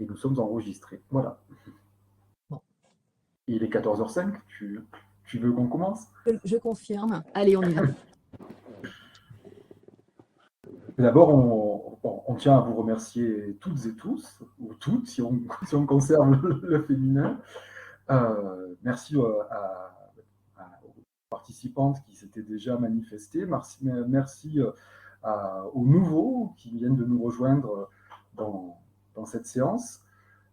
nous sommes enregistrés. Voilà. Bon. Et il est 14h05, tu veux qu'on commence? Je confirme. Allez, on y va. D'abord, on tient à vous remercier toutes et tous, ou toutes, si on conserve le féminin. Merci aux participantes qui s'étaient déjà manifestées. Merci aux nouveaux qui viennent de nous rejoindre dans cette séance.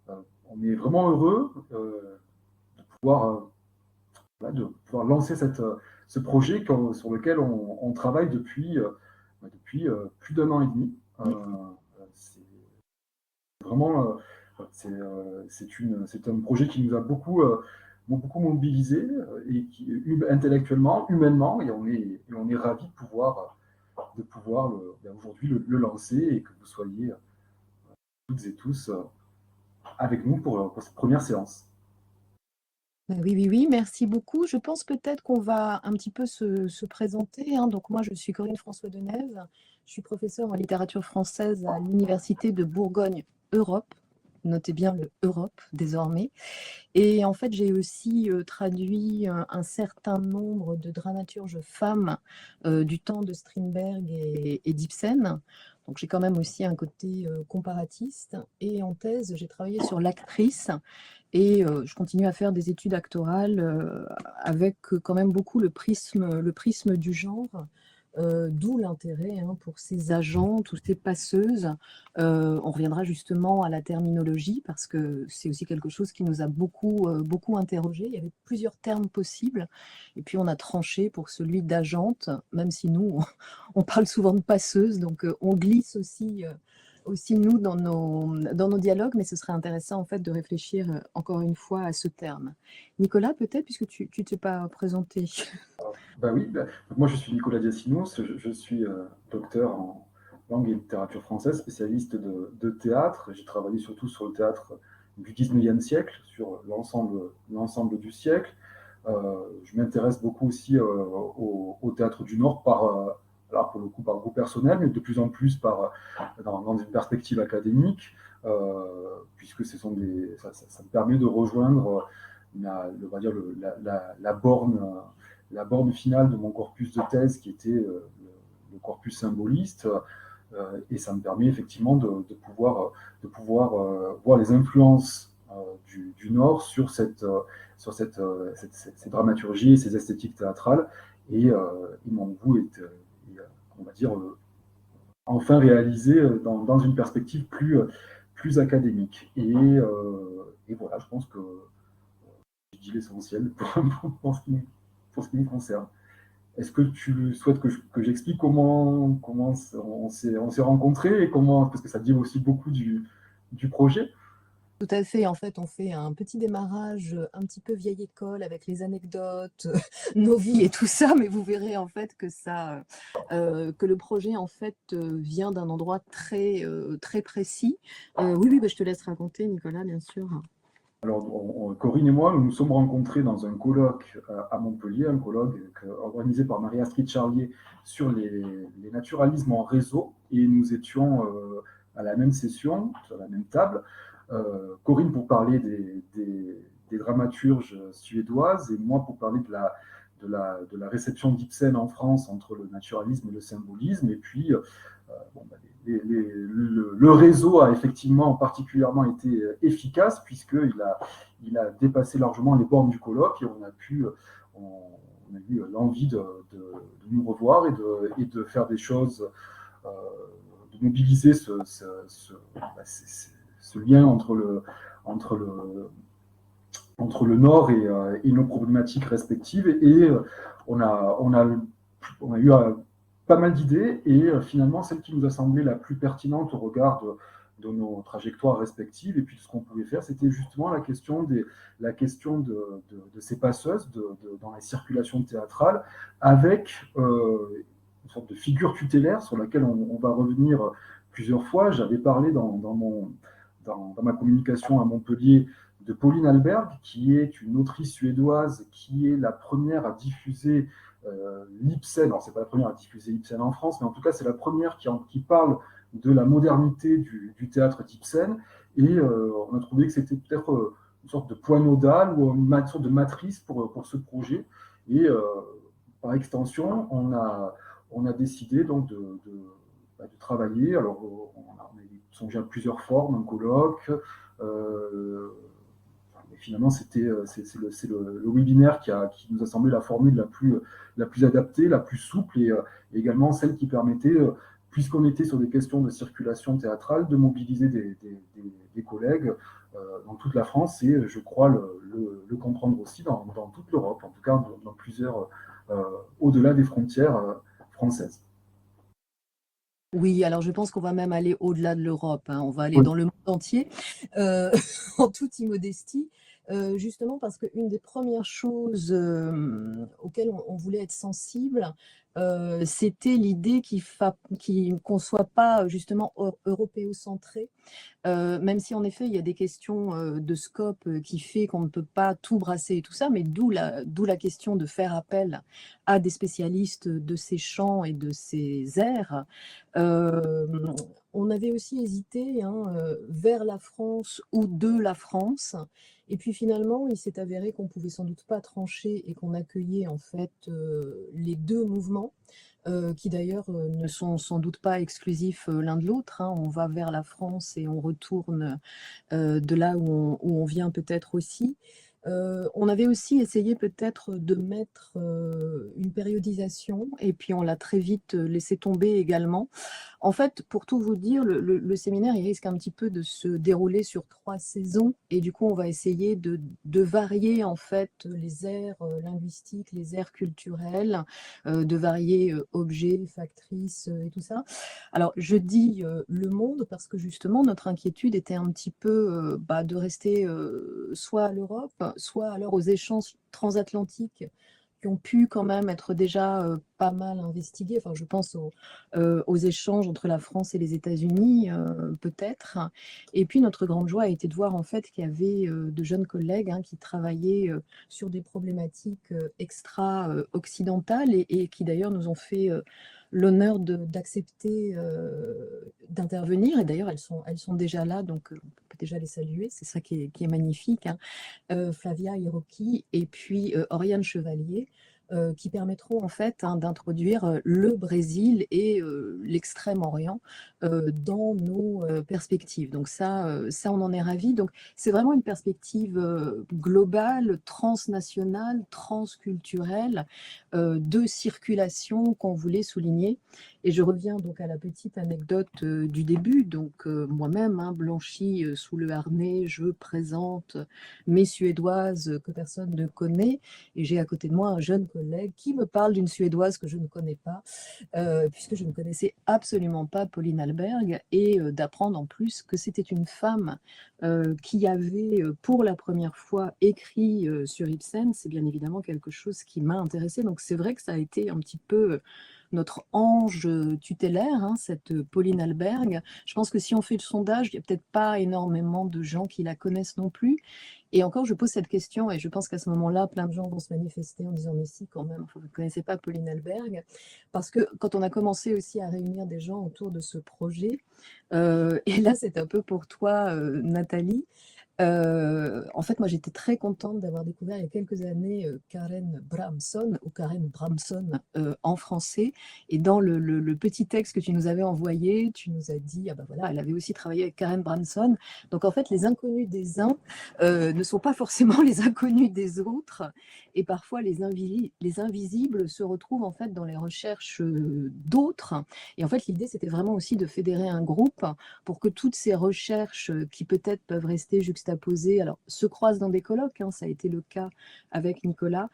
On est vraiment heureux de pouvoir lancer ce projet sur lequel on travaille depuis plus d'un an et demi. C'est vraiment c'est un projet qui nous a beaucoup mobilisé et intellectuellement, humainement, et on est ravis de pouvoir aujourd'hui le lancer et que vous soyez toutes et tous avec nous pour cette première séance. Oui, merci beaucoup. Je pense peut-être qu'on va un petit peu se présenter, hein. Donc moi, je suis Corinne François Denève. Je suis professeure en littérature française à l'Université de Bourgogne-Europe. Notez bien le Europe désormais. Et en fait, j'ai aussi traduit un certain nombre de dramaturges femmes du temps de Strindberg et d'Ibsen. Donc j'ai quand même aussi un côté comparatiste. Et en thèse, j'ai travaillé sur l'actrice. Et je continue à faire des études actorales avec quand même beaucoup le prisme du genre. D'où l'intérêt pour ces agentes ou ces passeuses. On reviendra justement à la terminologie parce que c'est aussi quelque chose qui nous a beaucoup interrogé. Il y avait plusieurs termes possibles et puis on a tranché pour celui d'agente, même si nous, on parle souvent de passeuse, donc on glisse aussi nous dans nos dialogues, mais ce serait intéressant en fait de réfléchir encore une fois à ce terme. Nicolas, peut-être, puisque tu ne t'es pas présenté. Oui, moi je suis Nicolas Diacinos, je suis docteur en langue et littérature française, spécialiste de théâtre. J'ai travaillé surtout sur le théâtre du 19e siècle, sur l'ensemble du siècle. Je m'intéresse beaucoup aussi au théâtre du Nord, alors pour le coup par goût personnel, mais de plus en plus dans une perspective académique, puisque ça me permet de rejoindre on va dire la borne finale de mon corpus de thèse, qui était le corpus symboliste, et ça me permet effectivement de pouvoir voir les influences du Nord sur cette dramaturgie et ces esthétiques théâtrales, et mon goût est, on va dire, enfin réalisé dans une perspective plus académique. Et voilà, je pense que j'ai dit l'essentiel pour ce qui me concerne. Est-ce que tu souhaites que j'explique comment on s'est rencontrés et comment, parce que ça dit aussi beaucoup du projet? Tout à fait. En fait, on fait un petit démarrage un petit peu vieille école avec les anecdotes, nos vies et tout ça, mais vous verrez en fait que le projet en fait vient d'un endroit très précis. Oui, je te laisse raconter, Nicolas, bien sûr. Alors, Corinne et moi, nous nous sommes rencontrés dans un colloque à Montpellier, un colloque organisé par Marie-Astrid Charlier sur les naturalismes en réseau, et nous étions à la même session, sur la même table. Corinne pour parler des dramaturges suédoises, et moi pour parler de la réception d'Ibsen en France entre le naturalisme et le symbolisme. Et puis, le réseau a effectivement particulièrement été efficace, puisqu'il a dépassé largement les bornes du colloque, et on a eu l'envie de nous revoir et de faire des choses, de mobiliser ce lien entre le Nord et nos problématiques respectives. Et on a eu pas mal d'idées, et finalement, celle qui nous a semblé la plus pertinente au regard de nos trajectoires respectives et puis de ce qu'on pouvait faire, c'était justement la question de ces passeuses dans les circulations théâtrales, avec une sorte de figure tutélaire sur laquelle on va revenir plusieurs fois. J'avais parlé dans ma communication à Montpellier de Pauline Alberg, qui est une autrice suédoise, qui est la première à diffuser l'Ibsen. Alors, c'est pas la première à diffuser l'Ibsen en France, mais en tout cas, c'est la première qui parle de la modernité du théâtre d'Ibsen, et on a trouvé que c'était peut-être une sorte de point nodal ou une sorte de matrice pour ce projet. Et par extension, on a décidé donc de travailler. Alors, on a songé à plusieurs formes, un colloque. Mais finalement, c'est le webinaire qui nous a semblé la formule la plus adaptée, la plus souple, et également celle qui permettait, puisqu'on était sur des questions de circulation théâtrale, de mobiliser des collègues dans toute la France, et je crois le comprendre aussi dans toute l'Europe, en tout cas dans plusieurs, au-delà des frontières françaises. Oui, alors je pense qu'on va même aller au-delà de l'Europe, hein. On va aller Oui. dans le monde entier, euh, en toute immodestie, justement parce qu'une des premières choses auxquelles on voulait être sensible, c'était l'idée qu'on ne soit pas justement européocentré. Même si en effet, il y a des questions de scope qui fait qu'on ne peut pas tout brasser et tout ça, mais d'où la question de faire appel à des spécialistes de ces champs et de ces aires. Euh, on avait aussi hésité, hein, vers la France ou de la France. Et puis finalement, il s'est avéré qu'on pouvait sans doute pas trancher et qu'on accueillait en fait les deux mouvements qui d'ailleurs ne sont sans doute pas exclusifs l'un de l'autre, hein. On va vers la France et on retourne de là où on vient peut-être aussi. On avait aussi essayé peut-être de mettre une périodisation et puis on l'a très vite laissé tomber également. En fait, pour tout vous dire, le séminaire, il risque un petit peu de se dérouler sur 3 saisons et du coup, on va essayer de varier en fait les aires linguistiques, les aires culturelles, de varier objets, factrices et tout ça. Alors, je dis le monde parce que justement, notre inquiétude était un petit peu de rester soit à l'Europe, soit alors aux échanges transatlantiques qui ont pu quand même être déjà pas mal investigués. Enfin, je pense aux échanges entre la France et les États-Unis, peut-être. Et puis, notre grande joie a été de voir en fait qu'il y avait de jeunes collègues, hein, qui travaillaient sur des problématiques extra-occidentales et qui d'ailleurs nous ont fait l'honneur d'accepter d'intervenir. Et d'ailleurs, elles sont déjà là, donc on peut déjà les saluer. C'est ça qui est magnifique, hein. Flavia Hiroki et puis Oriane Chevalier, qui permettront en fait, hein, d'introduire le Brésil et l'Extrême-Orient dans nos perspectives. Donc ça, on en est ravis. Donc c'est vraiment une perspective globale, transnationale, transculturelle, de circulation qu'on voulait souligner. Et je reviens donc à la petite anecdote du début. Donc moi-même, hein, blanchie sous le harnais, je présente mes Suédoises que personne ne connaît. Et j'ai à côté de moi un jeune collègue qui me parle d'une Suédoise que je ne connais pas, puisque je ne connaissais absolument pas Pauline Alberg, et d'apprendre en plus que c'était une femme qui avait pour la première fois écrit sur Ibsen. C'est bien évidemment quelque chose qui m'a intéressée. Donc c'est vrai que ça a été un petit peu notre ange tutélaire, hein, cette Pauline Alberg. Je pense que si on fait le sondage, il n'y a peut-être pas énormément de gens qui la connaissent non plus. Et encore, je pose cette question, et je pense qu'à ce moment-là, plein de gens vont se manifester en disant, mais si, quand même, vous ne connaissez pas Pauline Alberg. Parce que quand on a commencé aussi à réunir des gens autour de ce projet, et là c'est un peu pour toi, Nathalie, en fait, moi, j'étais très contente d'avoir découvert il y a quelques années Karen Bramson, ou Karen Bramson en français. Et dans le petit texte que tu nous avais envoyé, tu nous as dit, ah ben voilà, elle avait aussi travaillé avec Karen Bramson. Donc, en fait, les inconnus des uns ne sont pas forcément les inconnus des autres. Et parfois, les invisibles se retrouvent en fait dans les recherches d'autres. Et en fait, l'idée, c'était vraiment aussi de fédérer un groupe pour que toutes ces recherches qui peut-être peuvent rester juxtaposées, alors se croisent dans des colloques, hein, ça a été le cas avec Nicolas,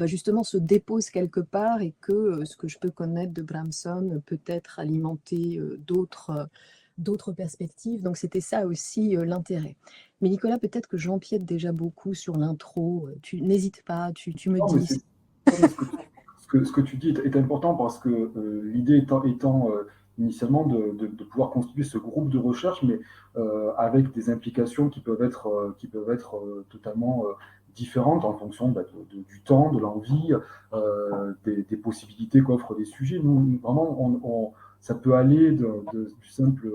justement se déposent quelque part et que ce que je peux connaître de Bramson peut être alimenté d'autres perspectives. Donc c'était ça aussi l'intérêt. Mais Nicolas, peut-être que j'empiète déjà beaucoup sur l'intro. Tu n'hésites pas, tu me Non, mais dis. non, mais ce que tu dis est important parce que l'idée étant initialement de pouvoir constituer ce groupe de recherche, mais avec des implications qui peuvent être totalement différentes en fonction du temps, de l'envie, des possibilités qu'offrent les sujets. Nous, vraiment, ça peut aller du simple,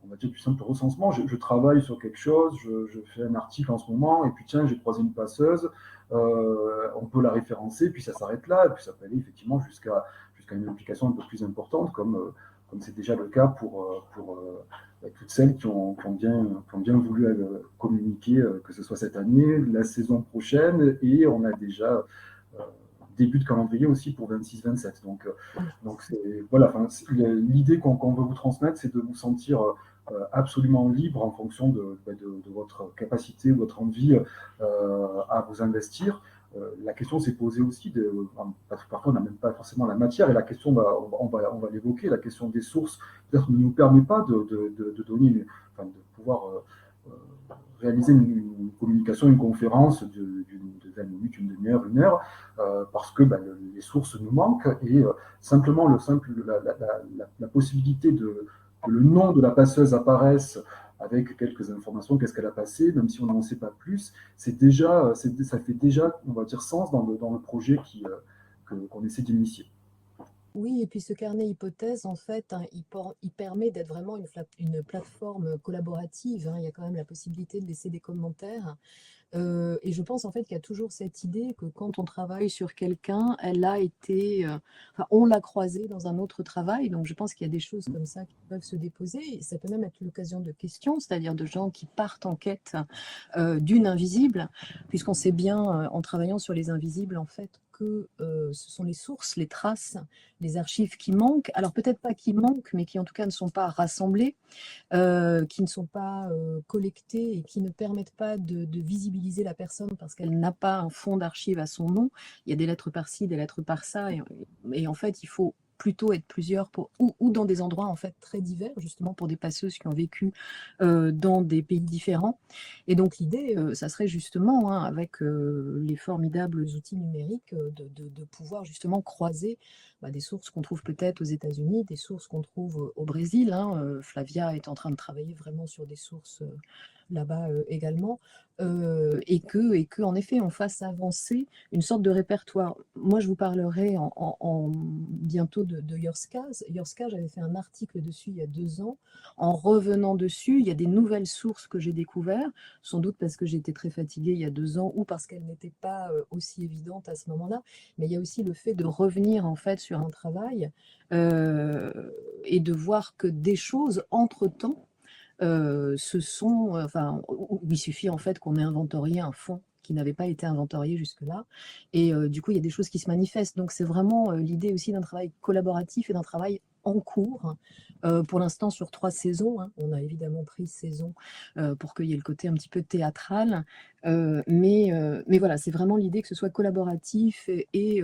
on va dire, du simple recensement. Je travaille sur quelque chose, je fais un article en ce moment, et puis tiens, j'ai croisé une passeuse, on peut la référencer, puis ça s'arrête là, et puis ça peut aller effectivement jusqu'à une implication un peu plus importante, comme c'est déjà le cas pour toutes celles qui ont bien voulu communiquer, que ce soit cette année, la saison prochaine, et on a déjà début de calendrier aussi pour 26-27. Donc voilà, l'idée qu'on veut vous transmettre, c'est de vous sentir absolument libre en fonction de votre capacité, votre envie à vous investir. La question s'est posée aussi, parce que parfois on n'a même pas forcément la matière, et la question, on va l'évoquer, la question des sources, peut-être ne nous permet pas de donner, enfin, de pouvoir réaliser une communication, une conférence d'une 20 minutes, une demi-heure, une heure, parce que les sources nous manquent, et simplement la possibilité que le nom de la passeuse apparaisse avec quelques informations, qu'est-ce qu'elle a passé, même si on n'en sait pas plus, ça fait déjà, on va dire, sens dans le projet qu'on essaie d'initier. Oui, et puis ce carnet hypothèse, en fait, hein, il permet d'être vraiment une plateforme collaborative, hein. Il y a quand même la possibilité de laisser des commentaires. Et je pense en fait qu'il y a toujours cette idée que quand on travaille sur quelqu'un, enfin, on l'a croisé dans un autre travail. Donc je pense qu'il y a des choses comme ça qui peuvent se déposer. Et ça peut même être l'occasion de questions, c'est-à-dire de gens qui partent en quête d'une invisible, puisqu'on sait bien en travaillant sur les invisibles en fait que ce sont les sources, les traces, les archives qui manquent. Alors peut-être pas qui manquent, mais qui en tout cas ne sont pas rassemblées, qui ne sont pas collectées, et qui ne permettent pas de visibiliser la personne parce qu'elle n'a pas un fond d'archives à son nom. Il y a des lettres par-ci, des lettres par-ça, et en fait, il faut plutôt être plusieurs ou dans des endroits en fait très divers, justement pour des passeuses qui ont vécu dans des pays différents. Et donc l'idée, ça serait justement, hein, avec les formidables outils numériques, de pouvoir justement croiser des sources qu'on trouve peut-être aux États-Unis, des sources qu'on trouve au Brésil, hein. Flavia est en train de travailler vraiment sur des sources là-bas également, et que, en effet, on fasse avancer une sorte de répertoire. Moi, je vous parlerai bientôt de Yorscaz. Yorscaz, j'avais fait un article dessus il y a 2 ans. En revenant dessus, il y a des nouvelles sources que j'ai découvertes, sans doute parce que j'étais très fatiguée il y a 2 ans, ou parce qu'elles n'étaient pas aussi évidentes à ce moment-là. Mais il y a aussi le fait de revenir en fait sur un travail, euh, et de voir que des choses entre-temps enfin, où il suffit en fait qu'on ait inventorié un fond qui n'avait pas été inventorié jusque-là. Et du coup, il y a des choses qui se manifestent. Donc, c'est vraiment l'idée aussi d'un travail collaboratif et d'un travail en cours. Pour l'instant, sur 3 saisons, hein. On a évidemment pris saison pour qu'il y ait le côté un petit peu théâtral. Mais voilà, c'est vraiment l'idée que ce soit collaboratif et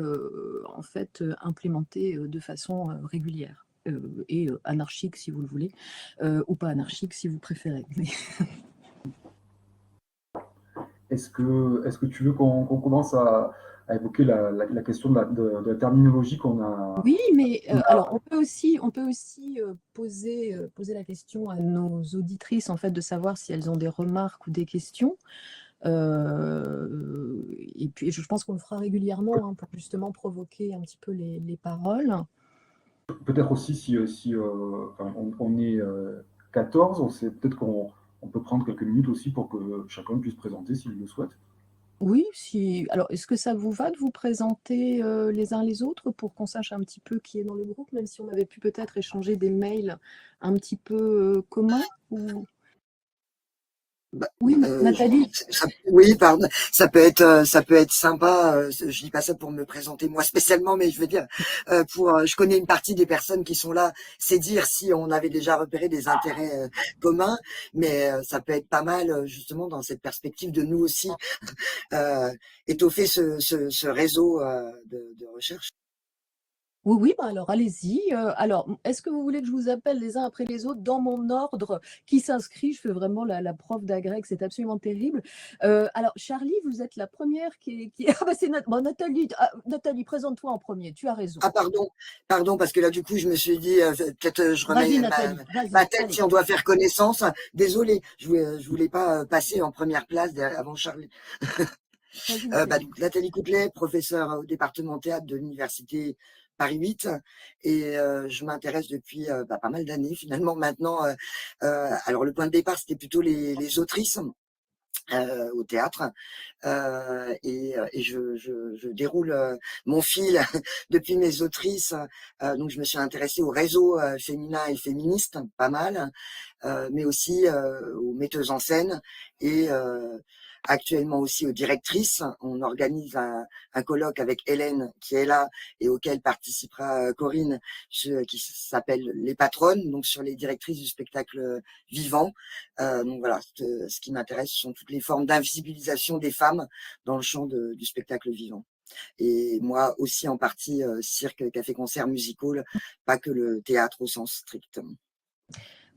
en fait implémenté de façon régulière. Et anarchique si vous le voulez, ou pas anarchique si vous préférez. Est-ce que tu veux qu'on commence à évoquer la question de la terminologie qu'on a, Oui, mais qu'on a. alors on peut aussi poser la question à nos auditrices en fait de savoir si elles ont des remarques ou des questions. Et puis je pense qu'on le fera régulièrement, hein, pour justement provoquer un petit peu les paroles. Peut-être aussi si enfin, on est 14, peut-être qu'on peut prendre quelques minutes aussi pour que chacun puisse présenter s'il le souhaite. Oui, si. Alors, est-ce que ça vous va de vous présenter les uns les autres pour qu'on sache un petit peu qui est dans le groupe, même si on avait pu peut-être échanger des mails un petit peu communs Bah, Oui, Nathalie. oui, pardon. Ça peut être sympa. Je dis pas ça pour me présenter moi spécialement, mais je veux dire, je connais une partie des personnes qui sont là. C'est dire si on avait déjà repéré des intérêts communs, mais ça peut être pas mal justement dans cette perspective de nous aussi étoffer ce réseau de recherche. Oui, oui, alors allez-y. Alors, est-ce que vous voulez que je vous appelle les uns après les autres dans mon ordre qui s'inscrit? Je fais vraiment la prof d'agrég, c'est absolument terrible. Alors, Charlie, vous êtes la première Ah, bah, c'est Nathalie. Ah, Nathalie, présente-toi en premier, tu as raison. Ah pardon, parce que là du coup je me suis dit peut-être je Vas-y, remets Nathalie, ma vas-y, tête allez. si on doit faire connaissance. Désolée, je voulais pas passer en première place avant Charlie. Vas-y, Nathalie. Donc, Nathalie Coutelet, professeure au département théâtre de l'université Paris 8 et je m'intéresse depuis pas mal d'années finalement maintenant. Alors le point de départ, c'était plutôt les autrices. Au théâtre et je déroule mon fil depuis mes autrices. Donc je me suis intéressée au réseau féminin et féministe, pas mal, mais aussi aux metteuses en scène et actuellement aussi aux directrices. On organise un colloque avec Hélène qui est là et auquel participera Corinne, qui s'appelle Les Patronnes, donc sur les directrices du spectacle vivant. Donc voilà, ce qui m'intéresse sont toutes les formes d'invisibilisation des femmes dans le champ du spectacle vivant. Et moi aussi en partie cirque, café-concert, musical, pas que le théâtre au sens strict.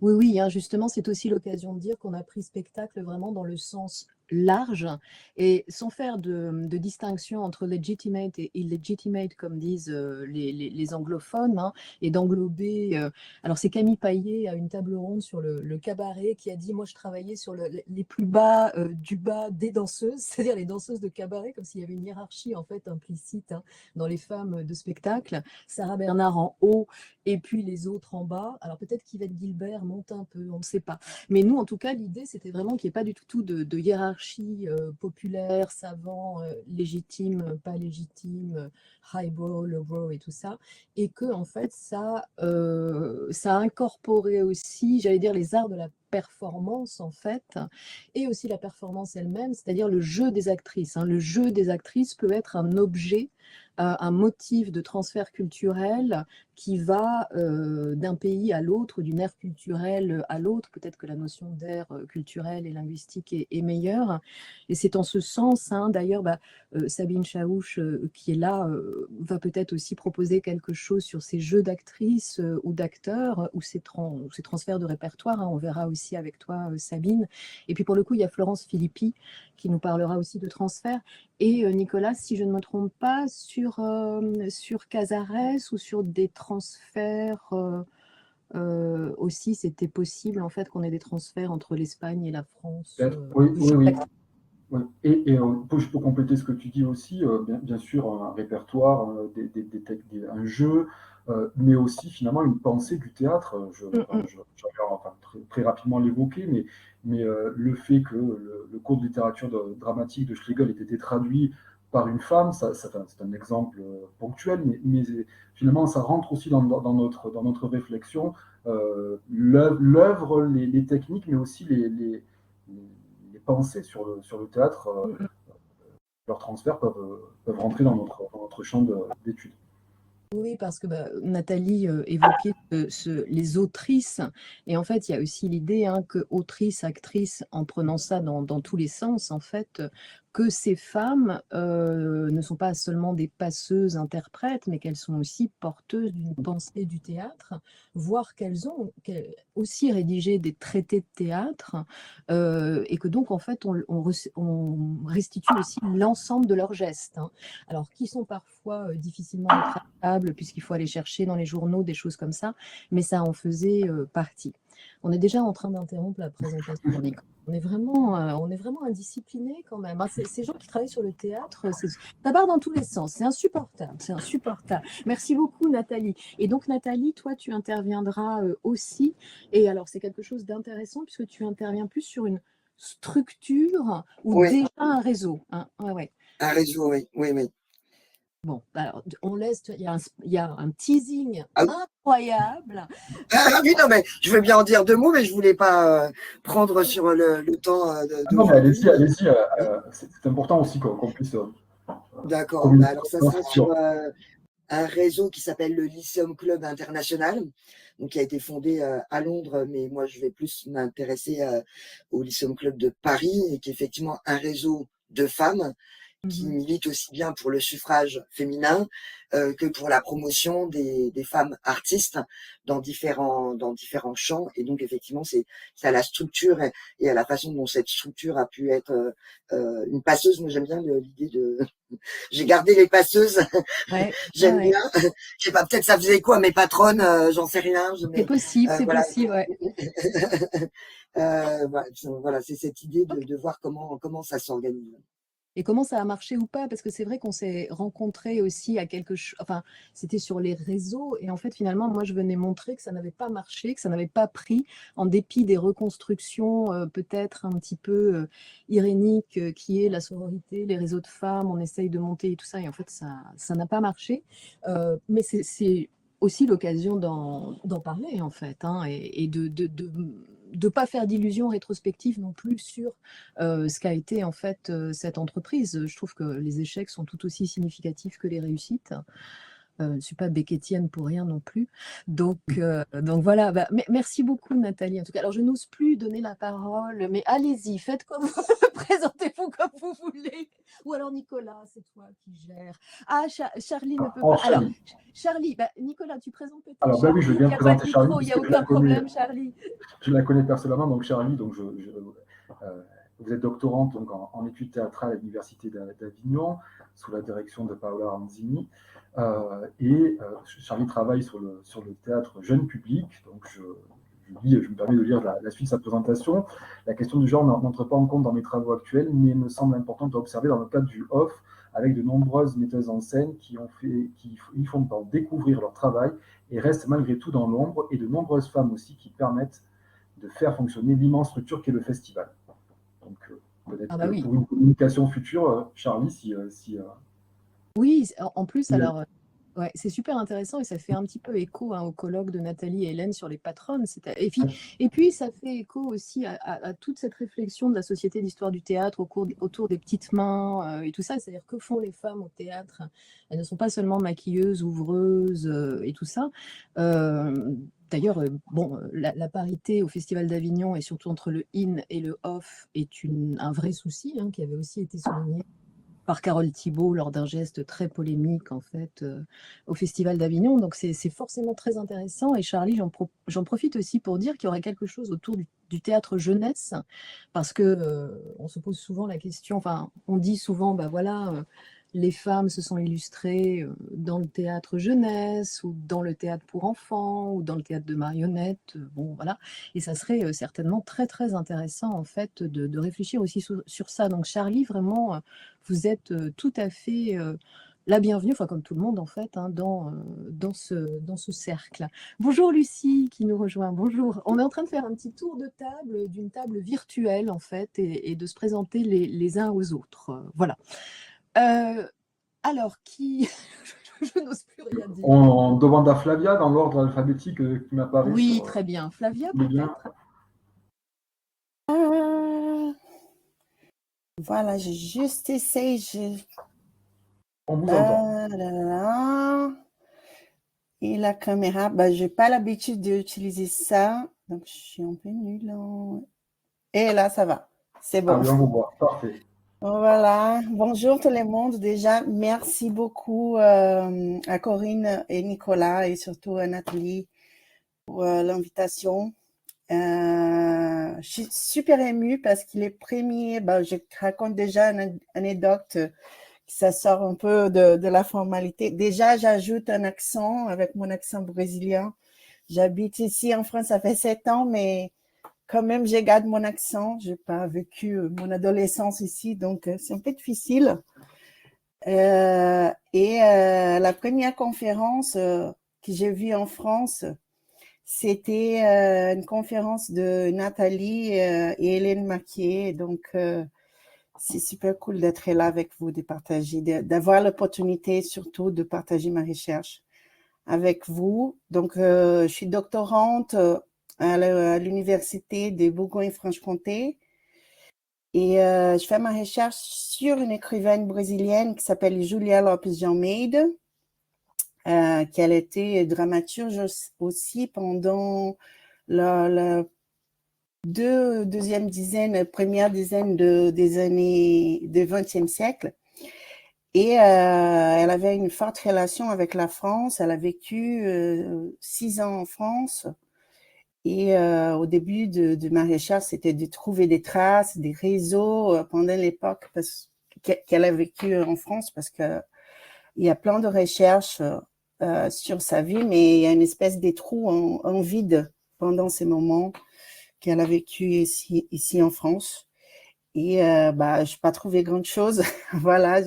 Oui, oui, hein, justement, c'est aussi l'occasion de dire qu'on a pris spectacle vraiment dans le sens large et sans faire de distinction entre legitimate et illegitimate, comme disent les anglophones, hein, et d'englober. Alors, c'est Camille Paillet à une table ronde sur le cabaret qui a dit, moi, je travaillais sur les plus bas du bas des danseuses, c'est-à-dire les danseuses de cabaret, comme s'il y avait une hiérarchie en fait implicite, hein, dans les femmes de spectacle. Sarah Bernard en haut et puis les autres en bas. Alors peut-être qu'Yvette Guilbert monte un peu, on ne sait pas. Mais nous, en tout cas, l'idée, c'était vraiment qu'il n'y ait pas du tout de hiérarchie populaire, savant, légitime, pas légitime, highbrow, lowbrow et tout ça. Et que, en fait, ça a incorporé aussi, j'allais dire, les arts de la performance, en fait, et aussi la performance elle-même, c'est-à-dire le jeu des actrices, hein. Le jeu des actrices peut être un objet, un motif de transfert culturel qui va d'un pays à l'autre, d'une ère culturelle à l'autre. Peut-être que la notion d'ère culturelle et linguistique est meilleure. Et c'est en ce sens, hein, d'ailleurs, Sabine Chaouch, qui est là, va peut-être aussi proposer quelque chose sur ces jeux d'actrices ou d'acteurs, ou ces transferts de répertoire, hein. On verra aussi avec toi, Sabine. Et puis pour le coup, il y a Florence Philippi qui nous parlera aussi de transfert. Et Nicolas, si je ne me trompe pas, sur Casares ou sur des transferts aussi, c'était possible en fait qu'on ait des transferts entre l'Espagne et la France. Oui, oui, oui. Oui. Et je peux compléter ce que tu dis aussi, bien sûr, un répertoire, un jeu, mais aussi finalement une pensée du théâtre. Enfin, très rapidement l'évoquer, mais le fait que le cours de littérature dramatique de Schlegel ait été traduit par une femme, c'est un exemple ponctuel, mais finalement ça rentre aussi dans notre réflexion, l'œuvre, les techniques, mais aussi les pensées sur le théâtre, leurs transferts peuvent rentrer dans notre champ d'études. Oui, parce que Nathalie évoquait les autrices. Et en fait, il y a aussi l'idée, hein, que autrice, actrice, en prenant ça dans tous les sens, en fait, que ces femmes ne sont pas seulement des passeuses interprètes, mais qu'elles sont aussi porteuses d'une pensée du théâtre, voire qu'elles ont aussi rédigé des traités de théâtre, et que donc, en fait, on restitue aussi l'ensemble de leurs gestes, hein. Alors, qui sont parfois difficilement retraçables, puisqu'il faut aller chercher dans les journaux des choses comme ça, mais ça en faisait partie. On est déjà en train d'interrompre la présentation, Nico. On est vraiment indisciplinés quand même, hein. Ces gens qui travaillent sur le théâtre, ça part dans tous les sens. C'est insupportable, c'est insupportable. Merci beaucoup, Nathalie. Et donc, Nathalie, toi, tu interviendras aussi. Et alors, c'est quelque chose d'intéressant puisque tu interviens plus sur une structure ou Oui, déjà un réseau, hein. Ouais, ouais. un réseau, oui, oui, oui. Bon, alors, on laisse, il y a un teasing Ah, incroyable. oui, non, mais je veux bien en dire deux mots, mais je voulais pas prendre sur le temps Non, mais d'aujourd'hui. allez-y, c'est important aussi qu'on puisse D'accord. communiquer. Alors, ça sera sur un réseau qui s'appelle le Lyceum Club International, donc qui a été fondé à Londres, mais moi, je vais plus m'intéresser au Lyceum Club de Paris, et qui est effectivement un réseau de femmes qui milite aussi bien pour le suffrage féminin que pour la promotion des femmes artistes dans différents champs. Et donc effectivement, c'est à la structure et à la façon dont cette structure a pu être une passeuse. Moi, j'aime bien l'idée de j'ai gardé les passeuses. Ouais, J'aime ouais. bien. Je sais pas, peut-être ça faisait quoi mes patronnes, j'en sais rien. C'est possible, Voilà. ouais. Voilà, c'est cette idée de voir comment ça s'organise. et comment ça a marché ou pas, parce que c'est vrai qu'on s'est rencontrés aussi à quelque chose, enfin, c'était sur les réseaux, et en fait, finalement, moi, je venais montrer que ça n'avait pas marché, que ça n'avait pas pris, en dépit des reconstructions peut-être un petit peu iréniques, qui est la sororité, les réseaux de femmes, on essaye de monter et tout ça, et en fait, ça n'a pas marché. Mais c'est aussi l'occasion d'en parler, en fait, hein, et de pas faire d'illusions rétrospectives non plus sur ce qu'a été en fait cette entreprise. Je trouve que les échecs sont tout aussi significatifs que les réussites. Je ne suis pas Beckettienne pour rien non plus. Donc voilà, bah, merci beaucoup Nathalie. En tout cas, alors je n'ose plus donner la parole, mais allez-y, faites comme vous, présentez-vous comme vous voulez. Ou alors Nicolas, c'est toi qui gères. Ah, Charlie ne peut Oh, pas. Alors, Charlie. Charlie, bah, Nicolas, tu présentes peut-être Alors, ben oui, Charlie. je vais Il bien n'y a pas de présenter Charlie, micro, il n'y a puisque aucun problème, Charlie. je la connais personnellement. Donc, Charlie, vous êtes doctorante donc, en études théâtrales à l'Université d'Avignon, sous la direction de Paola Anzini. Charlie travaille sur le théâtre jeune public. Donc, je me permets de lire la suite de sa présentation. La question du genre n'entre pas en compte dans mes travaux actuels, mais me semble importante à observer dans le cadre du off, avec de nombreuses metteuses en scène qui font découvrir leur travail et restent malgré tout dans l'ombre, et de nombreuses femmes aussi qui permettent de faire fonctionner l'immense structure qu'est le festival. Donc, peut-être Ah bah que oui. pour une communication future, Charlie, Oui, en plus, si- alors, ouais, c'est super intéressant et ça fait un petit peu écho au colloque de Nathalie et Hélène sur les patronnes. Et puis, ça fait écho aussi à toute cette réflexion de la Société d'histoire du théâtre autour des petites mains et tout ça. C'est-à-dire, que font les femmes au théâtre? Elles ne sont pas seulement maquilleuses, ouvreuses et tout ça. Euh, D'ailleurs, bon, la parité au Festival d'Avignon et surtout entre le in et le off est un vrai souci, hein, qui avait aussi été souligné par Carole Thibault lors d'un geste très polémique en fait au Festival d'Avignon. Donc c'est forcément très intéressant. Et Charlie, j'en profite aussi pour dire qu'il y aurait quelque chose autour du théâtre jeunesse, parce que on se pose souvent la question, enfin on dit souvent, bah voilà, les femmes se sont illustrées dans le théâtre jeunesse ou dans le théâtre pour enfants ou dans le théâtre de marionnettes. Bon voilà, et ça serait certainement très très intéressant en fait de réfléchir aussi sur ça. Donc Charlie, vraiment, vous êtes tout à fait la bienvenue, enfin comme tout le monde en fait, hein, dans ce cercle. Bonjour Lucie qui nous rejoint. Bonjour. On est en train de faire un petit tour de table, d'une table virtuelle en fait, et de se présenter les uns aux autres. Voilà. Alors, qui... je n'ose plus rien dire. on demande à Flavia dans l'ordre alphabétique qui m'apparaît Oui, sur très bien. Flavia, le lien. peut-être? Voilà, j'ai juste essayé. On vous entend. Et la caméra, bah, je n'ai pas l'habitude d'utiliser ça, donc je suis un peu nulle. Et là, ça va. C'est bon. Ah oui, on vous voit. Parfait. Voilà. Bonjour tout le monde. Déjà, merci beaucoup à Corinne et Nicolas et surtout à Nathalie pour l'invitation. Je suis super émue parce qu'il est premier. Bah, je raconte déjà une anecdote qui ça sort un peu de la formalité. Déjà, j'ajoute un accent avec mon accent brésilien. J'habite ici en France, ça fait 7 ans, mais quand même, je garde mon accent. Je n'ai pas vécu mon adolescence ici, donc c'est un peu difficile. La première conférence que j'ai vue en France, c'était une conférence de Nathalie et Hélène Maquier. Donc, c'est super cool d'être là avec vous, de partager, d'avoir l'opportunité surtout de partager ma recherche avec vous. Donc, je suis doctorante à l'Université de Bourgogne-Franche-Comté et je fais ma recherche sur une écrivaine brésilienne qui s'appelle Julia Lopes de Almeida, qui a été dramaturge aussi pendant la première dizaine des années du XXe siècle. Et elle avait une forte relation avec la France. Elle a vécu 6 ans en France. Et au début de ma recherche, c'était de trouver des traces, des réseaux pendant l'époque qu'elle a vécu en France, parce que il y a plein de recherches sur sa vie, mais il y a une espèce de trou en vide pendant ces moments qu'elle a vécu ici en France. Bah, je n'ai pas trouvé grand-chose. Voilà,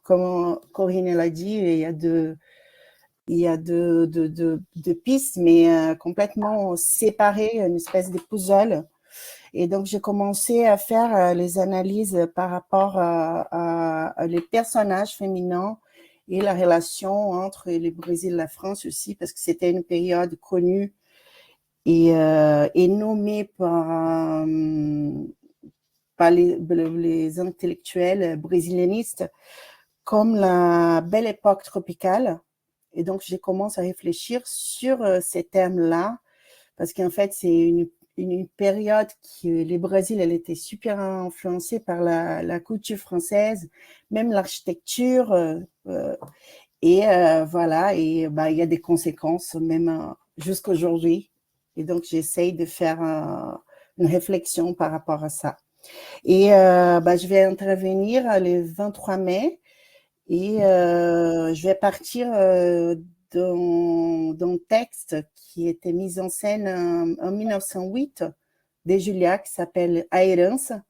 comme Corinne l'a dit, il y a deux pistes, mais complètement séparées, une espèce de puzzle. Et donc, j'ai commencé à faire les analyses par rapport à les personnages féminins et la relation entre le Brésil et la France aussi, parce que c'était une période connue et nommée par les intellectuels brésilianistes comme la belle époque tropicale. Et donc, j'ai commencé à réfléchir sur ces thèmes-là, parce qu'en fait, c'est une période qui, le Brésil, elle était super influencée par la culture française, même l'architecture. Voilà, et bah, il y a des conséquences même jusqu'à aujourd'hui. Et donc, j'essaye de faire une réflexion par rapport à ça. Et bah, je vais intervenir le 23 mai et je vais partir d'un texte qui était mis en scène en 1908 de Julia, qui s'appelle A Herança,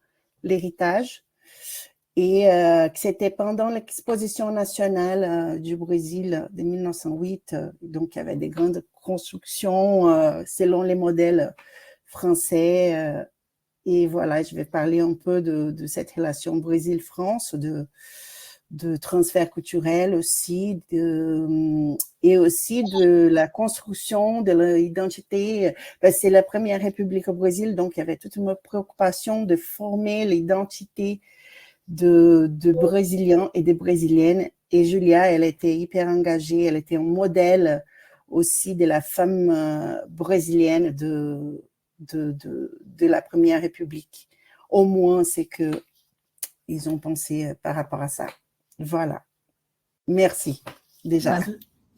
l'héritage, et que c'était pendant l'exposition nationale du Brésil de 1908. Donc, il y avait des grandes constructions selon les modèles français. Et voilà, je vais parler un peu de cette relation Brésil-France, de transfert culturel aussi, et aussi de la construction de l'identité. C'est la première république au Brésil, donc il y avait toute une préoccupation de former l'identité de Brésiliens et de Brésiliennes. Et Julia, elle était hyper engagée, elle était un modèle aussi de la femme brésilienne de la Première République. Au moins, c'est que ils ont pensé par rapport à ça. Voilà. Merci, déjà.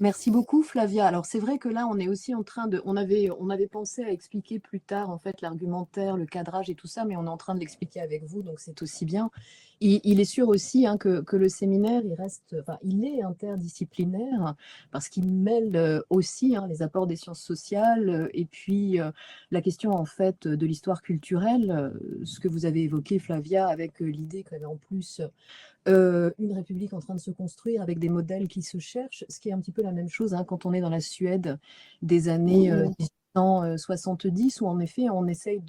Merci beaucoup, Flavia. Alors, c'est vrai que là, on est aussi en train de. On avait pensé à expliquer plus tard, en fait, l'argumentaire, le cadrage et tout ça, mais on est en train de l'expliquer avec vous, donc c'est aussi bien. Il est sûr aussi hein, que le séminaire, il est interdisciplinaire parce qu'il mêle aussi hein, les apports des sciences sociales et puis la question, en fait, de l'histoire culturelle, ce que vous avez évoqué, Flavia, avec l'idée qu'il y avait en plus une république en train de se construire avec des modèles qui se cherchent, ce qui est un petit peu la même chose hein, quand on est dans la Suède des années 1870, où en effet on essaye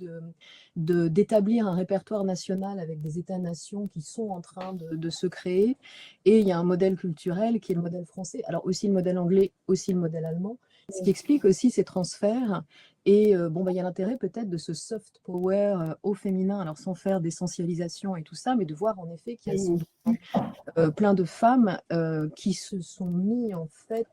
d'établir un répertoire national avec des États-nations qui sont en train de se créer, et il y a un modèle culturel qui est le modèle français, alors aussi le modèle anglais, aussi le modèle allemand, ce qui explique aussi ces transferts. Et bon, bah, il y a l'intérêt peut-être de ce soft power au féminin, alors sans faire d'essentialisation et tout ça, mais de voir en effet qu'il y a sans doute plein de femmes qui se sont mis en fait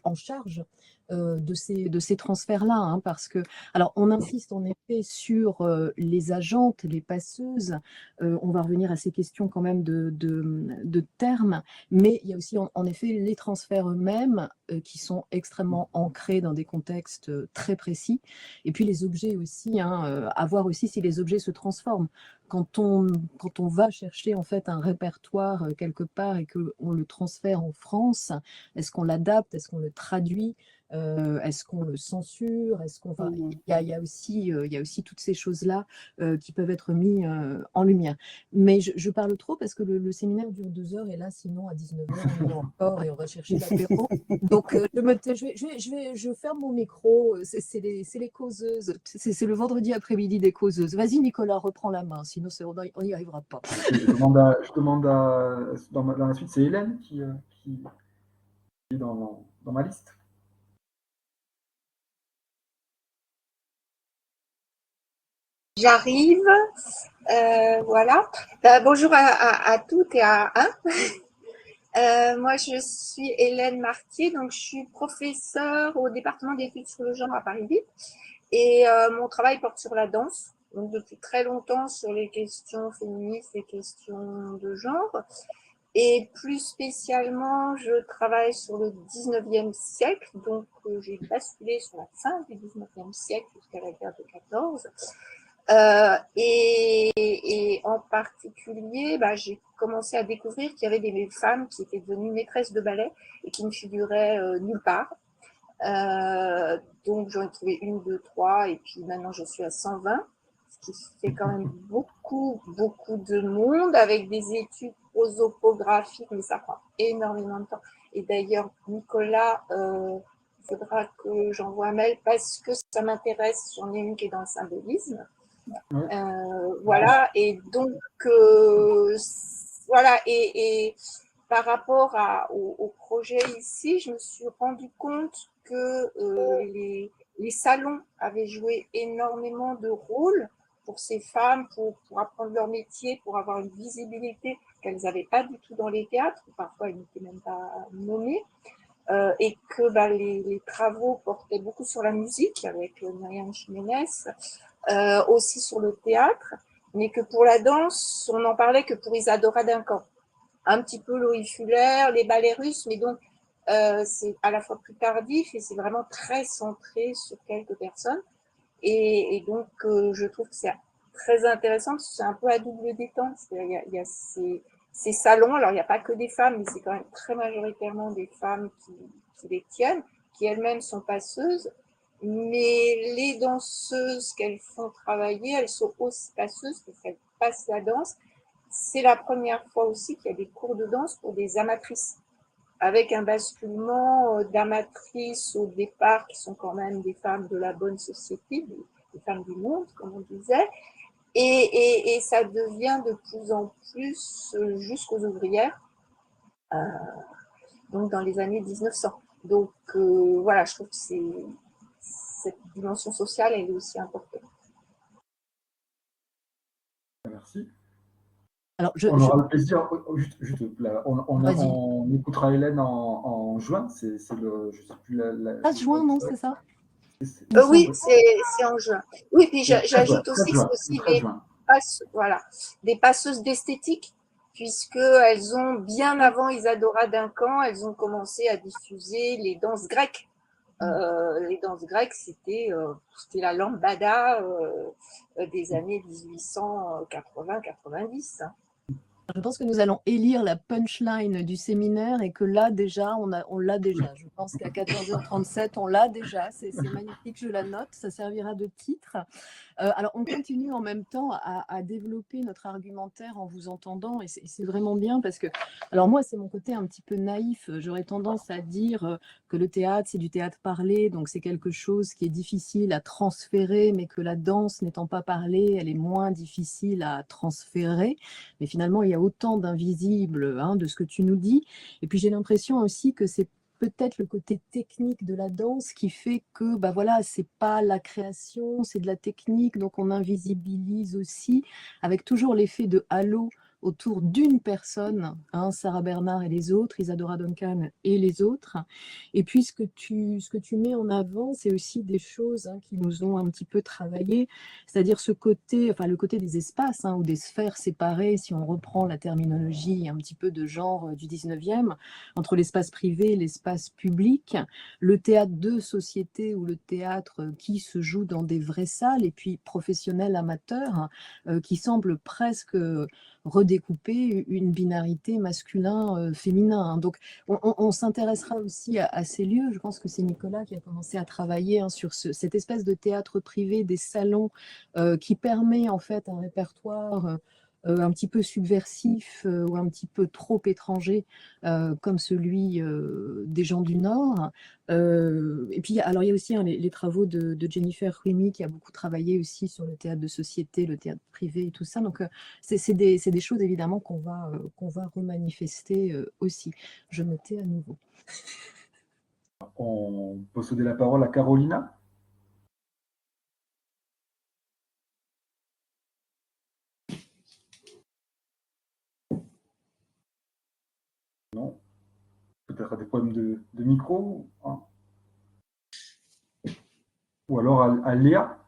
en charge de ces transferts-là, hein, parce que, alors on insiste en effet sur les agentes, les passeuses, on va revenir à ces questions quand même de termes, mais il y a aussi en effet les transferts eux-mêmes qui sont extrêmement ancrés dans des contextes très précis, et puis les objets aussi, hein, à voir aussi si les objets se transforment. Quand on va chercher en fait un répertoire quelque part et qu'on le transfère en France, est-ce qu'on l'adapte, est-ce qu'on le traduit, est-ce qu'on le censure, il y a aussi toutes ces choses-là qui peuvent être mises en lumière. Mais je parle trop parce que le séminaire dure 2 heures et là sinon à 19h on y est encore et on va chercher l'apéro. Donc je ferme mon micro, c'est les causeuses, c'est le vendredi après-midi des causeuses. Vas-y Nicolas, reprends la main, sinon on n'y arrivera pas. Dans la suite, c'est Hélène qui est dans ma liste. J'arrive, voilà. Bonjour à toutes et à un. Moi, je suis Hélène Martier, donc je suis professeure au département d'études sur le genre à Paris 8 et mon travail porte sur la danse, donc depuis très longtemps sur les questions féministes, les questions de genre. Et plus spécialement, je travaille sur le 19e siècle, donc j'ai basculé sur la fin du 19e siècle jusqu'à la guerre de 14. Et en particulier, j'ai commencé à découvrir qu'il y avait des femmes qui étaient devenues maîtresses de ballet et qui ne figuraient nulle part. Donc j'en ai trouvé 1, 2, 3 et puis maintenant je suis à 120. ce qui fait quand même beaucoup de monde avec des études prosopographiques, mais ça prend énormément de temps. Et d'ailleurs, Nicolas, il faudra que j'envoie un mail parce que ça m'intéresse. J'en ai une qui est dans le symbolisme. Ouais. Voilà, et donc, voilà, et par rapport au projet ici, je me suis rendu compte que les salons avaient joué énormément de rôle pour ces femmes, pour apprendre leur métier, pour avoir une visibilité qu'elles n'avaient pas du tout dans les théâtres, parfois elles n'étaient même pas nommées, et que les travaux portaient beaucoup sur la musique avec Myriam Jiménez, aussi sur le théâtre, mais que pour la danse, on n'en parlait que pour Isadora Duncan. Un petit peu Loïc Fuller, les ballets russes, mais donc c'est à la fois plus tardif et c'est vraiment très centré sur quelques personnes. Et donc, je trouve que c'est très intéressant parce que c'est un peu à double détente. Il y a ces salons, alors il n'y a pas que des femmes, mais c'est quand même très majoritairement des femmes qui les tiennent, qui elles-mêmes sont passeuses. Mais les danseuses qu'elles font travailler, elles sont aussi passeuses parce qu'elles passent la danse. C'est la première fois aussi qu'il y a des cours de danse pour des amatrices, avec un basculement d'amatrices au départ, qui sont quand même des femmes de la bonne société, des femmes du monde, comme on disait, et ça devient de plus en plus jusqu'aux ouvrières, donc dans les années 1900. Donc voilà, je trouve que cette dimension sociale, elle est aussi importante. Merci. Alors, On aura le plaisir, juste là, Vas-y. on écoutera Hélène en juin, c'est le, je sais plus juin, non, c'est ça? Oui, c'est en juin. Oui, puis j'ajoute aussi que c'est aussi des passeuses d'esthétique, puisqu'elles ont, bien avant Isadora Duncan, elles ont commencé à diffuser les danses grecques. Les danses grecques, c'était la lambada des années 1880-90. Je pense que nous allons élire la punchline du séminaire et que là, déjà, on l'a déjà. Je pense qu'à 14h37, on l'a déjà. C'est magnifique, je la note. Ça servira de titre. Alors, on continue en même temps à développer notre argumentaire en vous entendant et c'est vraiment bien parce que, alors moi, c'est mon côté un petit peu naïf. J'aurais tendance à dire que le théâtre, c'est du théâtre parlé, donc c'est quelque chose qui est difficile à transférer, mais que la danse n'étant pas parlée, elle est moins difficile à transférer. Mais finalement, il y a autant d'invisibles de ce que tu nous dis. Et puis, j'ai l'impression aussi que c'est peut-être le côté technique de la danse qui fait que voilà, c'est pas la création, c'est de la technique, donc on invisibilise aussi avec toujours l'effet de halo autour d'une personne, Sarah Bernard et les autres, Isadora Duncan et les autres. Et puis ce que tu mets en avant, c'est aussi des choses qui nous ont un petit peu travaillé, c'est-à-dire ce côté, le côté des espaces ou des sphères séparées, si on reprend la terminologie un petit peu de genre du 19e, entre l'espace privé et l'espace public, le théâtre de société ou le théâtre qui se joue dans des vraies salles et puis professionnels amateurs qui semble presque redécouper une binarité masculin-féminin. Donc, on s'intéressera aussi à ces lieux. Je pense que c'est Nicolas qui a commencé à travailler sur cette espèce de théâtre privé, des salons qui permet en fait un répertoire un petit peu subversif ou un petit peu trop étranger comme celui des gens du Nord. Et puis, alors il y a aussi les travaux de Jennifer Ruimi qui a beaucoup travaillé aussi sur le théâtre de société, le théâtre privé et tout ça. Donc, c'est des choses évidemment qu'on va remanifester aussi. Je me tais à nouveau. On peut céder la parole à Carolina. Non. Peut-être des problèmes de micro. Ou alors à Léa.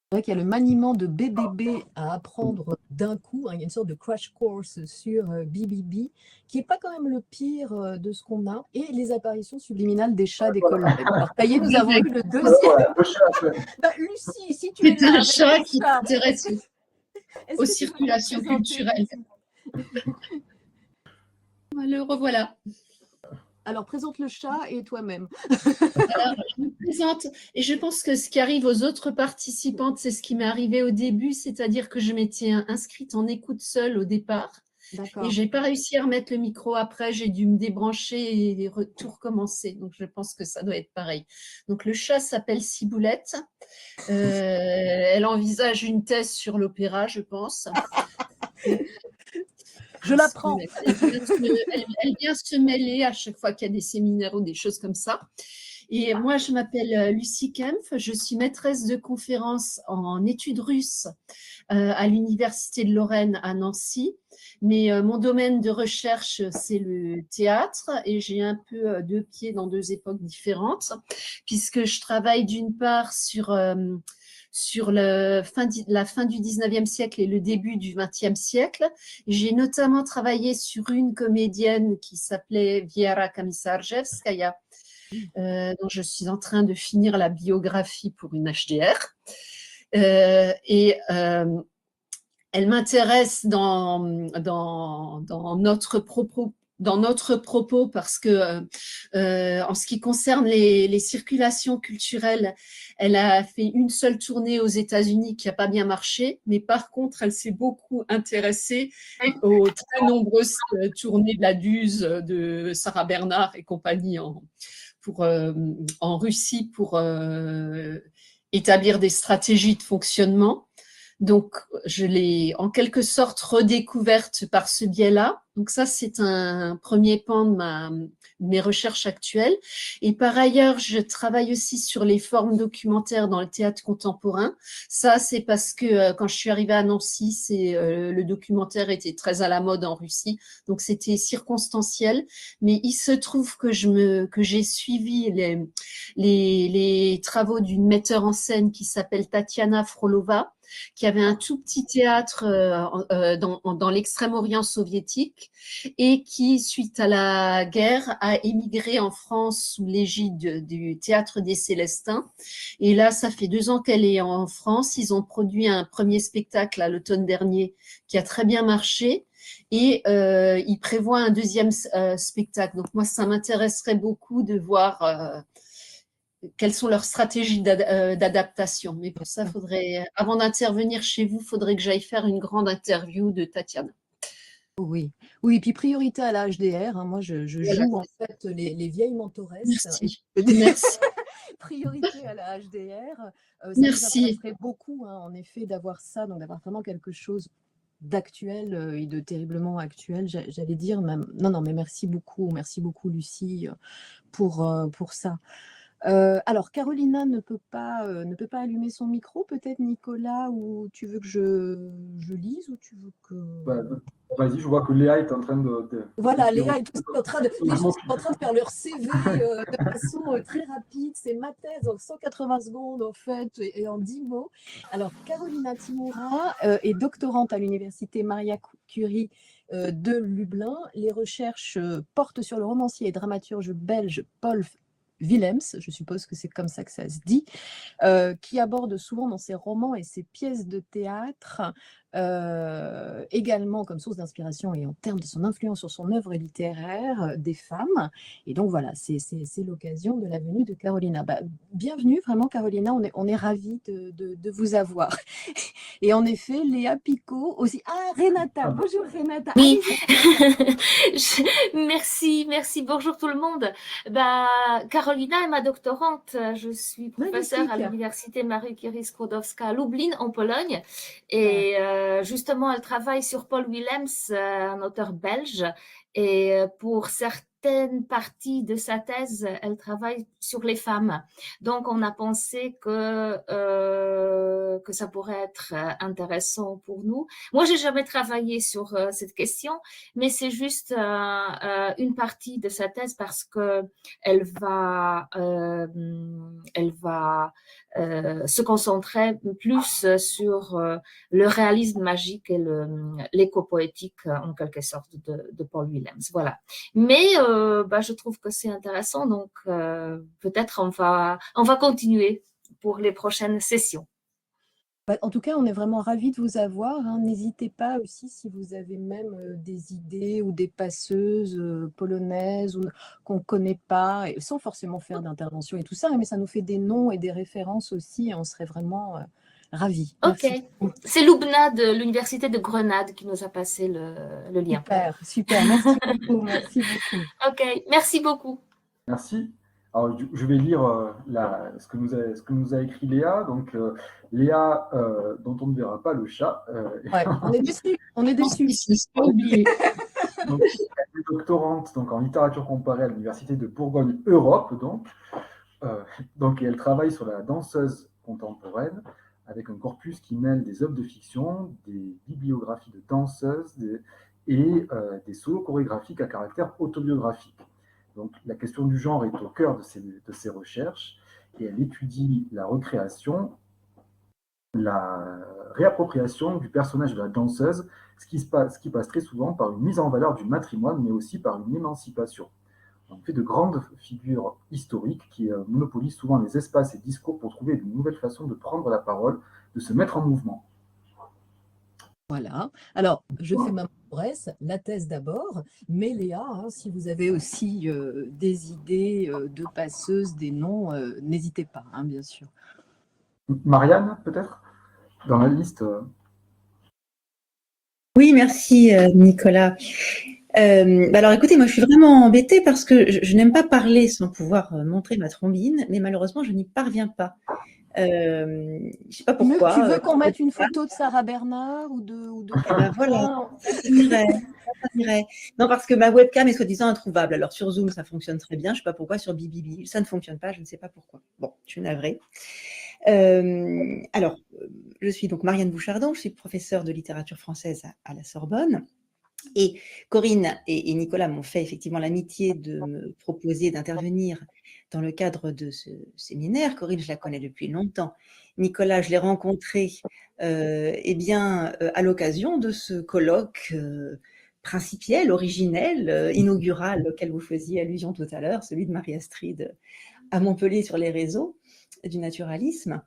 C'est vrai qu'il y a le maniement de BBB à apprendre d'un coup. Il y a une sorte de crash course sur BBB, qui n'est pas quand même le pire de ce qu'on a. Et les apparitions subliminales des chats des collègues. Alors, ça y est, nous avons eu le deuxième. Le chat, Lucie, si tu es là. C'est un chat qui t'intéresse aux circulations culturelles. Le revoilà. Alors, présente le chat et toi-même. Alors, je me présente et je pense que ce qui arrive aux autres participantes, c'est ce qui m'est arrivé au début, c'est-à-dire que je m'étais inscrite en écoute seule au départ et D'accord. j'ai pas réussi à remettre le micro après, j'ai dû me débrancher et tout recommencer. Donc, je pense que ça doit être pareil. Donc, le chat s'appelle Ciboulette. Elle envisage une thèse sur l'opéra, je pense. Je l'apprends. Elle vient se mêler à chaque fois qu'il y a des séminaires ou des choses comme ça. Et moi, je m'appelle Lucie Kempf, je suis maîtresse de conférences en études russes à l'Université de Lorraine à Nancy. Mais mon domaine de recherche, c'est le théâtre et j'ai un peu deux pieds dans deux époques différentes, puisque je travaille d'une part sur la fin du 19e siècle et le début du 20e siècle. J'ai notamment travaillé sur une comédienne qui s'appelait Viera Kamissarjevskaya, dont je suis en train de finir la biographie pour une HDR. Elle m'intéresse dans notre propos parce que en ce qui concerne les circulations culturelles, elle a fait une seule tournée aux États-Unis qui n'a pas bien marché, mais par contre, elle s'est beaucoup intéressée aux très nombreuses tournées de la DUZ de Sarah Bernard et compagnie en Russie pour établir des stratégies de fonctionnement. Donc, je l'ai en quelque sorte redécouverte par ce biais-là. Donc ça, c'est un premier pan de mes recherches actuelles. Et par ailleurs, je travaille aussi sur les formes documentaires dans le théâtre contemporain. Ça, c'est parce que quand je suis arrivée à Nancy, le documentaire était très à la mode en Russie, donc c'était circonstanciel. Mais il se trouve que j'ai suivi les travaux d'une metteur en scène qui s'appelle Tatiana Frolova, qui avait un tout petit théâtre dans l'extrême-orient soviétique et qui, suite à la guerre, a émigré en France sous l'égide du Théâtre des Célestins. Et là, ça fait 2 ans qu'elle est en France. Ils ont produit un premier spectacle à l'automne dernier qui a très bien marché. Et ils prévoient un deuxième spectacle. Donc moi, ça m'intéresserait beaucoup de voir quelles sont leurs stratégies d'adaptation. Mais pour ça, avant d'intervenir chez vous, il faudrait que j'aille faire une grande interview de Tatiana. Oui, oui, puis priorité à la HDR. Moi, je Voilà, joue en fait les vieilles mentoresses. merci. Merci. Priorité à la HDR. Ça nous Merci. intéresserait beaucoup, en effet, d'avoir ça, donc d'avoir vraiment quelque chose d'actuel et de terriblement actuel, j'allais dire. Non, mais merci beaucoup, Lucie, pour ça. Alors, Carolina ne peut pas allumer son micro. Peut-être Nicolas, ou tu veux que je lise, ou tu veux que… Vas-y, je vois que Léa est en train Voilà, Léa est en train de… Les gens sont en train de faire leur CV de façon très rapide. C'est ma thèse en 180 secondes, en fait, et en 10 mots. Alors, Carolina Timoura est doctorante à l'université Maria Curie de Lublin. Les recherches portent sur le romancier et dramaturge belge Paul Willems, je suppose que c'est comme ça que ça se dit, qui aborde souvent dans ses romans et ses pièces de théâtre, également comme source d'inspiration et en termes de son influence sur son œuvre littéraire, des femmes. Et donc voilà, c'est l'occasion de la venue de Carolina. Bienvenue, vraiment Carolina, on est ravis de vous avoir. Et en effet, Léa Picot aussi. Ah, Renata, bonjour Renata. Oui, merci, bonjour tout le monde. Carolina est ma doctorante, je suis professeure à l'université Marie Curie Skłodowska à Lublin en Pologne et justement elle travaille sur Paul Willems, un auteur belge, et pour certaines parties de sa thèse, elle travaille sur les femmes. Donc, on a pensé que ça pourrait être intéressant pour nous. Moi, j'ai jamais travaillé sur cette question, mais c'est juste une partie de sa thèse parce que elle va se concentrer plus sur le réalisme magique et l'éco-poétique en quelque sorte de Paul Willems. Voilà. Mais je trouve que c'est intéressant, donc peut-être on va continuer pour les prochaines sessions. En tout cas, on est vraiment ravis de vous avoir, hein. N'hésitez pas aussi si vous avez même des idées ou des passeuses polonaises qu'on ne connaît pas, et sans forcément faire d'intervention et tout ça, hein, mais ça nous fait des noms et des références aussi, et on serait vraiment ravis. Ok. Merci beaucoup. C'est Loubna de l'Université de Grenade qui nous a passé le lien. Super, super. Merci beaucoup. Merci beaucoup. Ok, merci beaucoup. Merci. Alors, je vais lire ce que nous a écrit Léa. Donc, Léa, dont on ne verra pas le chat. Ouais, on est déçus. On est déçus. Pas oublié. Donc, elle est doctorante donc, en littérature comparée à l'Université de Bourgogne-Europe. Donc, et elle travaille sur la danseuse contemporaine avec un corpus qui mêle des œuvres de fiction, des bibliographies de danseuses et des solos chorégraphiques à caractère autobiographique. Donc, la question du genre est au cœur de ses recherches et elle étudie la recréation, la réappropriation du personnage de la danseuse, ce qui passe très souvent par une mise en valeur du matrimoine, mais aussi par une émancipation. On fait de grandes figures historiques qui monopolisent souvent les espaces et discours pour trouver de nouvelles façons de prendre la parole, de se mettre en mouvement. Voilà. Alors, je fais ma presse, la thèse d'abord, mais Léa, hein, si vous avez aussi des idées de passeuses, des noms, n'hésitez pas, hein, bien sûr. Marianne, peut-être, dans la liste. Oui, merci Nicolas. Alors écoutez, moi je suis vraiment embêtée parce que je n'aime pas parler sans pouvoir montrer ma trombine, mais malheureusement je n'y parviens pas. Je sais pas pourquoi. Tu veux qu'on mette une photo de Sarah Bernard ou de Eh ben voilà, ça m'irait. Non, parce que ma webcam est soi-disant introuvable. Alors sur Zoom, ça fonctionne très bien. Je ne sais pas pourquoi. Sur Bibibi, ça ne fonctionne pas. Je ne sais pas pourquoi. Bon, je suis navrée. Alors, je suis donc Marianne Bouchardon. Je suis professeure de littérature française à la Sorbonne. Et Corinne et Nicolas m'ont fait effectivement l'amitié de me proposer d'intervenir dans le cadre de ce séminaire. Corinne, je la connais depuis longtemps. Nicolas, je l'ai rencontré à l'occasion de ce colloque principiel, originel, inaugural auquel vous faisiez allusion tout à l'heure, celui de Marie-Astrid à Montpellier sur les réseaux du naturalisme.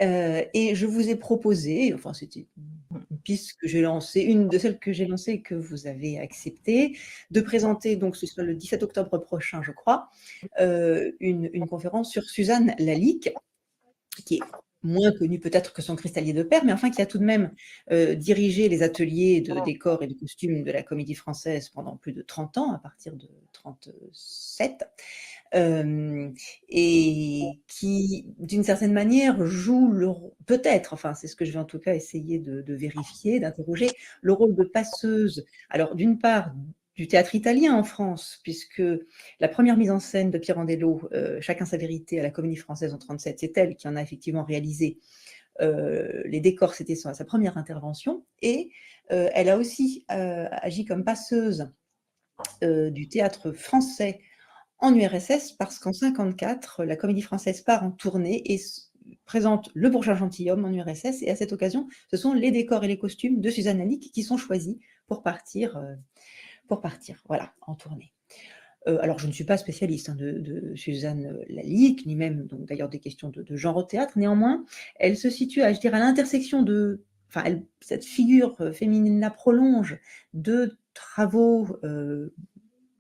Et je vous ai proposé, enfin c'était une piste que j'ai lancée, une de celles que j'ai lancées et que vous avez acceptée, de présenter, donc ce sera le 17 octobre prochain, je crois, une conférence sur Suzanne Lalique, qui est moins connue peut-être que son cristallier de perles, mais enfin qui a tout de même dirigé les ateliers de décors et de costumes de la Comédie Française pendant plus de 30 ans, à partir de 37. Et qui, d'une certaine manière, joue peut-être, enfin c'est ce que je vais en tout cas essayer de vérifier, d'interroger, le rôle de passeuse. Alors d'une part, du théâtre italien en France, puisque la première mise en scène de Pirandello, Chacun sa vérité à la Comédie Française en 1937, c'est elle qui en a effectivement réalisé les décors, c'était sa première intervention, et elle a aussi agi comme passeuse du théâtre français en URSS, parce qu'en 1954, la Comédie Française part en tournée et présente Le Bourgeois Gentilhomme en URSS, et à cette occasion, ce sont les décors et les costumes de Suzanne Lalique qui sont choisis pour partir voilà, en tournée. Alors, je ne suis pas spécialiste de Suzanne Lalique, ni même d'ailleurs des questions de genre au théâtre. Néanmoins, elle se situe, je dirais, à l'intersection de... Enfin, cette figure féminine-là prolonge deux travaux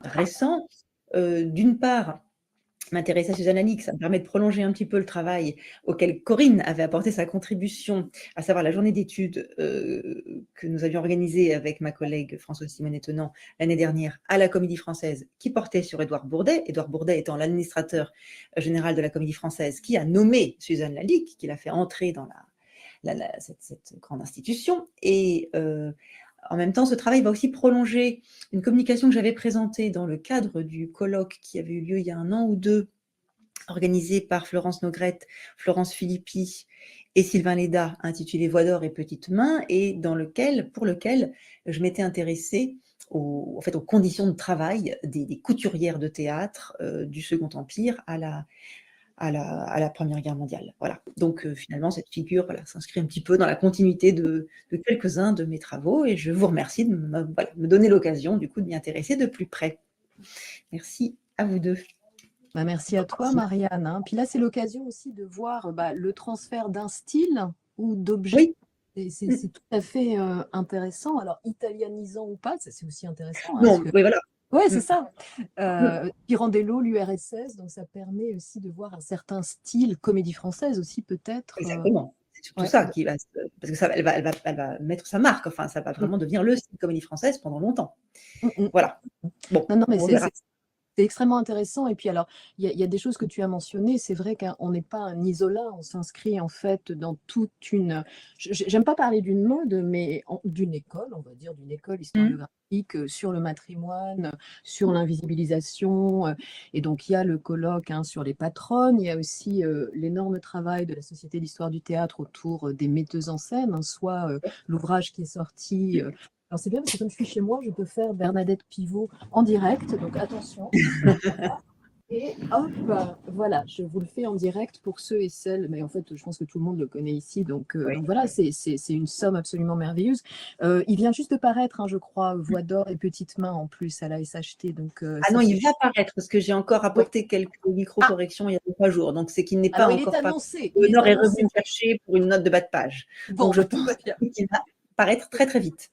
récents. D'une part, m'intéresser à Suzanne Lalique, ça me permet de prolonger un petit peu le travail auquel Corinne avait apporté sa contribution, à savoir la journée d'études que nous avions organisée avec ma collègue Françoise Simonet-Tenant l'année dernière à la Comédie Française, qui portait sur Édouard Bourdet, Édouard Bourdet étant l'administrateur général de la Comédie Française, qui a nommé Suzanne Lalique, qui l'a fait entrer dans cette grande institution. Et en même temps, ce travail va aussi prolonger une communication que j'avais présentée dans le cadre du colloque qui avait eu lieu il y a 1 an ou 2, organisé par Florence Nogrette, Florence Philippi et Sylvain Léda, intitulé Voix d'or et petites mains, et pour lequel je m'étais intéressée aux conditions de travail des couturières de théâtre du Second Empire à la Première Guerre mondiale. Voilà. Donc finalement, cette figure s'inscrit un petit peu dans la continuité de quelques-uns de mes travaux, et je vous remercie de me donner l'occasion du coup de m'y intéresser de plus près. Merci à vous deux. Merci à toi, Marianne. Puis là, c'est l'occasion aussi de voir le transfert d'un style ou d'objets. Oui. C'est tout à fait intéressant. Alors, italianisant ou pas, ça c'est aussi intéressant. Hein, Non, oui, voilà. Oui, c'est ça. Pirandello, l'URSS, donc ça permet aussi de voir un certain style, comédie française aussi peut-être. Exactement. C'est surtout ouais. ça qui va, parce que ça, elle va mettre sa marque. Enfin, ça va vraiment devenir le style comédie française pendant longtemps. Voilà. Bon, non, mais on verra. c'est extrêmement intéressant. Et puis alors, il y a des choses que tu as mentionnées. C'est vrai qu'on n'est pas un isolat. On s'inscrit en fait dans toute une... J'aime pas parler d'une mode, mais d'une école, on va dire, d'une école historiographique sur le matrimoine, sur l'invisibilisation. Et donc, il y a le colloque sur les patronnes. Il y a aussi l'énorme travail de la Société d'histoire du théâtre autour des metteuses en scène, soit l'ouvrage qui est sorti... Alors c'est bien parce que comme je suis chez moi, je peux faire Bernadette Pivot en direct, donc attention. Et hop, voilà, je vous le fais en direct pour ceux et celles, mais en fait je pense que tout le monde le connaît ici, donc voilà, c'est une somme absolument merveilleuse. Il vient juste de paraître, je crois, Voix d'or et Petites Mains en plus à la SHT. Donc, non, il va paraître, parce que j'ai encore apporté quelques micro-corrections il y a 3 jours, donc c'est qu'il n'est pas encore annoncé. Léonore est revenu me chercher pour une note de bas de page. Bon, donc je pense qu'il va paraître très très vite.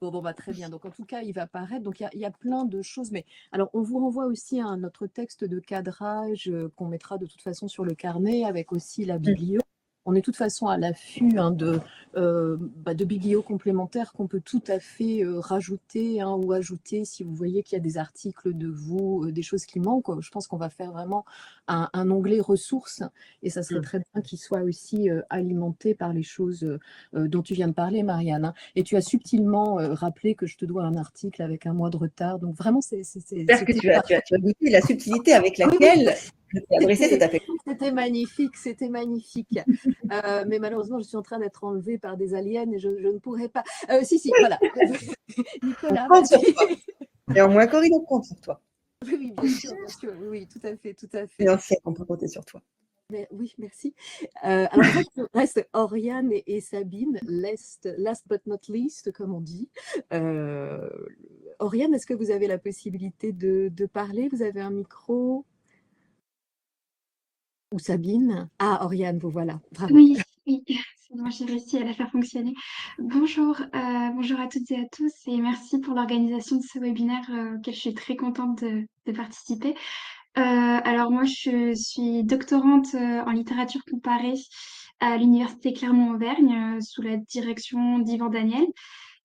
Bon, très bien. Donc, en tout cas, il va apparaître. Donc, il y a plein de choses. Mais alors, on vous renvoie aussi à notre texte de cadrage qu'on mettra de toute façon sur le carnet avec aussi la biblio. On est de toute façon à l'affût de biblio complémentaires qu'on peut tout à fait rajouter ou ajouter si vous voyez qu'il y a des articles de vous, des choses qui manquent. Je pense qu'on va faire vraiment un onglet ressources et ça serait très bien qu'il soit aussi alimenté par les choses dont tu viens de parler, Marianne. Et tu as subtilement rappelé que je te dois un article avec 1 mois de retard. Donc vraiment, j'espère que tu as goûté la subtilité avec laquelle je t'ai adressé cet appel. C'était magnifique. Mais malheureusement, je suis en train d'être enlevée par des aliens et je ne pourrais pas. Si, voilà. Nicolas, et au moins, Corinne, on compte sur toi. Oui, bien sûr. Oui, tout à fait. Et on sait qu'on peut compter sur toi. Mais, oui, merci. Alors, il reste Oriane et Sabine, last but not least, comme on dit. Oriane, est-ce que vous avez la possibilité de parler? Vous avez un micro? Ou Sabine? Ah, Oriane, vous voilà. Bravo. Oui, c'est bon, j'ai réussi à la faire fonctionner. Bonjour à toutes et à tous et merci pour l'organisation de ce webinaire auquel je suis très contente de participer. Alors moi, je suis doctorante en littérature comparée à l'Université Clermont-Auvergne sous la direction d'Yvan Daniel.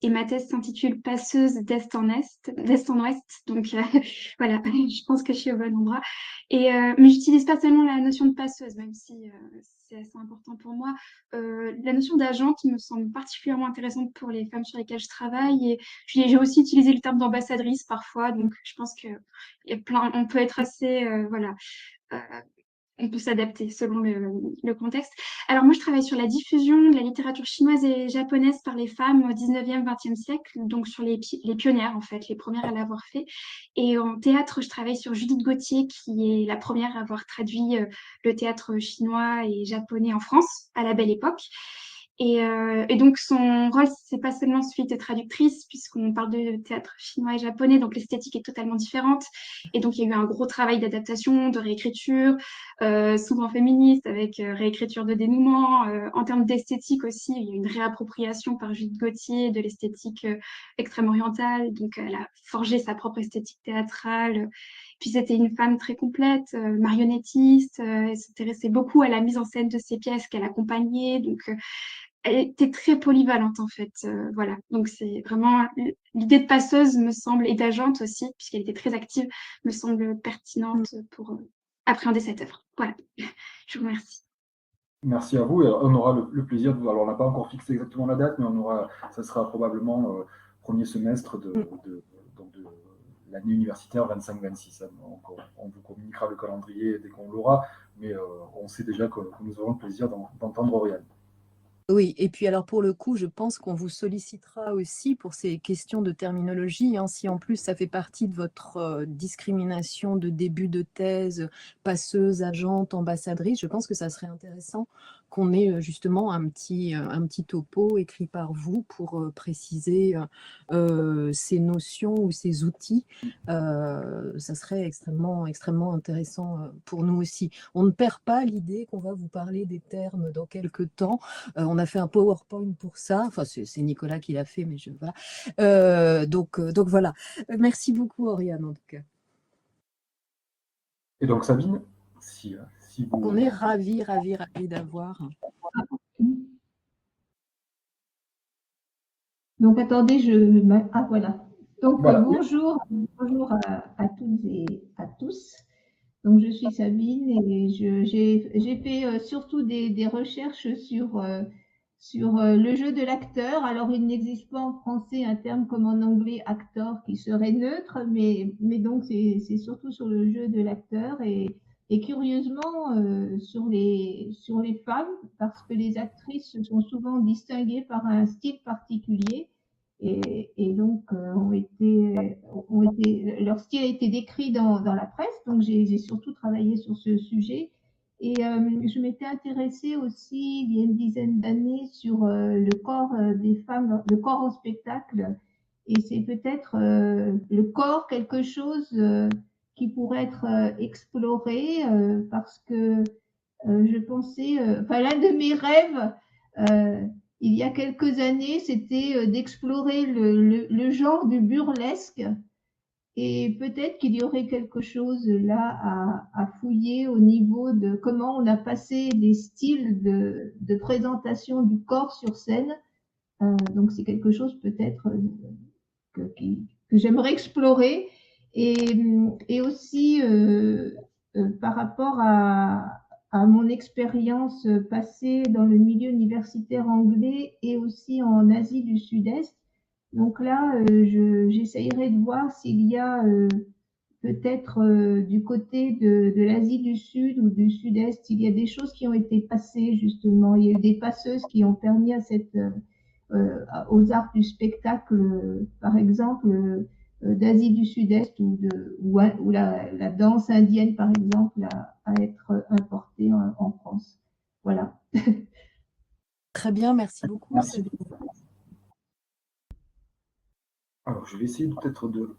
Et ma thèse s'intitule Passeuse d'Est en Ouest. Donc voilà, je pense que je suis au bon endroit. Mais j'utilise pas seulement la notion de passeuse, même si c'est assez important pour moi. La notion d'agente me semble particulièrement intéressante pour les femmes sur lesquelles je travaille. Et j'ai aussi utilisé le terme d'ambassadrice parfois. Donc je pense que on peut être assez on peut s'adapter selon le contexte. Alors moi, je travaille sur la diffusion de la littérature chinoise et japonaise par les femmes au 19e, 20e siècle, donc sur les pionnières en fait, les premières à l'avoir fait. Et en théâtre, je travaille sur Judith Gauthier, qui est la première à avoir traduit le théâtre chinois et japonais en France à la Belle Époque. Et donc son rôle, c'est pas seulement celui de traductrice, puisqu'on parle de théâtre chinois et japonais, donc l'esthétique est totalement différente. Et donc il y a eu un gros travail d'adaptation, de réécriture, souvent féministe, avec réécriture de dénouement. En termes d'esthétique aussi, il y a eu une réappropriation par Judith Gauthier de l'esthétique extrême orientale. Donc elle a forgé sa propre esthétique théâtrale. Puis c'était une femme très complète, marionnettiste. Elle s'intéressait beaucoup à la mise en scène de ses pièces qu'elle accompagnait. Donc elle était très polyvalente en fait, voilà. Donc c'est vraiment l'idée de passeuse me semble, et d'agente aussi, puisqu'elle était très active, me semble pertinente pour appréhender cette œuvre. Voilà, je vous remercie. Merci à vous. Et on aura le plaisir de. Alors on n'a pas encore fixé exactement la date, mais ça sera probablement premier semestre de l'année universitaire 25-26. On vous communiquera le calendrier dès qu'on l'aura, mais on sait déjà que nous aurons le plaisir d'entendre Oriane. Oui, et puis alors pour le coup, je pense qu'on vous sollicitera aussi pour ces questions de terminologie, si en plus ça fait partie de votre discrimination de début de thèse, passeuse, agente, ambassadrice, je pense que ça serait intéressant qu'on ait justement un petit topo écrit par vous pour préciser ces notions ou ces outils. Ça serait extrêmement, extrêmement intéressant pour nous aussi. On ne perd pas l'idée qu'on va vous parler des termes dans quelques temps. On a fait un PowerPoint pour ça. Enfin, c'est Nicolas qui l'a fait, mais voilà. Donc voilà. Merci beaucoup, Oriane, en tout cas. Et donc, Sabine, si vous... On est ravis d'avoir. Donc, attendez, ah, voilà. Donc, Voilà. bonjour à toutes et à tous. Donc, je suis Sabine et j'ai fait surtout des recherches sur le jeu de l'acteur. Alors, il n'existe pas en français un terme comme en anglais actor qui serait neutre, mais donc c'est surtout sur le jeu de l'acteur et curieusement sur les femmes, parce que les actrices sont souvent distinguées par un style particulier. Et donc, leur style a été décrit dans la presse, donc j'ai surtout travaillé sur ce sujet. Et je m'étais intéressée aussi il y a une dizaine d'années sur le corps des femmes, le corps en spectacle. Et c'est peut-être le corps quelque chose qui pourrait être exploré parce que je pensais, enfin l'un de mes rêves il y a quelques années, c'était d'explorer le genre du burlesque. Et peut-être qu'il y aurait quelque chose là à fouiller au niveau de comment on a passé des styles de présentation du corps sur scène. Donc c'est quelque chose peut-être que j'aimerais explorer. Et aussi par rapport à mon expérience passée dans le milieu universitaire anglais et aussi en Asie du Sud-Est. Donc là, j'essayerai de voir s'il y a peut-être du côté de l'Asie du Sud ou du Sud-Est, il y a des choses qui ont été passées justement. Il y a eu des passeuses qui ont permis à aux arts du spectacle, par exemple, d'Asie du Sud-Est ou la danse indienne, par exemple, à être importée en France. Voilà. Très bien, merci beaucoup. Merci. Alors, je vais essayer peut-être de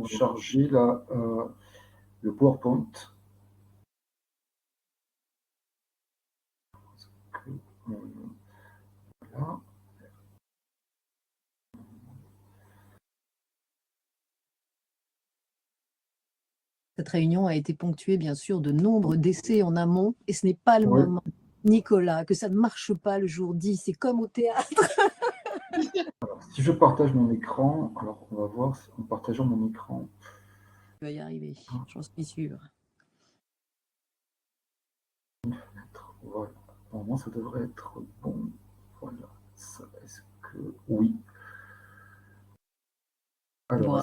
charger le PowerPoint. Voilà. Cette réunion a été ponctuée, bien sûr, de nombreux décès en amont, et ce n'est pas le moment, Nicolas, que ça ne marche pas le jour 10, c'est comme au théâtre. Alors, si je partage mon écran, alors on va voir en partageant mon écran. Tu vas y arriver, j'en suis sûre. Voilà. Normalement, ça devrait être bon. Voilà. Est-ce que... Oui. Alors,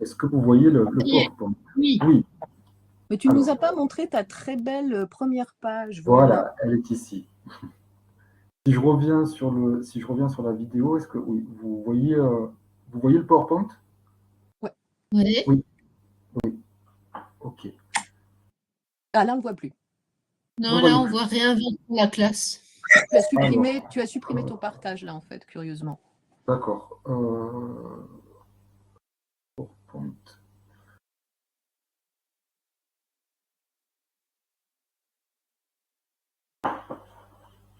est-ce que vous voyez le PowerPoint? Oui. Oui. Mais tu ne nous as pas montré ta très belle première page. Voilà, elle est ici. Si je reviens sur la vidéo, est-ce que oui, vous voyez le PowerPoint? Ouais. Oui. Oui. Ok. Ah, là, on ne voit plus. Non, là, on ne voit rien dans la classe. Tu as supprimé ton partage, là, en fait, curieusement. D'accord. PowerPoint.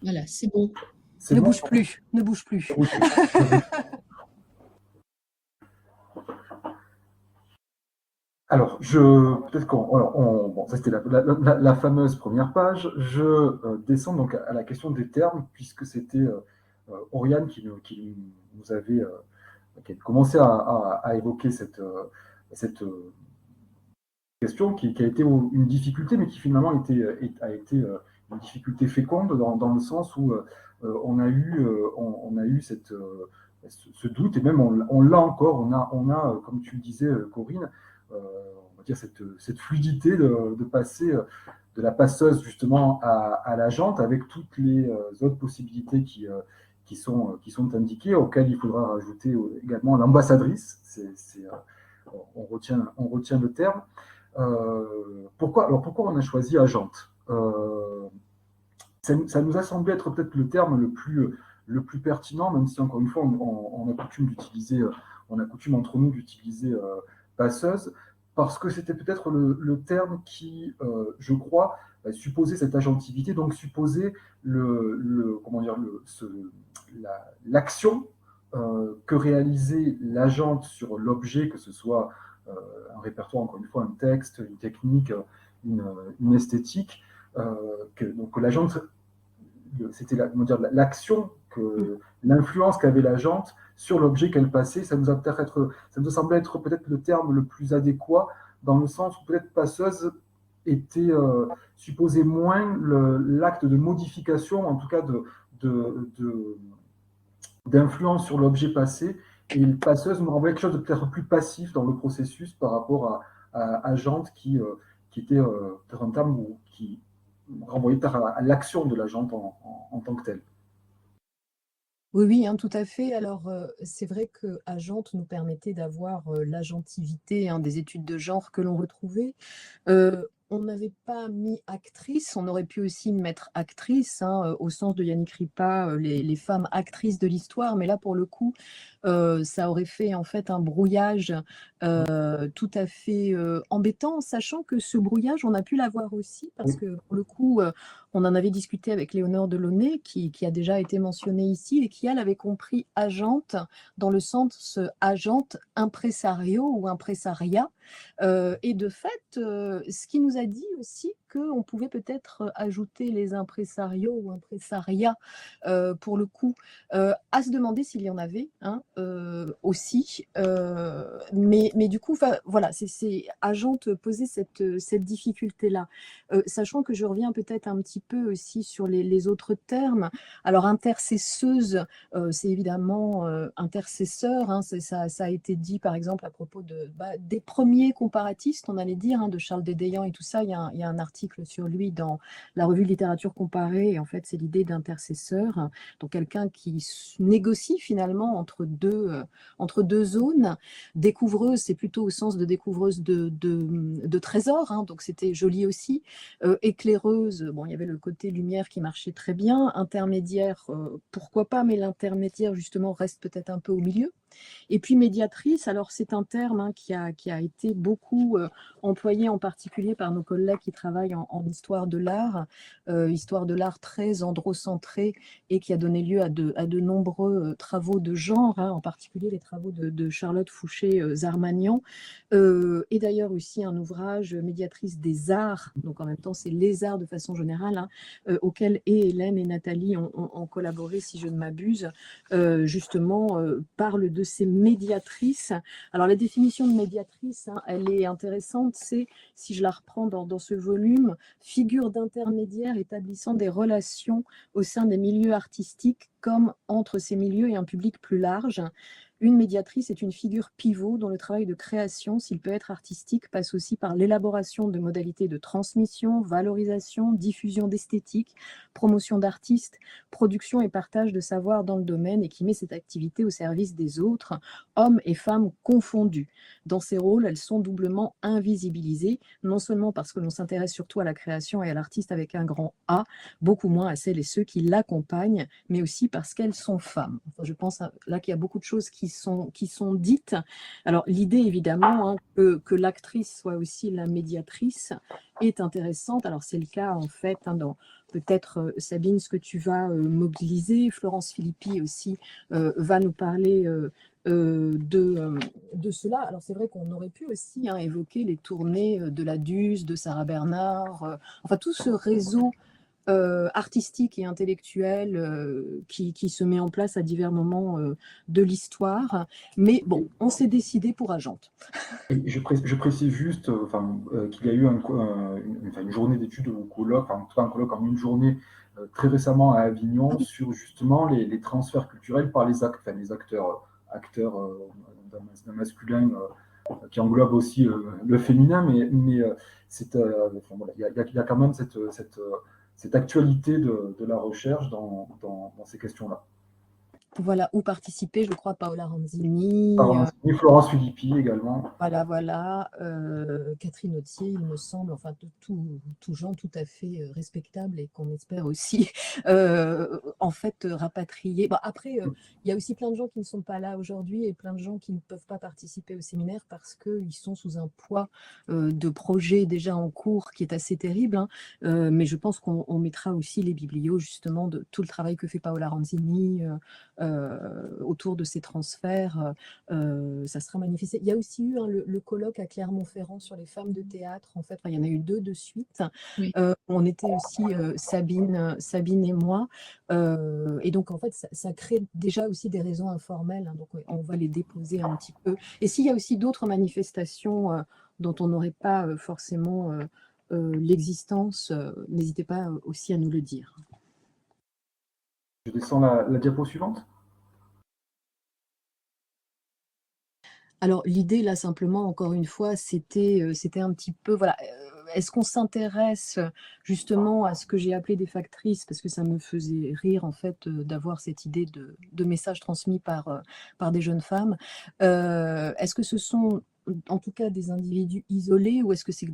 Voilà, c'est bon. Ne bouge plus, ne bouge plus. Alors, peut-être bon, ça c'était la fameuse première page. Je descends donc à la question des termes, puisque c'était Oriane qui nous avait qui a commencé à évoquer cette question qui a été une difficulté, mais qui finalement a été une difficulté féconde dans le sens où on a eu ce doute, et même on l'a encore, on a, comme tu le disais, Corinne, on va dire cette fluidité de passer de la passeuse justement à la jante, avec toutes les autres possibilités qui sont indiquées, auxquelles il faudra rajouter également l'ambassadrice. On retient le terme. Pourquoi on a choisi agente? ça nous a semblé être peut-être le terme le plus pertinent, même si encore une fois on a coutume entre nous d'utiliser passeuse, parce que c'était peut-être le terme qui, je crois, supposait cette agentivité, donc supposait l'action que réalisait l'agente sur l'objet, que ce soit un répertoire, encore une fois, un texte, une technique, une esthétique, donc l'agente, c'était l'action, l'influence qu'avait l'agente sur l'objet qu'elle passait. Ça nous semblait être peut-être le terme le plus adéquat, dans le sens où peut-être passeuse était supposé moins l'acte de modification, en tout cas d'influence sur l'objet passé, et passeuse me renvoyait quelque chose de peut-être plus passif dans le processus par rapport à agente qui était peut-être un terme qui renvoyait peut-être à l'action de l'agente en tant que telle. Oui, oui, hein, tout à fait. Alors, c'est vrai que agente nous permettait d'avoir l'agentivité, hein, des études de genre que l'on retrouvait. On n'avait pas mis actrice, on aurait pu aussi mettre actrice, hein, au sens de Yannick Ripa, les femmes actrices de l'histoire, mais là, pour le coup, ça aurait fait en fait un brouillage tout à fait embêtant, sachant que ce brouillage, on a pu l'avoir aussi, parce que pour le coup, on en avait discuté avec Léonore Delaunay, qui a déjà été mentionnée ici, et qui, elle, avait compris agente dans le sens agente impresario ou impresaria. Et de fait, ce qui nous a dit aussi qu'on pouvait peut-être ajouter les impresarios ou impresaria, pour le coup, à se demander s'il y en avait, hein, aussi. Mais du coup, voilà, c'est agente poser cette difficulté-là. Sachant que je reviens peut-être un petit peu aussi sur les autres termes. Alors, intercesseuse, c'est évidemment intercesseur, hein, ça a été dit par exemple à propos des premiers comparatistes, on allait dire, hein, de Charles Dédéian et tout ça. Il y a un article sur lui dans la revue de littérature comparée, et en fait c'est l'idée d'intercesseur, donc quelqu'un qui négocie finalement entre deux zones. Découvreuse, c'est plutôt au sens de découvreuse de trésors, hein, donc c'était joli aussi. Éclaireuse, bon, il y avait le côté lumière qui marchait très bien. Intermédiaire, pourquoi pas, mais l'intermédiaire justement reste peut-être un peu au milieu. Et puis médiatrice, alors c'est un terme, hein, qui a été beaucoup employé en particulier par nos collègues qui travaillent en histoire de l'art très androcentré, et qui a donné lieu à de nombreux travaux de genre, hein, en particulier les travaux de Charlotte Fouché-Zarmagnan, et d'ailleurs aussi un ouvrage médiatrice des arts, donc en même temps c'est les arts de façon générale, hein, auquel Hélène et Nathalie ont collaboré, si je ne m'abuse, justement parle de ces médiatrices. Alors la définition de médiatrice, hein, elle est intéressante, c'est, si je la reprends dans ce volume, figure d'intermédiaire établissant des relations au sein des milieux artistiques comme entre ces milieux et un public plus large. Une médiatrice est une figure pivot dont le travail de création, s'il peut être artistique, passe aussi par l'élaboration de modalités de transmission, valorisation, diffusion d'esthétique, promotion d'artistes, production et partage de savoir dans le domaine, et qui met cette activité au service des autres, hommes et femmes confondus. Dans ces rôles, elles sont doublement invisibilisées, non seulement parce que l'on s'intéresse surtout à la création et à l'artiste avec un grand A, beaucoup moins à celles et ceux qui l'accompagnent, mais aussi parce qu'elles sont femmes. Enfin, je pense là qu'il y a beaucoup de choses qui sont dites. Alors l'idée évidemment, hein, que l'actrice soit aussi la médiatrice est intéressante. Alors c'est le cas en fait, hein, dans peut-être Sabine, ce que tu vas mobiliser. Florence Philippi aussi va nous parler de cela. Alors c'est vrai qu'on aurait pu aussi, hein, évoquer les tournées de la DUS, de Sarah Bernard, enfin tout ce réseau artistique et intellectuel qui se met en place à divers moments de l'histoire. Mais bon, on s'est décidé pour Agente. Et je précise juste qu'il y a eu une journée d'études ou colloque, en tout cas un colloque en une journée très récemment à Avignon sur justement les transferts culturels par les acteurs d'un masculin qui englobe aussi le féminin, mais voilà, il y a quand même cette actualité de la recherche dans ces questions-là. Voilà, où participaient, je crois, Paola Ranzini, Et Florence Filippi également. voilà, Catherine Autier, il me semble, enfin tout gens tout à fait respectables et qu'on espère aussi en fait rapatrier. Bon, après, il y a aussi plein de gens qui ne sont pas là aujourd'hui et plein de gens qui ne peuvent pas participer au séminaire parce qu'ils sont sous un poids de projets déjà en cours qui est assez terrible, hein. Mais je pense qu'on mettra aussi les biblios justement de tout le travail que fait Paola Ranzini autour de ces transferts. Ça sera manifesté. Il y a aussi eu le colloque à Clermont-Ferrand sur les femmes de théâtre. En fait, enfin, il y en a eu 2 de suite. Oui. On était aussi Sabine et moi. Et donc, en fait, ça crée déjà aussi des réseaux informels, hein. Donc, on va les déposer un petit peu. Et s'il y a aussi d'autres manifestations dont on n'aurait pas forcément l'existence, n'hésitez pas aussi à nous le dire. Je descends la diapo suivante. Alors l'idée là simplement encore une fois c'était un petit peu voilà, est-ce qu'on s'intéresse justement à ce que j'ai appelé des factrices parce que ça me faisait rire en fait d'avoir cette idée de messages transmis par des jeunes femmes. Est-ce que ce sont en tout cas des individus isolés ou est-ce que c'est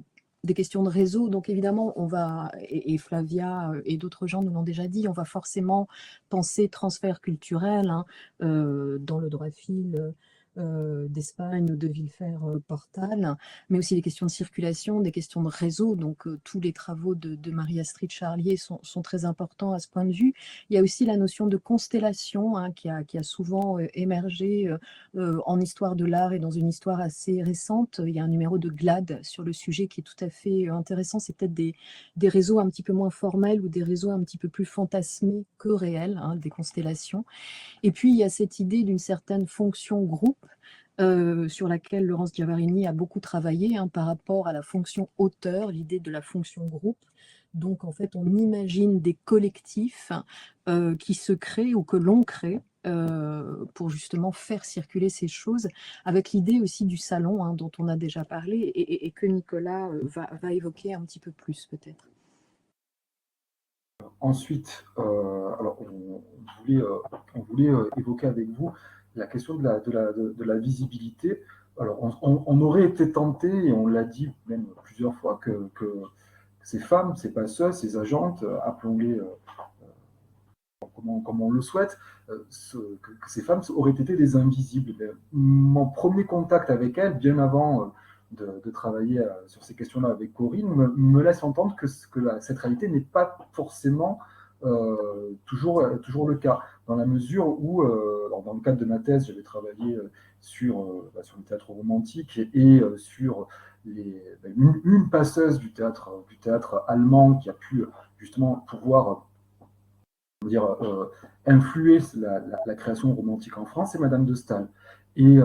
des questions de réseau? Donc évidemment on va et Flavia et d'autres gens nous l'ont déjà dit, on va forcément penser transfert culturel, hein, dans le droit fil d'Espagne ou de Villefert-Portal, mais aussi des questions de circulation, des questions de réseau. Donc, tous les travaux de Marie-Astrid Charlier sont très importants à ce point de vue. Il y a aussi la notion de constellation, hein, qui a souvent émergé en histoire de l'art et dans une histoire assez récente. Il y a un numéro de GLAD sur le sujet qui est tout à fait intéressant. C'est peut-être des réseaux un petit peu moins formels ou des réseaux un petit peu plus fantasmés que réels, hein, des constellations. Et puis, il y a cette idée d'une certaine fonction groupe sur laquelle Laurence Giavarini a beaucoup travaillé, hein, par rapport à la fonction auteur, l'idée de la fonction groupe. Donc, en fait, on imagine des collectifs qui se créent ou que l'on crée pour justement faire circuler ces choses, avec l'idée aussi du salon, hein, dont on a déjà parlé et que Nicolas va évoquer un petit peu plus peut-être. Ensuite, alors on voulait évoquer avec vous la question de la visibilité. Alors, on aurait été tenté, et on l'a dit même plusieurs fois, que ces femmes, ces passeuses, ces agentes, appelons-les comme on le souhaite, que ces femmes auraient été des invisibles. Mais mon premier contact avec elles, bien avant de travailler sur ces questions-là avec Corinne, me laisse entendre que cette réalité n'est pas forcément toujours le cas, dans la mesure où, dans le cadre de ma thèse, j'avais travaillé sur le théâtre romantique et sur une passeuse du théâtre allemand qui a pu justement pouvoir influer la création romantique en France, c'est Madame de Staël. Et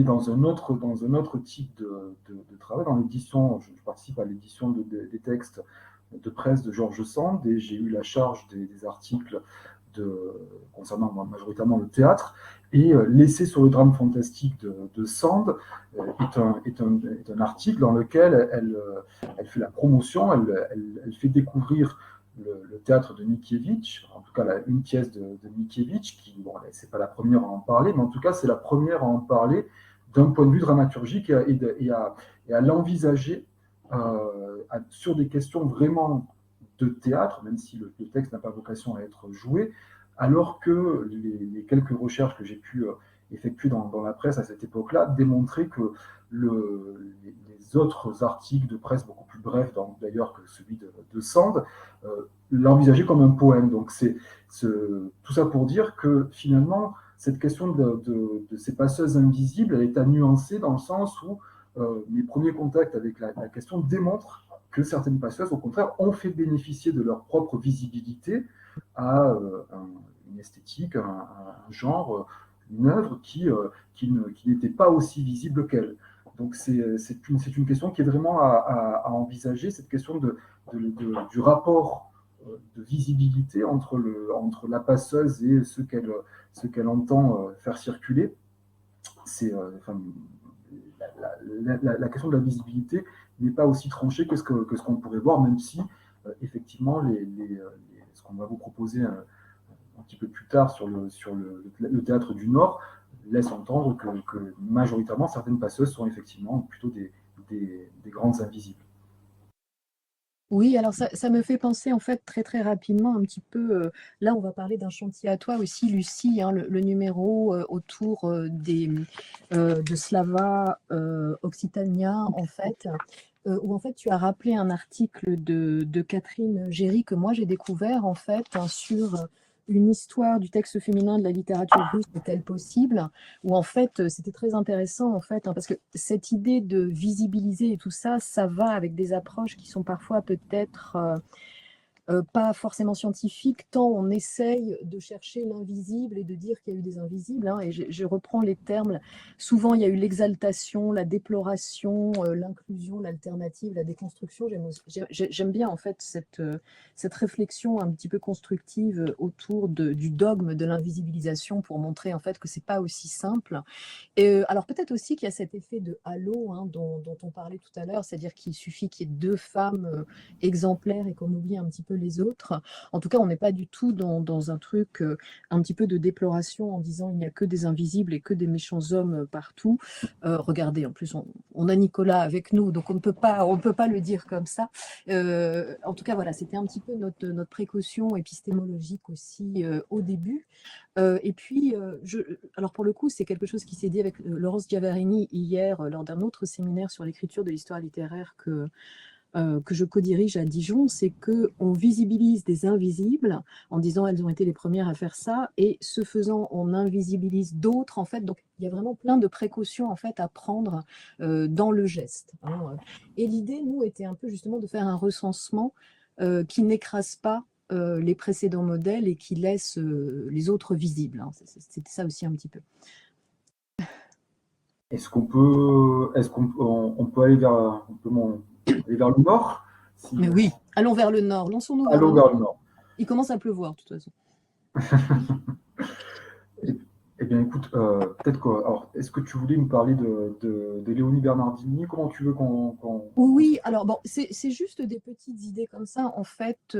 dans un autre type de travail, dans l'édition, je participe à l'édition des textes de presse de Georges Sand, et j'ai eu la charge des articles concernant majoritairement le théâtre, et L'essai sur le drame fantastique de Sand est un article dans lequel elle fait la promotion, elle fait découvrir le théâtre de Mickiewicz, en tout cas une pièce de Mickiewicz, qui, bon, c'est pas la première à en parler, mais en tout cas c'est la première à en parler d'un point de vue dramaturgique et à l'envisager sur des questions vraiment de théâtre, même si le texte n'a pas vocation à être joué, alors que les quelques recherches que j'ai pu effectuer dans la presse à cette époque-là démontraient que les autres articles de presse beaucoup plus brefs, d'ailleurs que celui de Sand, l'envisageaient comme un poème. Donc c'est tout ça pour dire que finalement, cette question de ces passeuses invisibles, elle est à nuancer dans le sens où mes premiers contacts avec la question démontrent que certaines passeuses, au contraire, ont fait bénéficier de leur propre visibilité à une esthétique, un genre, une œuvre qui n'était pas aussi visible qu'elle. Donc c'est une question qui est vraiment à envisager, cette question du rapport de visibilité entre la passeuse et ce qu'elle entend faire circuler. C'est la question de la visibilité n'est pas aussi tranchée que ce qu'on pourrait voir, même si effectivement ce qu'on va vous proposer un petit peu plus tard sur le théâtre du Nord, laisse entendre que majoritairement, certaines passeuses sont effectivement plutôt des grandes invisibles. Oui, alors ça me fait penser en fait très très rapidement un petit peu, là on va parler d'un chantier à toi aussi Lucie, hein, le numéro autour de Slava Occitania en fait, où en fait tu as rappelé un article de Catherine Géry que moi j'ai découvert en fait hein, sur une histoire du texte féminin de la littérature russe est-elle possible, où en fait c'était très intéressant en fait, hein, parce que cette idée de visibiliser et tout ça, ça va avec des approches qui sont parfois peut-être pas forcément scientifique, tant on essaye de chercher l'invisible et de dire qu'il y a eu des invisibles. Hein, et je reprends les termes. Souvent, il y a eu l'exaltation, la déploration, l'inclusion, l'alternative, la déconstruction. J'aime bien en fait cette réflexion un petit peu constructive autour du dogme de l'invisibilisation pour montrer en fait que c'est pas aussi simple. Et alors peut-être aussi qu'il y a cet effet de halo hein, dont on parlait tout à l'heure, c'est-à-dire qu'il suffit qu'il y ait deux femmes exemplaires et qu'on oublie un petit peu les autres. En tout cas, on n'est pas du tout dans un truc un petit peu de déploration en disant il n'y a que des invisibles et que des méchants hommes partout. Regardez, en plus, on a Nicolas avec nous, donc on ne peut pas le dire comme ça. En tout cas, voilà, c'était un petit peu notre précaution épistémologique aussi au début. Et puis, alors pour le coup, c'est quelque chose qui s'est dit avec Laurence Giavarini hier lors d'un autre séminaire sur l'écriture de l'histoire littéraire que je co-dirige à Dijon, c'est qu'on visibilise des invisibles en disant elles ont été les premières à faire ça, et ce faisant, on invisibilise d'autres en fait. Donc il y a vraiment plein de précautions en fait à prendre dans le geste. Hein. Et l'idée, nous, était un peu justement de faire un recensement qui n'écrase pas les précédents modèles et qui laisse les autres visibles. Hein. C'était ça aussi un petit peu. Est-ce qu'on peut aller vers le nord Mais oui, allons vers le nord. Lançons-nous vers Allons le nord. vers le nord. Il commence à pleuvoir, de toute façon. Eh bien, écoute, peut-être que. Alors, est-ce que tu voulais nous parler de Léonie Bernardini? Comment tu veux qu'on. Oui, alors bon, c'est juste des petites idées comme ça. En fait,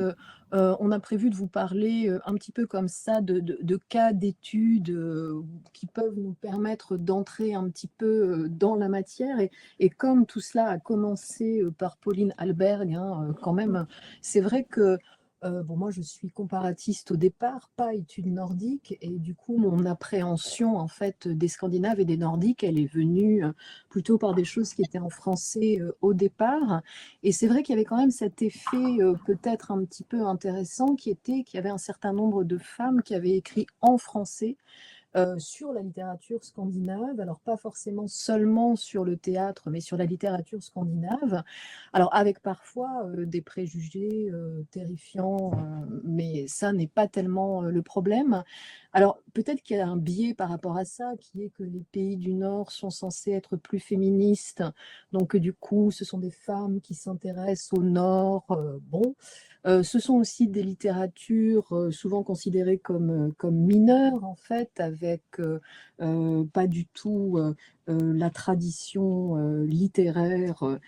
on a prévu de vous parler un petit peu comme ça de cas d'études qui peuvent nous permettre d'entrer un petit peu dans la matière. Et comme tout cela a commencé par Pauline Alberg, hein, quand même, c'est vrai que bon, moi, je suis comparatiste au départ, pas études nordiques, et du coup, mon appréhension en fait des Scandinaves et des Nordiques, elle est venue plutôt par des choses qui étaient en français au départ. Et c'est vrai qu'il y avait quand même cet effet peut-être un petit peu intéressant qui était qu'il y avait un certain nombre de femmes qui avaient écrit en français sur la littérature scandinave, alors pas forcément seulement sur le théâtre, mais sur la littérature scandinave, alors avec parfois des préjugés terrifiants, mais ça n'est pas tellement le problème. Alors peut-être qu'il y a un biais par rapport à ça, qui est que les pays du Nord sont censés être plus féministes, donc du coup ce sont des femmes qui s'intéressent au Nord, bon. Ce sont aussi des littératures souvent considérées comme mineures, en fait, avec pas du tout la tradition littéraire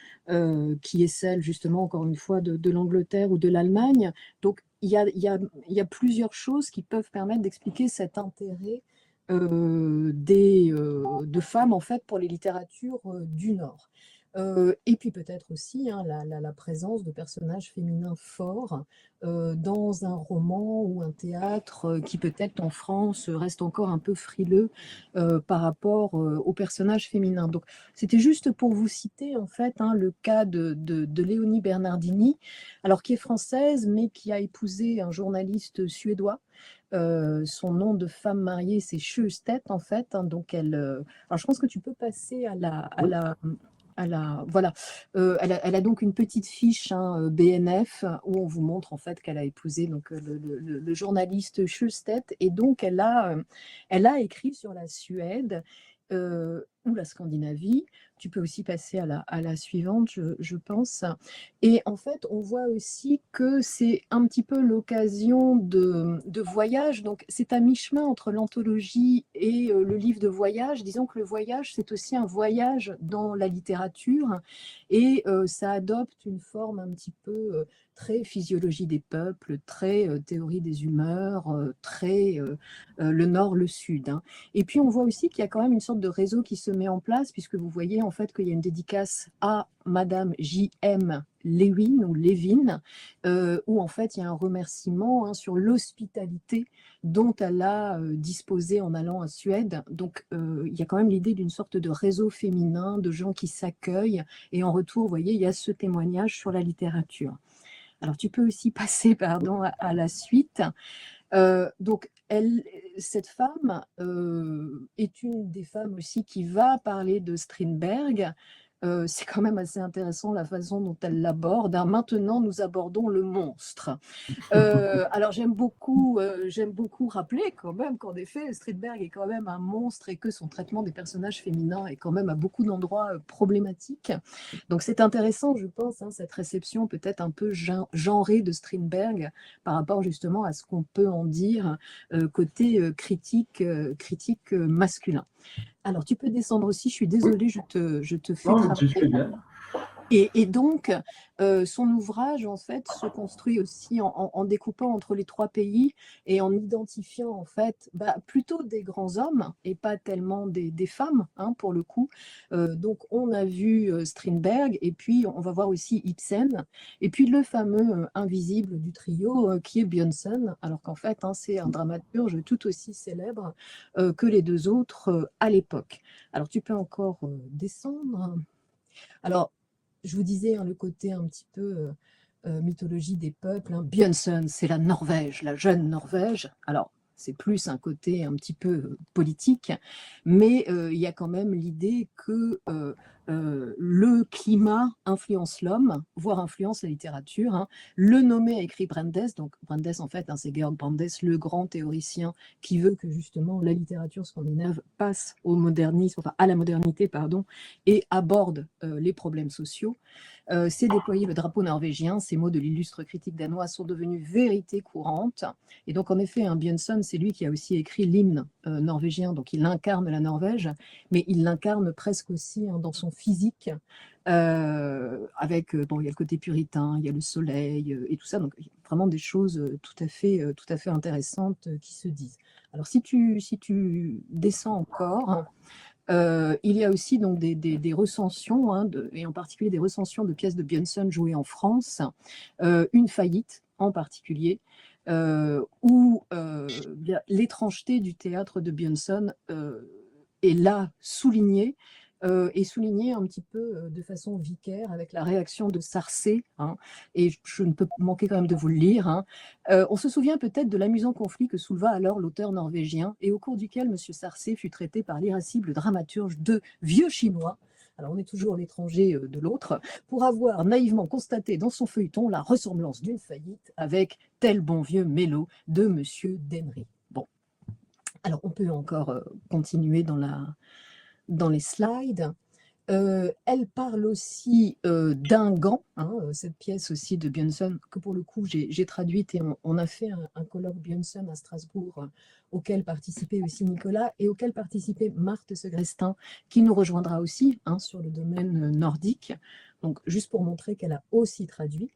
qui est celle, justement, encore une fois, de l'Angleterre ou de l'Allemagne. Donc, il y a plusieurs choses qui peuvent permettre d'expliquer cet intérêt de femmes, en fait, pour les littératures du Nord. Et puis peut-être aussi hein, la présence de personnages féminins forts dans un roman ou un théâtre qui peut-être en France reste encore un peu frileux par rapport aux personnages féminins. Donc c'était juste pour vous citer en fait hein, le cas de Léonie Bernardini, alors qui est française mais qui a épousé un journaliste suédois. Son nom de femme mariée, c'est Sjöstedt en fait. Hein, donc alors je pense que tu peux passer à voilà. Elle a donc une petite fiche hein, BNF où on vous montre en fait qu'elle a épousé donc, le journaliste Sjöstedt, et donc elle a écrit sur la Suède ou la Scandinavie. Tu peux aussi passer à la suivante, je pense. Et en fait, on voit aussi que c'est un petit peu l'occasion de voyage. Donc, c'est à mi-chemin entre l'anthologie et le livre de voyage. Disons que le voyage, c'est aussi un voyage dans la littérature. Et ça adopte une forme un petit peu très physiologie des peuples, très théorie des humeurs, très le nord, le sud. Hein. Et puis on voit aussi qu'il y a quand même une sorte de réseau qui se met en place, puisque vous voyez en fait qu'il y a une dédicace à Madame J.M. Lewin ou Levin, où en fait il y a un remerciement hein, sur l'hospitalité dont elle a disposé en allant en Suède. Donc il y a quand même l'idée d'une sorte de réseau féminin, de gens qui s'accueillent, et en retour, vous voyez, il y a ce témoignage sur la littérature. Alors tu peux aussi passer pardon, à la suite. Donc cette femme est une des femmes aussi qui va parler de Strindberg. C'est quand même assez intéressant la façon dont elle l'aborde. Hein. Maintenant, nous abordons le monstre. Alors, j'aime beaucoup rappeler quand même qu'en effet, Strindberg est quand même un monstre et que son traitement des personnages féminins est quand même à beaucoup d'endroits problématique. Donc, c'est intéressant, je pense, hein, cette réception peut-être un peu genrée de Strindberg par rapport justement à ce qu'on peut en dire côté critique masculin. Alors, tu peux descendre aussi, je suis désolée, je te fais travailler. Et donc, son ouvrage, en fait, se construit aussi en découpant entre les trois pays et en identifiant, en fait, plutôt des grands hommes et pas tellement des femmes, hein, pour le coup. Donc, on a vu Strindberg et puis on va voir aussi Ibsen et puis le fameux invisible du trio qui est Bjørnson, alors qu'en fait, hein, c'est un dramaturge tout aussi célèbre que les deux autres à l'époque. Alors, tu peux encore descendre. Alors, je vous disais hein, le côté un petit peu mythologie des peuples. Hein. Bjørnson, c'est la Norvège, la jeune Norvège. Alors, c'est plus un côté un petit peu politique, mais il y a quand même l'idée que le climat influence l'homme, voire influence la littérature. Hein. Le nommé a écrit Brandes, donc Brandes en fait, hein, c'est Georg Brandes, le grand théoricien qui veut que justement la littérature scandinave passe au modernisme, enfin à la modernité, pardon, et aborde les problèmes sociaux. C'est déployer le drapeau norvégien, ces mots de l'illustre critique danois sont devenus vérité courante. Et donc en effet, hein, Bjørnson, c'est lui qui a aussi écrit l'hymne norvégien, donc il incarne la Norvège, mais il l'incarne presque aussi hein, dans son physique, avec, bon, il y a le côté puritain, il y a le soleil et tout ça, donc vraiment des choses tout à fait intéressantes qui se disent. Alors si tu descends encore, il y a aussi donc des recensions, hein, et en particulier des recensions de pièces de Bjørnson jouées en France, une faillite en particulier, où l'étrangeté du théâtre de Bjørnson est là soulignée, et soulignée un petit peu de façon vicaire avec la réaction de Sarcé, hein, et je ne peux manquer quand même de vous le lire. Hein. On se souvient peut-être de l'amusant conflit que souleva alors l'auteur norvégien et au cours duquel M. Sarcé fut traité par l'irascible dramaturge de vieux chinois, alors on est toujours l'étranger de l'autre, pour avoir naïvement constaté dans son feuilleton la ressemblance d'une faillite avec tel bon vieux mélo de M. Dennery. Bon, alors on peut encore continuer dans les slides. Elle parle aussi d'un gant, hein, cette pièce aussi de Bjørnson, que pour le coup j'ai traduite et on a fait un colloque Bjørnson à Strasbourg auquel participait aussi Nicolas et auquel participait Marthe Segrestin, qui nous rejoindra aussi hein, sur le domaine nordique. Donc juste pour montrer qu'elle a aussi traduit.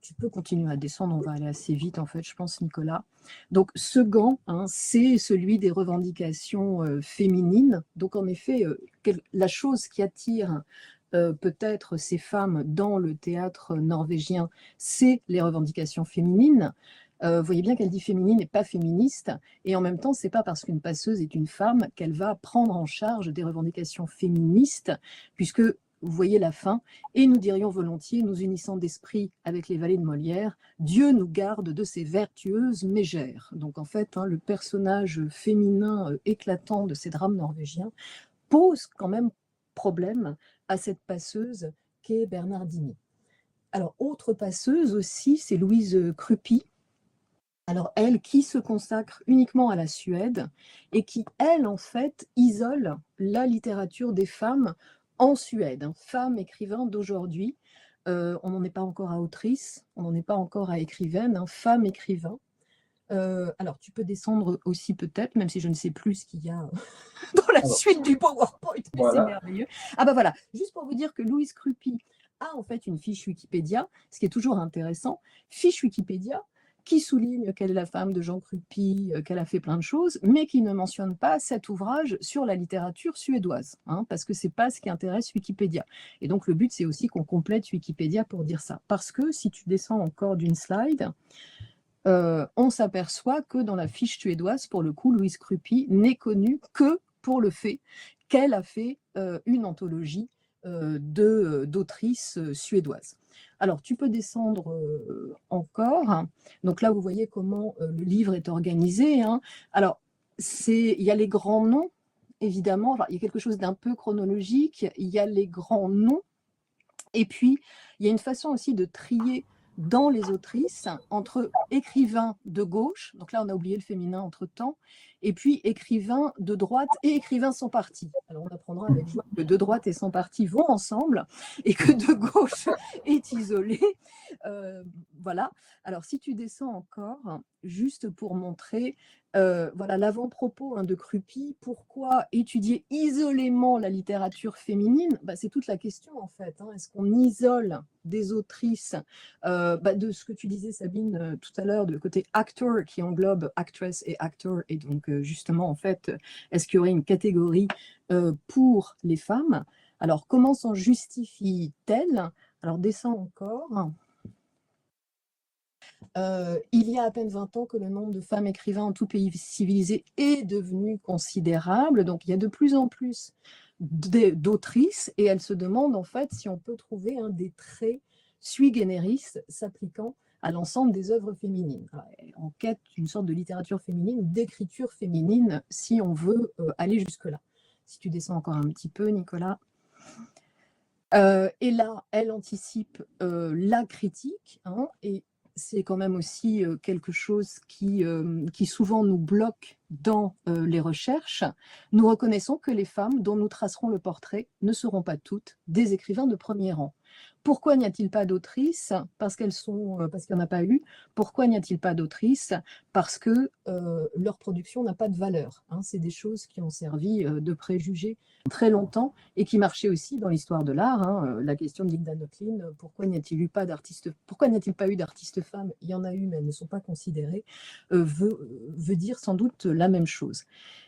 Tu peux continuer à descendre, on va aller assez vite en fait, je pense, Nicolas. Donc ce gant, hein, c'est celui des revendications féminines. Donc en effet, la chose qui attire peut-être ces femmes dans le théâtre norvégien, c'est les revendications féminines. Vous voyez bien qu'elle dit féminine et pas féministe, et en même temps, c'est pas parce qu'une passeuse est une femme qu'elle va prendre en charge des revendications féministes, puisque vous voyez la fin, et nous dirions volontiers, nous unissant d'esprit avec les vallées de Molière, Dieu nous garde de ces vertueuses mégères. Donc en fait, hein, le personnage féminin éclatant de ces drames norvégiens pose quand même problème à cette passeuse qu'est Bernardini. Alors, autre passeuse aussi, c'est Louise Kruppi. Alors elle qui se consacre uniquement à la Suède et qui, elle, en fait, isole la littérature des femmes en Suède, hein, femme écrivain d'aujourd'hui. On n'en est pas encore à autrice, on n'en est pas encore à écrivaine, hein, femme écrivain. Alors, tu peux descendre aussi peut-être, même si je ne sais plus ce qu'il y a dans la suite du PowerPoint, mais voilà. C'est merveilleux. Ah bah voilà, juste pour vous dire que Louise Kruppi a en fait une fiche Wikipédia, ce qui est toujours intéressant, fiche Wikipédia, qui souligne qu'elle est la femme de Jean Crupi, qu'elle a fait plein de choses, mais qui ne mentionne pas cet ouvrage sur la littérature suédoise, hein, parce que ce n'est pas ce qui intéresse Wikipédia. Et donc le but, c'est aussi qu'on complète Wikipédia pour dire ça. Parce que si tu descends encore d'une slide, on s'aperçoit que dans la fiche suédoise, pour le coup, Louise Crupi n'est connue que pour le fait qu'elle a fait une anthologie d'autrices suédoises. Alors, tu peux descendre encore. Donc là, vous voyez comment le livre est organisé, hein. Alors, il y a les grands noms, évidemment. Enfin, il y a quelque chose d'un peu chronologique. Il y a les grands noms. Et puis, il y a une façon aussi de trier dans les autrices entre écrivains de gauche, donc là on a oublié le féminin entre-temps, et puis écrivains de droite et écrivains sans parti. Alors on apprendra avec joie que de droite et sans parti vont ensemble et que de gauche est isolé. Voilà. Alors si tu descends encore, juste pour montrer voilà l'avant-propos de Crupi, pourquoi étudier isolément la littérature féminine? C'est toute la question en fait. Est-ce qu'on isole des autrices de ce que tu disais Sabine tout à l'heure, de côté actor qui englobe actress et actor, et donc justement en fait, est-ce qu'il y aurait une catégorie pour les femmes? Alors comment s'en justifie-t-elle? Alors descends encore. Il y a à peine 20 ans que le nombre de femmes écrivains en tout pays civilisé est devenu considérable. Donc, il y a de plus en plus d'autrices et elles se demandent en fait si on peut trouver des traits sui generis s'appliquant à l'ensemble des œuvres féminines. En quête d'une sorte de littérature féminine ou d'écriture féminine, si on veut aller jusque-là. Si tu descends encore un petit peu, Nicolas. Et là, elle anticipe la critique, et c'est quand même aussi quelque chose qui souvent nous bloque dans les recherches. Nous reconnaissons que les femmes dont nous tracerons le portrait ne seront pas toutes des écrivains de premier rang. Pourquoi n'y a-t-il pas d'autrices? Parce qu'il n'y en a pas eu. Pourquoi n'y a-t-il pas d'autrices? Parce que leur production n'a pas de valeur. C'est des choses qui ont servi de préjugés très longtemps et qui marchaient aussi dans l'histoire de l'art. La question de Linda Nochlin, pourquoi n'y a-t-il pas eu d'artistes femmes? Il y en a eu, mais elles ne sont pas considérées, veut dire sans doute la même chose.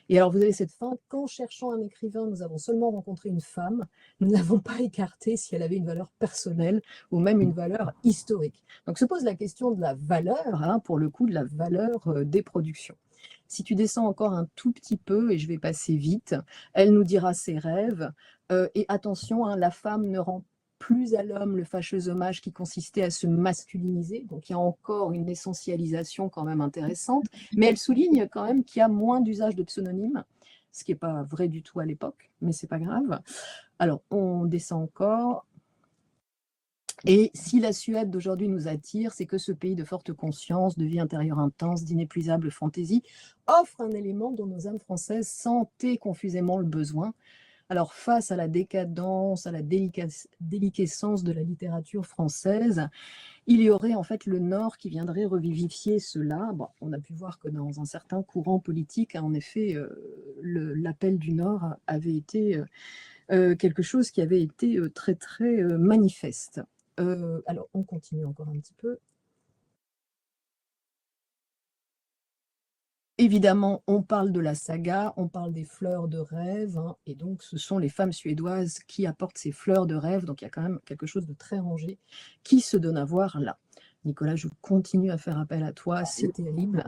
Et alors, vous avez cette fin, qu'en cherchant un écrivain, nous avons seulement rencontré une femme, nous n'avons pas écarté si elle avait une valeur personnelle ou même une valeur historique. Donc, se pose la question de la valeur, pour le coup, de la valeur des productions. Si tu descends encore un tout petit peu, et je vais passer vite, elle nous dira ses rêves. Et attention, la femme ne rend plus à l'homme le fâcheux hommage qui consistait à se masculiniser. Donc, il y a encore une essentialisation quand même intéressante. Mais elle souligne quand même qu'il y a moins d'usage de pseudonymes, ce qui n'est pas vrai du tout à l'époque, mais ce n'est pas grave. Alors, on descend encore. Et si la Suède d'aujourd'hui nous attire, c'est que ce pays de forte conscience, de vie intérieure intense, d'inépuisable fantaisie, offre un élément dont nos âmes françaises sentaient confusément le besoin. Alors, face à la décadence, à la déliquescence de la littérature française, il y aurait en fait le Nord qui viendrait revivifier cela. Bon, on a pu voir que dans un certain courant politique, en effet, l'appel du Nord avait été quelque chose qui avait été très, très manifeste. Alors, on continue encore un petit peu. Évidemment, on parle de la saga, on parle des fleurs de rêve, et donc ce sont les femmes suédoises qui apportent ces fleurs de rêve, donc il y a quand même quelque chose de très rangé qui se donne à voir là. Nicolas, je continue à faire appel à toi, c'est terrible.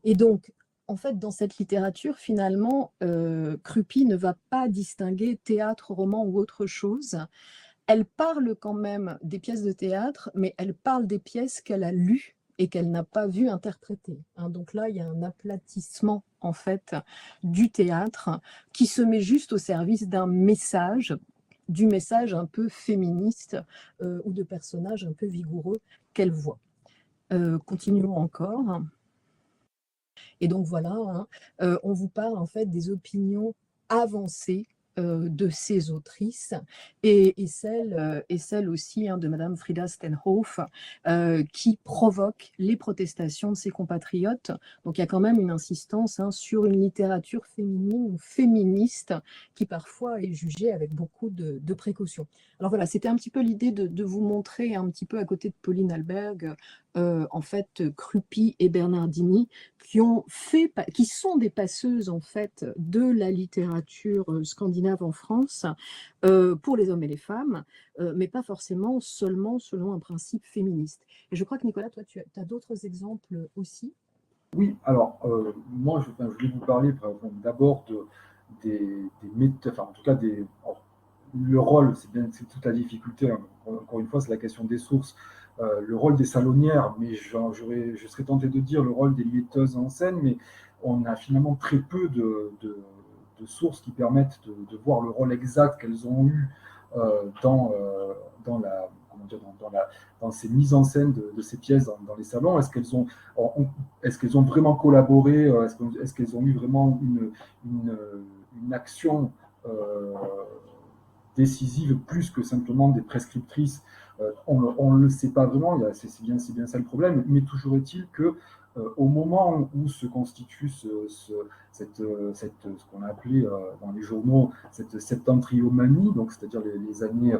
Et donc, en fait, dans cette littérature, finalement, Crupi ne va pas distinguer théâtre, roman ou autre chose. Elle parle quand même des pièces de théâtre, mais elle parle des pièces qu'elle a lues et qu'elle n'a pas vu interpréter. Donc là, il y a un aplatissement en fait du théâtre qui se met juste au service d'un message, du message un peu féministe ou de personnages un peu vigoureux qu'elle voit. Continuons encore. Et donc voilà, on vous parle en fait des opinions avancées de ces autrices et celle aussi de Madame Frida Steenhof qui provoque les protestations de ses compatriotes. Donc il y a quand même une insistance sur une littérature féminine ou féministe qui parfois est jugée avec beaucoup de précautions. Alors voilà, c'était un petit peu l'idée de vous montrer un petit peu à côté de Pauline Alberg, en fait, Crupi et Bernardini, qui sont des passeuses en fait de la littérature scandinave en France pour les hommes et les femmes, mais pas forcément seulement selon un principe féministe. Et je crois que Nicolas, toi, tu as d'autres exemples aussi. Oui, alors moi je voulais vous parler d'abord des méthodes, enfin en tout cas le rôle, c'est toute la difficulté, encore une fois c'est la question des sources, le rôle des salonnières, mais je serais tenté de dire le rôle des metteuses en scène, mais on a finalement très peu de sources qui permettent de voir le rôle exact qu'elles ont eu dans la, comment dire, dans ces mises en scène de ces pièces dans les salons. Est-ce qu'elles ont vraiment collaboré? Est-ce qu'elles ont eu vraiment une action décisive plus que simplement des prescriptrices? On ne le sait pas vraiment, c'est bien ça le problème, mais toujours est-il que au moment où se constitue ce qu'on a appelé dans les journaux cette septentriomanie, donc c'est-à-dire les années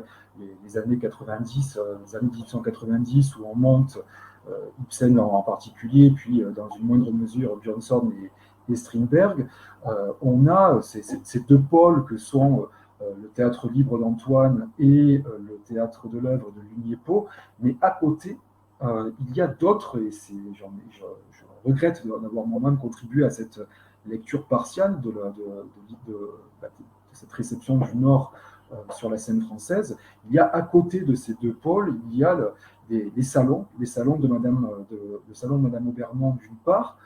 90, les années 1890 où on monte Ibsen en particulier, puis dans une moindre mesure Björnson et Strindberg, on a ces deux pôles que sont le théâtre libre d'Antoine et le théâtre de l'œuvre de Lugniépot, mais à côté, il y a d'autres, et je regrette d'avoir moi-même contribué à cette lecture partiale de cette réception du Nord sur la scène française. Il y a à côté de ces deux pôles, il y a les salons de le salon de Madame Aubernon d'une part.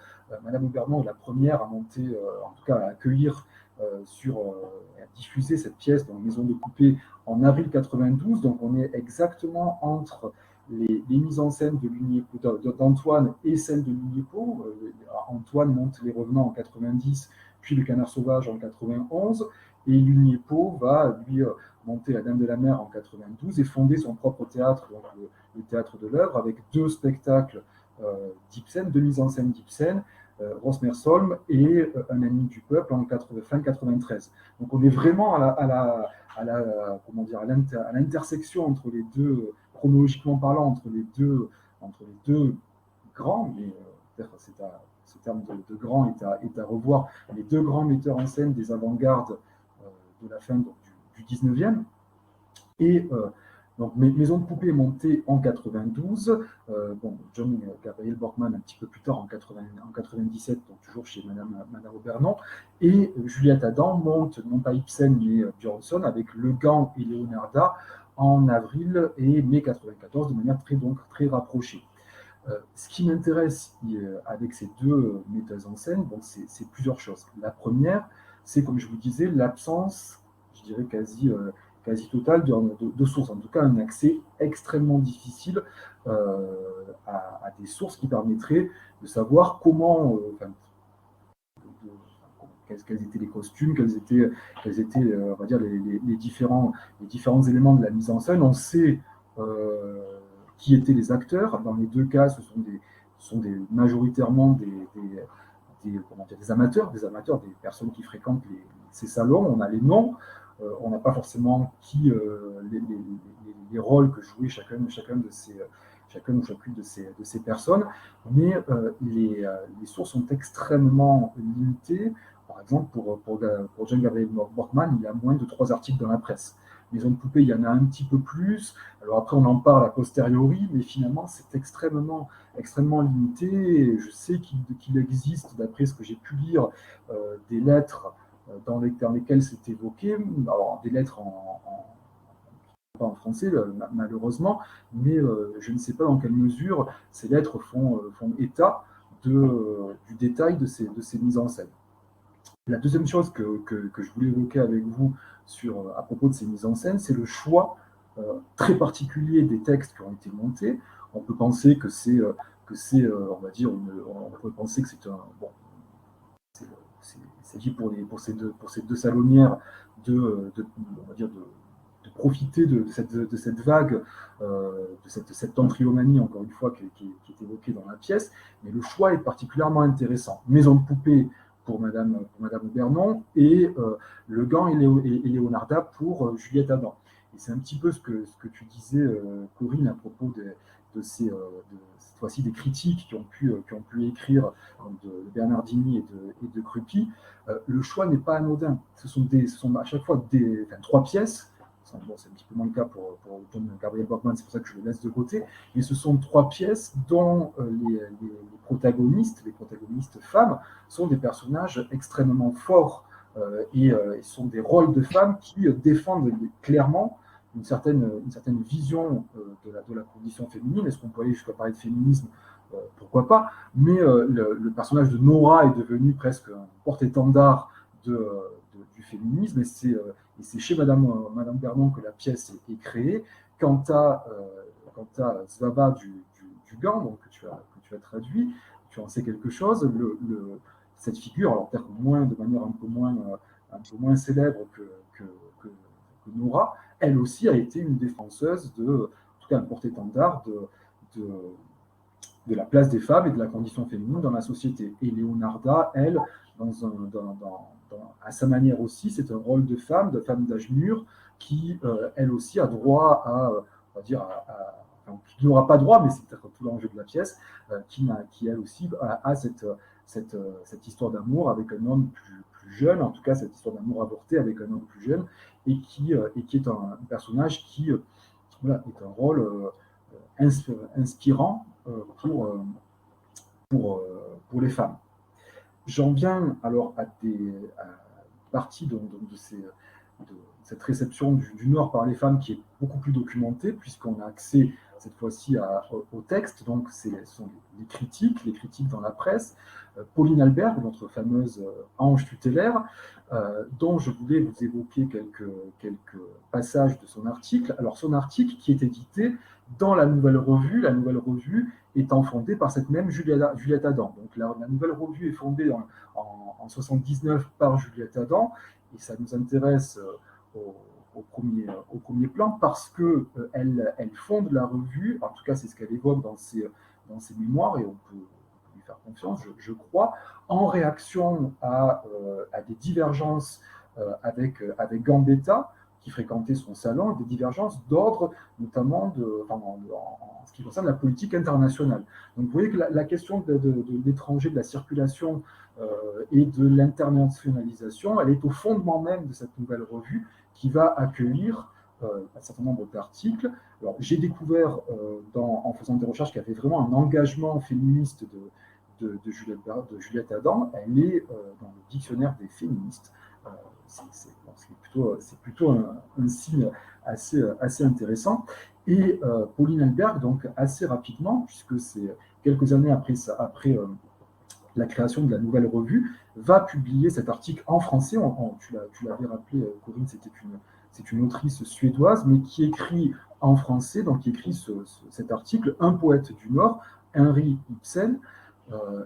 Madame Aubernon est la première à monter, en tout cas à accueillir à diffuser cette pièce dans la Maison de Coupé en avril 92. Donc on est exactement entre les mises en scène d'Antoine et celles de Lugniépot. Antoine monte Les Revenants en 90, puis Le Canard Sauvage en 91, et Lugniépot va lui monter La Dame de la Mer en 92 et fonder son propre théâtre, donc le théâtre de l'œuvre, avec deux spectacles d'Ibsen, deux mises en scène d'Ibsen, Rosmersholm et Un ami du peuple en fin 93. Donc on est vraiment à l'intersection entre les deux, chronologiquement parlant, entre les deux grands, mais ce terme de grand est à revoir, les deux grands metteurs en scène des avant-gardes de la fin du 19e. Et donc Maison de Poupée est montée en 92, John Gabriel Borkman un petit peu plus tard en 97, donc toujours chez Madame Aubernon, et Juliette Adam monte non pas Ibsen mais Björnson avec Le Gant et Leonarda en avril et mai 94 de manière très rapprochée. Ce qui m'intéresse avec ces deux metteuses en scène, c'est plusieurs choses. La première, c'est comme je vous disais, l'absence, je dirais quasi totale de sources, en tout cas un accès extrêmement difficile à des sources qui permettraient de savoir comment, quels étaient les costumes, quels étaient on va dire, les différents éléments de la mise en scène. On sait qui étaient les acteurs. Dans les deux cas, ce sont majoritairement des amateurs, des personnes qui fréquentent ces salons. On a les noms. On n'a pas forcément les rôles que jouaient chacune de ces personnes, mais les sources sont extrêmement limitées. Par exemple, pour John Gabriel Borkman, il y a moins de 3 articles dans la presse. Maison de Poupée, il y en a un petit peu plus. Alors après, on en parle a posteriori, mais finalement, c'est extrêmement limité. Et je sais qu'il existe, d'après ce que j'ai pu lire, des lettres dans lesquelles c'est évoqué, alors des lettres pas en français malheureusement, mais je ne sais pas dans quelle mesure ces lettres font état du détail de ces mises en scène. La deuxième chose que je voulais évoquer avec vous à propos de ces mises en scène, c'est le choix très particulier des textes qui ont été montés. On peut penser que c'est on va dire, on peut penser que c'est il s'agit pour ces deux salonnières on va dire de profiter de cette vague, de cette tantryomanie, encore une fois, qui est évoquée dans la pièce. Mais le choix est particulièrement intéressant. Maison de poupée pour Madame Bernon et Le Gant et Leonarda pour Juliette Adam. Et c'est un petit peu ce que tu disais, Corinne, à propos de cette fois-ci des critiques qui ont pu écrire de Bernardini et de Crupi. Le choix n'est pas anodin. Ce sont à chaque fois 3 pièces. Bon, c'est un petit peu moins le cas pour Gabriel Borgman, c'est pour ça que je le laisse de côté. Mais ce sont 3 pièces dont les protagonistes femmes, sont des personnages extrêmement forts et sont des rôles de femmes qui défendent clairement une certaine vision de la condition féminine. Est-ce qu'on peut aller jusqu'à parler de féminisme? Pourquoi pas? Mais le personnage de Nora est devenu presque un porte-étendard du féminisme, et c'est chez Madame Bernon que la pièce est créée. Quant à Svava du Gant, donc, que tu as traduit, tu en sais quelque chose. Cette figure, alors peut-être de manière un peu moins célèbre que Nora, elle aussi a été une défenseuse en tout cas un porte-étendard de la place des femmes et de la condition féminine dans la société. Et Leonarda, elle, à sa manière aussi, c'est un rôle de femme d'âge mûr, qui, elle aussi, a droit on va dire, qui n'aura pas droit, mais c'est peut-être tout l'enjeu de la pièce, qui elle aussi a cette histoire d'amour avec un homme plus jeune, en tout cas cette histoire d'amour avorté avec un homme plus jeune, et qui est un personnage qui est un rôle inspirant pour les femmes. J'en viens alors à partie de cette réception du Nord par les femmes qui est beaucoup plus documentée, puisqu'on a accès cette fois-ci au texte. Donc ce sont les critiques dans la presse. Pauline Alberg, notre fameuse ange tutélaire, dont je voulais vous évoquer quelques passages de son article. Alors son article qui est édité dans la Nouvelle Revue étant fondée par cette même Juliette Adam. Donc la Nouvelle Revue est fondée en 79 par Juliette Adam, et ça nous intéresse au premier plan parce que elle fonde la revue, en tout cas c'est ce qu'elle évoque dans ses mémoires, et on peut lui faire confiance, je crois, en réaction à des divergences avec Gambetta, qui fréquentait son salon, des divergences d'ordre, notamment en ce qui concerne la politique internationale. Donc vous voyez que la question de l'étranger, de la circulation et de l'internationalisation, elle est au fondement même de cette nouvelle revue qui va accueillir un certain nombre d'articles. Alors j'ai découvert en faisant des recherches qu'il y avait vraiment un engagement féministe de Juliette Adam. Elle est dans le dictionnaire des féministes. C'est plutôt un signe assez intéressant. Et Pauline Alberg, donc assez rapidement, puisque c'est quelques années après la création de la nouvelle revue, va publier cet article en français. Tu l'avais rappelé, Corinne, c'est une autrice suédoise, mais qui écrit en français, donc qui écrit cet article, Un poète du Nord, Henry Ibsen.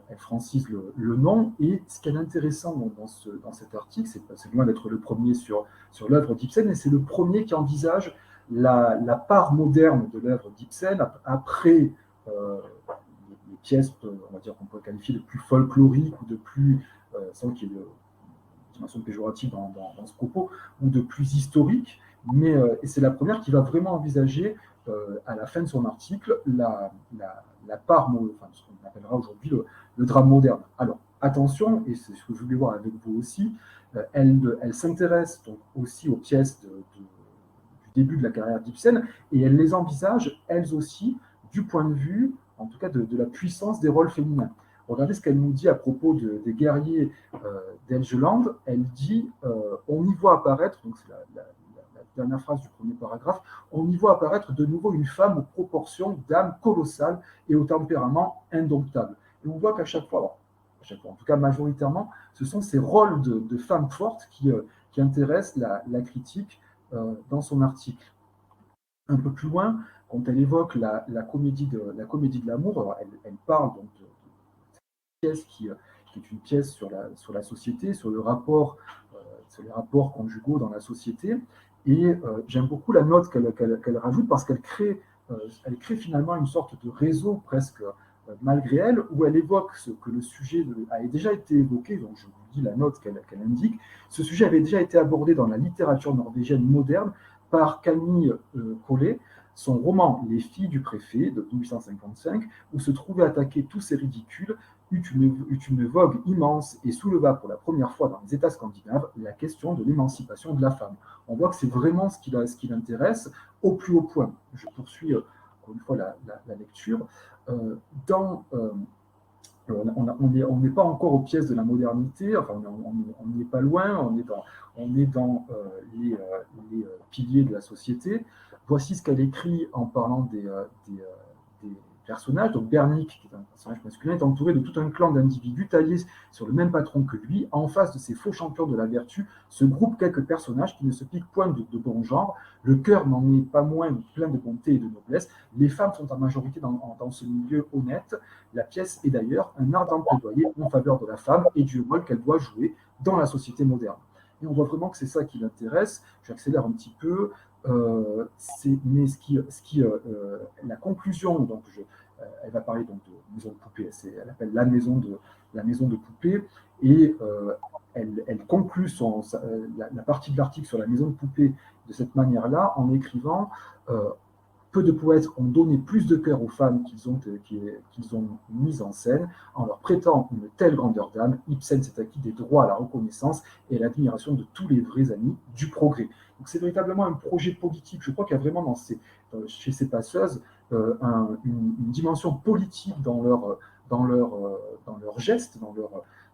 Elle francise le nom, et ce qui est intéressant dans cet article, c'est loin d'être le premier sur l'œuvre d'Ibsen, et c'est le premier qui envisage la part moderne de l'œuvre d'Ibsen après les pièces, on va dire qu'on pourrait qualifier de plus folkloriques ou de plus, sans qu'il y ait de dimension péjorative dans ce propos, ou de plus historique, et c'est la première qui va vraiment envisager à la fin de son article la part, ce qu'on appellera aujourd'hui le drame moderne. Alors attention, et c'est ce que je voulais voir avec vous aussi, elle s'intéresse donc aussi aux pièces du début de la carrière d'Ibsen, et elle les envisage elles aussi du point de vue, en tout cas de la puissance des rôles féminins. Regardez ce qu'elle nous dit à propos des guerriers d'Helgeland. Elle dit on y voit apparaître, donc c'est la dernière phrase du premier paragraphe, on y voit apparaître de nouveau une femme aux proportions d'âme colossales et au tempérament indomptable. Et on voit qu'à chaque fois, en tout cas majoritairement, ce sont ces rôles de femmes fortes qui intéressent la critique dans son article. Un peu plus loin, quand elle évoque la comédie de l'amour, elle parle donc de pièce qui qui est une pièce sur la société, sur les rapports conjugaux dans la société. Et j'aime beaucoup la note qu'elle rajoute parce qu'elle crée finalement une sorte de réseau presque malgré elle, où elle évoque ce que le sujet a déjà été évoqué, donc je vous dis la note qu'elle indique. Ce sujet avait déjà été abordé dans la littérature norvégienne moderne par Camille Collet, son roman Les filles du préfet de 1855, où se trouvait attaqué tous ces ridicules, eut une vogue immense et souleva pour la première fois dans les États scandinaves la question de l'émancipation de la femme. On voit que c'est vraiment ce qui l'intéresse au plus haut point. Je poursuis encore une fois la lecture. On n'est pas encore aux pièces de la modernité, enfin on n'y est pas loin, on est dans les piliers de la société. Voici ce qu'elle écrit en parlant des personnages. Donc Bernick, qui est un personnage masculin, est entouré de tout un clan d'individus taillés sur le même patron que lui. En face de ces faux champions de la vertu se groupent quelques personnages qui ne se piquent point de bon genre. Le cœur n'en est pas moins plein de bonté et de noblesse. Les femmes sont en majorité dans ce milieu honnête. La pièce est d'ailleurs un ardent plaidoyer en faveur de la femme et du rôle qu'elle doit jouer dans la société moderne. Et on voit vraiment que c'est ça qui l'intéresse. J'accélère un petit peu. Mais la conclusion, donc elle va parler donc de maison de poupée, elle appelle la maison de poupée, et elle conclut la partie de l'article sur la maison de poupée de cette manière-là, en écrivant peu de poètes ont donné plus de cœur aux femmes qu'ils ont mises en scène, en leur prêtant une telle grandeur d'âme. Ibsen s'est acquis des droits à la reconnaissance et à l'admiration de tous les vrais amis du progrès. Donc c'est véritablement un projet politique. Je crois qu'il y a vraiment chez ces passeuses une dimension politique dans leurs gestes,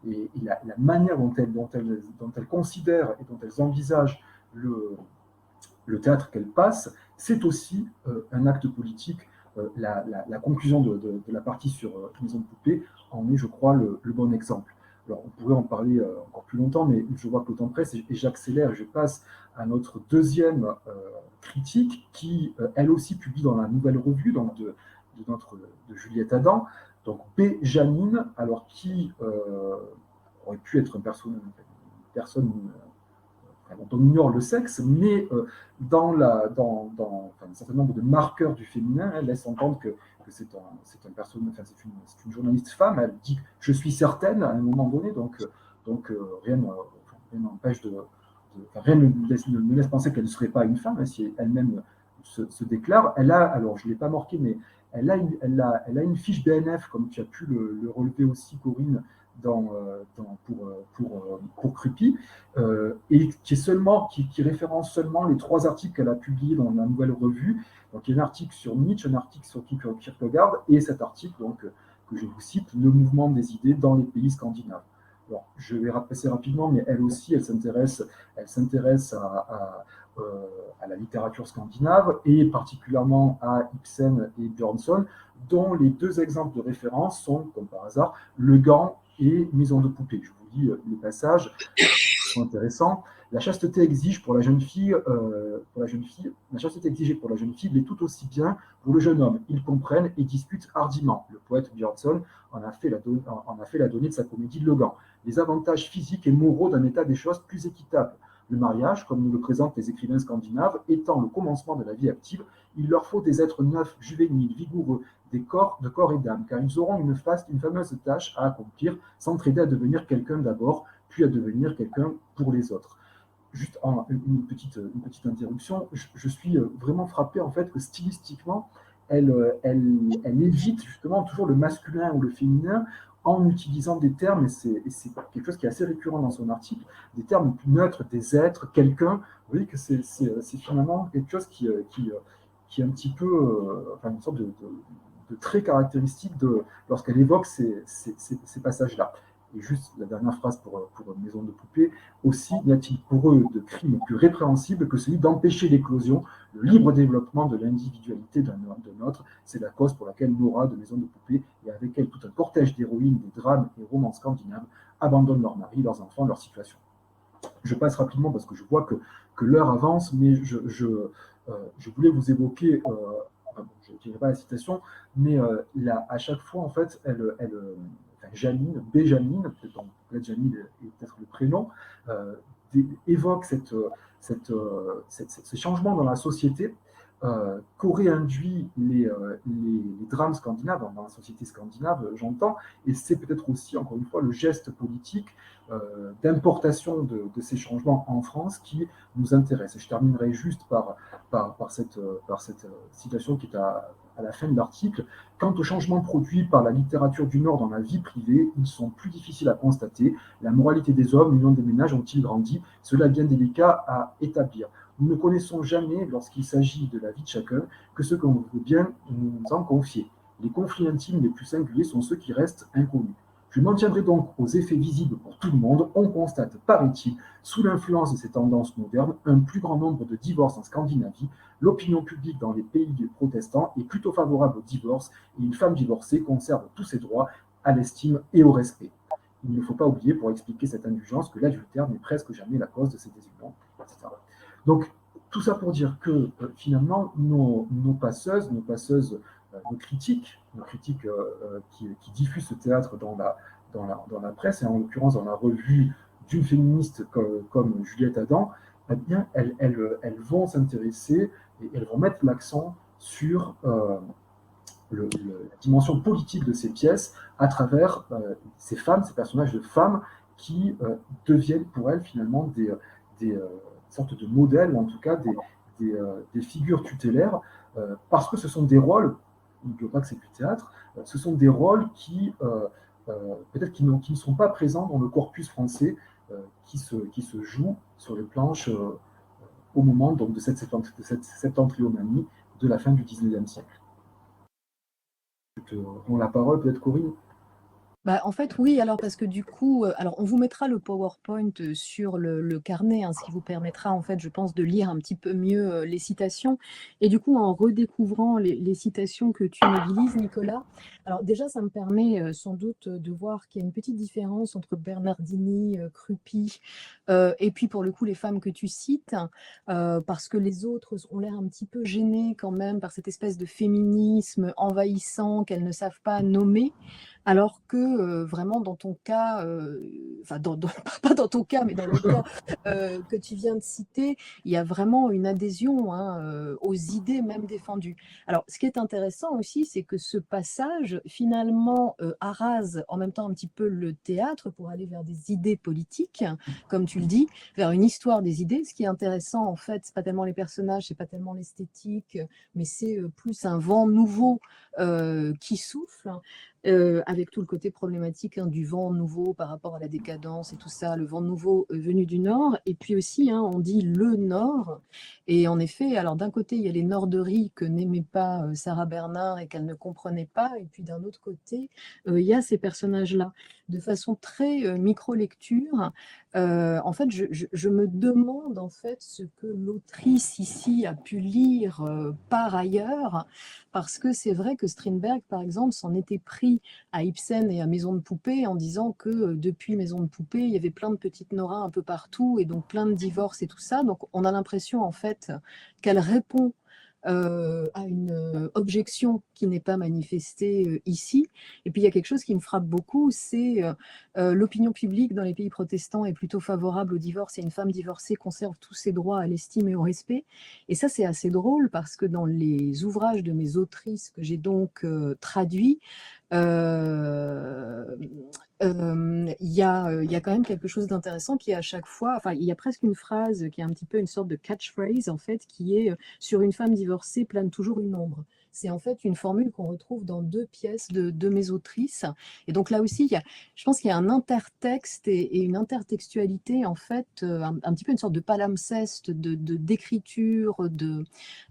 et la manière dont elles considèrent et dont elles envisagent le théâtre qu'elles passent, c'est aussi un acte politique. La conclusion de la partie sur Maison de poupée en est, je crois, le bon exemple. Alors, on pourrait en parler encore plus longtemps, mais je vois que le temps presse et j'accélère. Je passe à notre deuxième critique qui, elle aussi, publie dans la Nouvelle Revue donc de Juliette Adam. Donc, B. Janine, alors qui aurait pu être une personne dont on ignore le sexe, mais dans un certain nombre de marqueurs du féminin, elle laisse entendre que c'est une journaliste femme. Elle dit « je suis certaine » à un moment donné, donc rien n'empêche rien ne laisse penser qu'elle ne serait pas une femme, hein, si elle-même se déclare. Alors je ne l'ai pas marqué, mais elle a une fiche BNF, comme tu as pu le relever aussi, Corinne, pour Crupy, et qui référence seulement les 3 articles qu'elle a publiés dans la Nouvelle Revue. Donc il y a un article sur Nietzsche, un article sur Kierkegaard, et cet article donc, que je vous cite, le mouvement des idées dans les pays scandinaves. Alors, je vais passer rapidement, mais elle aussi, elle s'intéresse à la littérature scandinave, et particulièrement à Ibsen et Björnson, dont les 2 exemples de référence sont, comme par hasard, Le Gant et Maison de poupée. Je vous lis les passages qui sont intéressants. La chasteté exige pour la jeune fille, la chasteté exigée pour la jeune fille l'est tout aussi bien pour le jeune homme. Ils comprennent et discutent hardiment. Le poète Björnson en a fait la donnée de sa comédie Le Gant. Les avantages physiques et moraux d'un état des choses plus équitable. Le mariage, comme nous le présentent les écrivains scandinaves, étant le commencement de la vie active, il leur faut des êtres neufs, juvéniles, vigoureux, de corps et d'âme, car ils auront une fameuse tâche à accomplir, s'entraider à devenir quelqu'un d'abord, puis à devenir quelqu'un pour les autres. Juste une petite interruption, je suis vraiment frappé en fait que stylistiquement, elle évite justement toujours le masculin ou le féminin en utilisant des termes, et c'est quelque chose qui est assez récurrent dans son article, des termes plus neutres, des êtres, quelqu'un. Vous voyez que c'est finalement quelque chose qui est un petit peu, une sorte de trait caractéristique lorsqu'elle évoque ces passages-là. Et juste la dernière phrase pour Maison de poupée, aussi n'y a-t-il pour eux de crime plus répréhensible que celui d'empêcher l'éclosion, le libre développement de l'individualité d'un autre. C'est la cause pour laquelle Nora de Maison de poupée et avec elle tout un cortège d'héroïnes des drames et romans scandinaves abandonnent leurs maris, leurs enfants, leur situation. Je passe rapidement parce que je vois que l'heure avance, mais je voulais vous évoquer, je ne dirai pas la citation, mais à chaque fois, en fait, Jaline, Béjaline, peut-être Jaline est peut-être le prénom, évoque ce changement dans la société qu'auraient induit les drames scandinaves, dans la société scandinave, j'entends, et c'est peut-être aussi, encore une fois, le geste politique d'importation de ces changements en France qui nous intéresse. Et je terminerai juste par cette citation qui est à la fin de l'article. Quant aux changements produits par la littérature du Nord dans la vie privée, ils sont plus difficiles à constater. La moralité des hommes, l'union des ménages ont-ils grandi? Cela est bien délicat à établir. Nous ne connaissons jamais, lorsqu'il s'agit de la vie de chacun, que ce qu'on veut bien nous en confier. Les conflits intimes les plus singuliers sont ceux qui restent inconnus. Je m'en tiendrai donc aux effets visibles pour tout le monde. On constate, paraît-il, sous l'influence de ces tendances modernes, un plus grand nombre de divorces en Scandinavie. L'opinion publique dans les pays protestants est plutôt favorable au divorce et une femme divorcée conserve tous ses droits à l'estime et au respect. Il ne faut pas oublier, pour expliquer cette indulgence, que l'adultère n'est presque jamais la cause de ces désunions, etc. Donc, tout ça pour dire que finalement, nos passeuses, nos critiques qui diffusent ce théâtre dans la presse, et en l'occurrence dans la revue d'une féministe comme Juliette Adam, eh bien, elles vont s'intéresser et elles vont mettre l'accent sur la dimension politique de ces pièces à travers ces femmes, ces personnages de femmes qui deviennent pour elles finalement des sortes de modèles, ou en tout cas des figures tutélaires, parce que ce sont des rôles, n'oublions pas que c'est du théâtre, ce sont des rôles qui peut-être qui ne sont pas présents dans le corpus français qui se joue sur les planches au moment donc, de cette septentriomanie de la fin du XIXe siècle. Je te rends la parole, peut-être Corinne. Bah, en fait, oui, alors parce que du coup, alors on vous mettra le PowerPoint sur le carnet, ce qui vous permettra, en fait, je pense, de lire un petit peu mieux les citations. Et du coup, en redécouvrant les citations que tu mobilises, Nicolas, alors déjà, ça me permet sans doute de voir qu'il y a une petite différence entre Bernardini, Crupi, et puis pour le coup, les femmes que tu cites, parce que les autres ont l'air un petit peu gênées quand même par cette espèce de féminisme envahissant qu'elles ne savent pas nommer. Alors que vraiment dans ton cas, enfin pas dans ton cas, mais dans le cas que tu viens de citer, il y a vraiment une adhésion aux idées même défendues. Alors ce qui est intéressant aussi, c'est que ce passage finalement arrase en même temps un petit peu le théâtre pour aller vers des idées politiques, comme tu le dis, vers une histoire des idées. Ce qui est intéressant en fait, c'est pas tellement les personnages, c'est pas tellement l'esthétique, mais c'est plus un vent nouveau qui souffle. Avec tout le côté problématique du vent nouveau par rapport à la décadence et tout ça, le vent nouveau venu du Nord, et puis aussi on dit le Nord, et en effet, alors d'un côté il y a les Norderies que n'aimait pas Sarah Bernard et qu'elle ne comprenait pas, et puis d'un autre côté il y a ces personnages-là, de façon très micro-lecture. En fait, je me demande en fait ce que l'autrice ici a pu lire par ailleurs, parce que c'est vrai que Strindberg, par exemple, s'en était pris à Ibsen et à Maison de Poupée en disant que depuis Maison de Poupée, il y avait plein de petites Nora un peu partout et donc plein de divorces et tout ça. Donc on a l'impression en fait qu'elle répond à une objection qui n'est pas manifestée ici. Et puis il y a quelque chose qui me frappe beaucoup, c'est l'opinion publique dans les pays protestants est plutôt favorable au divorce et une femme divorcée conserve tous ses droits à l'estime et au respect. Et ça c'est assez drôle parce que dans les ouvrages de mes autrices que j'ai donc traduits, il y a quand même quelque chose d'intéressant qui est à chaque fois, enfin il y a presque une phrase qui est un petit peu une sorte de catchphrase en fait, qui est sur une femme divorcée plane toujours une ombre. C'est en fait une formule qu'on retrouve dans 2 pièces de mes autrices. Et donc là aussi, je pense qu'il y a un intertexte et une intertextualité en fait, un petit peu une sorte de palimpseste d'écriture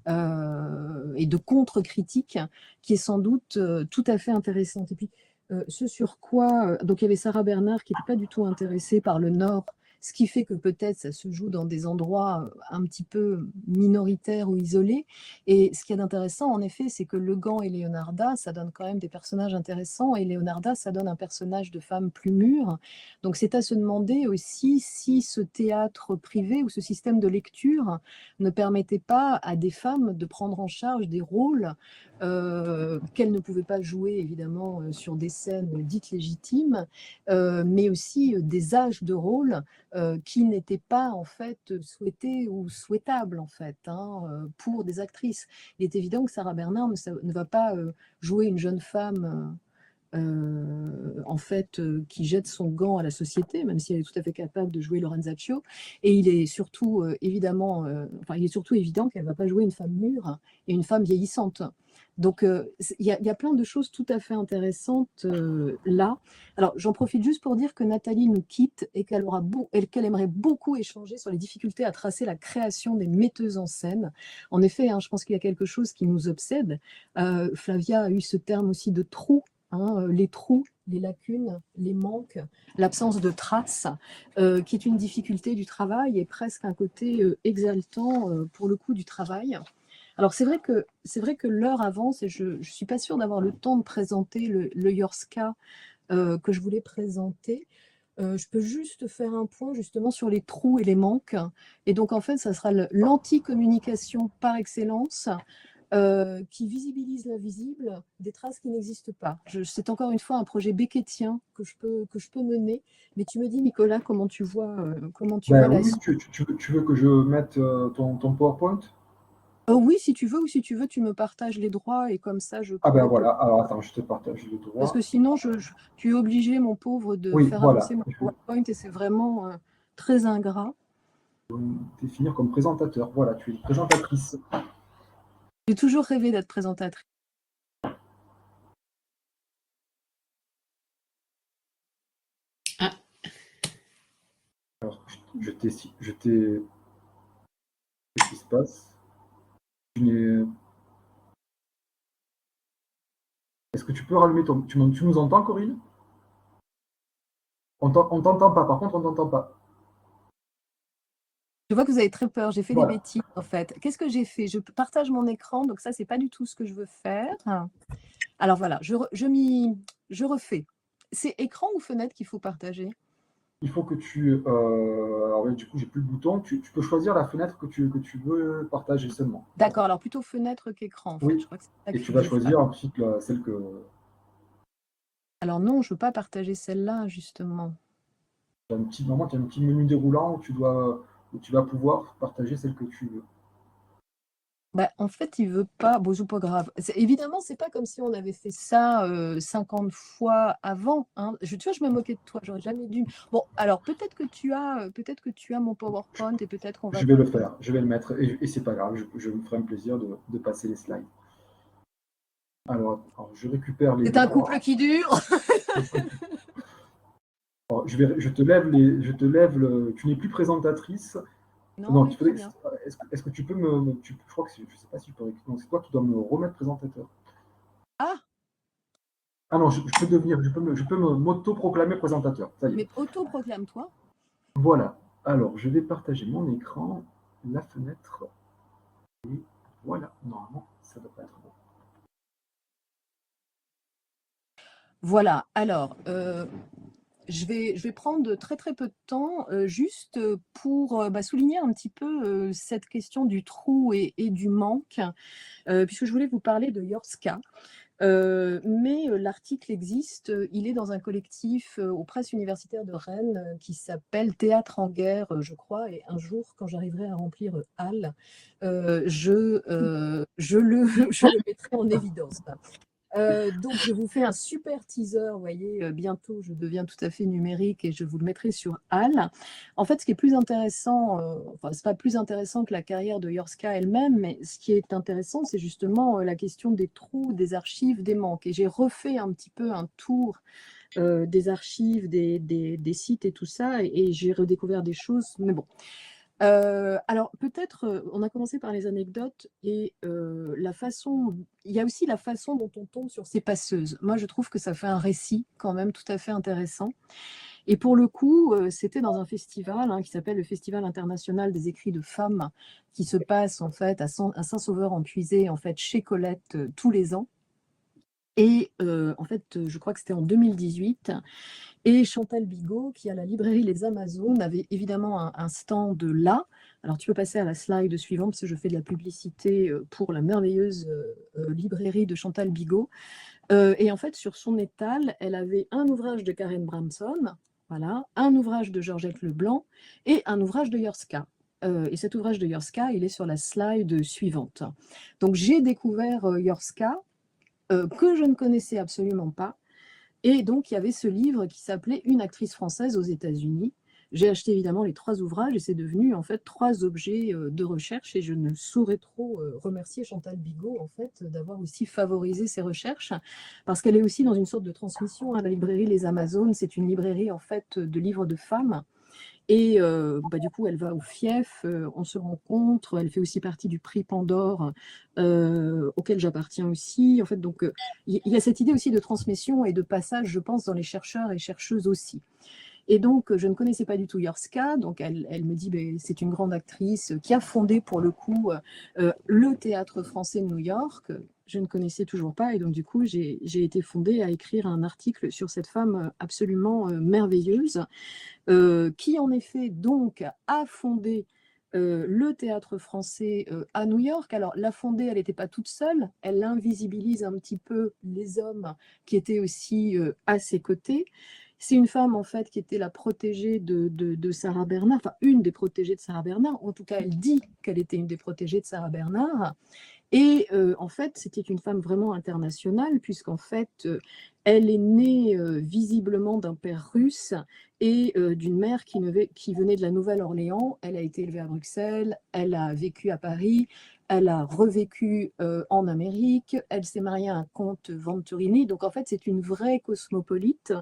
et de contre-critique qui est sans doute tout à fait intéressante. Et puis ce sur quoi, donc il y avait Sarah Bernard qui n'était pas du tout intéressée par le Nord, ce qui fait que peut-être ça se joue dans des endroits un petit peu minoritaires ou isolés. Et ce qui est intéressant, en effet, c'est que Le Gant et Leonarda, ça donne quand même des personnages intéressants, et Leonarda, ça donne un personnage de femme plus mûre. Donc c'est à se demander aussi si ce théâtre privé ou ce système de lecture ne permettait pas à des femmes de prendre en charge des rôles qu'elle ne pouvait pas jouer évidemment sur des scènes dites légitimes, mais aussi des âges de rôle qui n'étaient pas en fait souhaités ou souhaitables en fait pour des actrices. Il est évident que Sarah Bernhardt ne va pas jouer une jeune femme en fait, qui jette son gant à la société, même si elle est tout à fait capable de jouer Lorenzaccio. Et il est surtout évidemment, il est surtout évident qu'elle ne va pas jouer une femme mûre et une femme vieillissante. Donc, il y a plein de choses tout à fait intéressantes là. Alors, j'en profite juste pour dire que Nathalie nous quitte et qu'elle aimerait beaucoup échanger sur les difficultés à tracer la création des metteuses en scène. En effet, je pense qu'il y a quelque chose qui nous obsède. Flavia a eu ce terme aussi de trou. Les trous, les lacunes, les manques, l'absence de traces, qui est une difficulté du travail et presque un côté exaltant pour le coup du travail. Alors c'est vrai que l'heure avance et je ne suis pas sûre d'avoir le temps de présenter le Yorska que je voulais présenter. Je peux juste faire un point justement sur les trous et les manques. Et donc en fait, ça sera l'anti-communication par excellence. Qui visibilise l'invisible, des traces qui n'existent pas. C'est encore une fois un projet beckettien que je peux mener, mais tu me dis, Nicolas, comment tu vois la Oui, tu veux que je mette ton PowerPoint? Oui, si tu veux, ou si tu veux, tu me partages les droits et comme ça, je Ah ben pourrais voilà, alors attends, je te partage les droits. Parce que sinon, tu es obligé, mon pauvre, de faire avancer mon PowerPoint et c'est vraiment très ingrat. Définir comme présentateur. Voilà, tu es une présentatrice. J'ai toujours rêvé d'être présentatrice. Ah. Alors, je t'ai... Qu'est-ce qui se passe? Est-ce que tu peux rallumer ton... Tu nous entends, Corinne? On t'entend pas, par contre, on t'entend pas. Je vois que vous avez très peur, j'ai fait des bêtises en fait. Qu'est-ce que j'ai fait? Je partage mon écran, donc ça, c'est pas du tout ce que je veux faire. Alors voilà, je refais. C'est écran ou fenêtre qu'il faut partager? Il faut que tu... alors du coup, j'ai plus le bouton. Tu peux choisir la fenêtre que tu veux partager seulement. D'accord, alors plutôt fenêtre qu'écran. En fait. Oui, je crois que ça et tu vas choisir ensuite celle que... Alors non, je ne veux pas partager celle-là, justement. Normalement, tu as un petit menu déroulant où tu vas pouvoir partager celle que tu veux. Bah, en fait, il veut pas. Bon, c'est pas grave. Évidemment, c'est pas comme si on avait fait ça 50 fois avant. Tu vois, je me moquais de toi. J'aurais jamais dû. Bon, alors peut-être que tu as mon PowerPoint et peut-être qu'on va. Je vais le faire. Je vais le mettre et c'est pas grave. Je me ferai un plaisir de passer les slides. Alors je récupère les. C'est un couple qui dure. Alors, je te lève. Tu n'es plus présentatrice. Non, est-ce que tu peux me... je crois que je ne sais pas si je peux... Non, c'est toi qui dois me remettre présentateur. Ah non, je peux m'auto-proclamer présentateur. Ça y est. Mais auto-proclame-toi. Voilà. Alors, je vais partager mon écran, la fenêtre. Et voilà. Normalement, ça ne doit pas être bon. Voilà. Alors... Je vais prendre très très peu de temps juste pour souligner un petit peu cette question du trou et du manque, puisque je voulais vous parler de Yorska. Mais l'article existe, il est dans un collectif aux presses universitaires de Rennes qui s'appelle Théâtre en guerre, je crois, et un jour, quand j'arriverai à remplir Halle, je le mettrai en évidence. Donc, je vous fais un super teaser, vous voyez, bientôt je deviens tout à fait numérique et je vous le mettrai sur Halle. En fait, ce qui est plus intéressant, c'est pas plus intéressant que la carrière de Yorska elle-même, mais ce qui est intéressant, c'est justement la question des trous, des archives, des manques. Et j'ai refait un petit peu un tour des archives, des sites et tout ça, et j'ai redécouvert des choses, mais bon. Alors peut-être, on a commencé par les anecdotes et il y a aussi la façon dont on tombe sur ces passeuses. Moi, je trouve que ça fait un récit quand même tout à fait intéressant. Et pour le coup, c'était dans un festival qui s'appelle le Festival international des écrits de femmes, qui se passe en fait à Saint-Sauveur-en-Puisée, en fait chez Colette tous les ans. Et en fait, je crois que c'était en 2018. Et Chantal Bigot, qui a la librairie Les Amazones, avait évidemment un stand là, Alors, tu peux passer à la slide suivante, parce que je fais de la publicité pour la merveilleuse librairie de Chantal Bigot. Et en fait, sur son étal, elle avait un ouvrage de Karen Bramson, voilà, un ouvrage de Georgette Leblanc et un ouvrage de Yorska. Et cet ouvrage de Yorska, il est sur la slide suivante. Donc, j'ai découvert Yorska, que je ne connaissais absolument pas. Et donc, il y avait ce livre qui s'appelait « Une actrice française aux États-Unis ». J'ai acheté évidemment les 3 ouvrages et c'est devenu en fait 3 objets de recherche, et je ne saurais trop remercier Chantal Bigot en fait d'avoir aussi favorisé ces recherches, parce qu'elle est aussi dans une sorte de transmission. La librairie Les Amazones, c'est une librairie en fait de livres de femmes. Et du coup, elle va au FIEF, on se rencontre, elle fait aussi partie du prix Pandore, auquel j'appartiens aussi. En fait, donc, il y a cette idée aussi de transmission et de passage, je pense, dans les chercheurs et chercheuses aussi. Et donc, je ne connaissais pas du tout Yorska, donc elle me dit, c'est une grande actrice qui a fondé pour le coup le Théâtre Français de New York. Je ne connaissais toujours pas, et donc du coup, j'ai été fondée à écrire un article sur cette femme absolument merveilleuse, qui en effet donc a fondé le Théâtre Français à New York. Alors, la fondée, elle n'était pas toute seule, elle invisibilise un petit peu les hommes qui étaient aussi à ses côtés. C'est une femme, en fait, qui était la protégée de Sarah Bernhardt, enfin, une des protégées de Sarah Bernhardt. En tout cas, elle dit qu'elle était une des protégées de Sarah Bernhardt. Et en fait, c'était une femme vraiment internationale, puisqu'en fait, elle est née visiblement d'un père russe et d'une mère qui venait de la Nouvelle-Orléans. Elle a été élevée à Bruxelles, elle a vécu à Paris, elle a revécu en Amérique, elle s'est mariée à un comte Venturini. Donc en fait, c'est une vraie cosmopolite.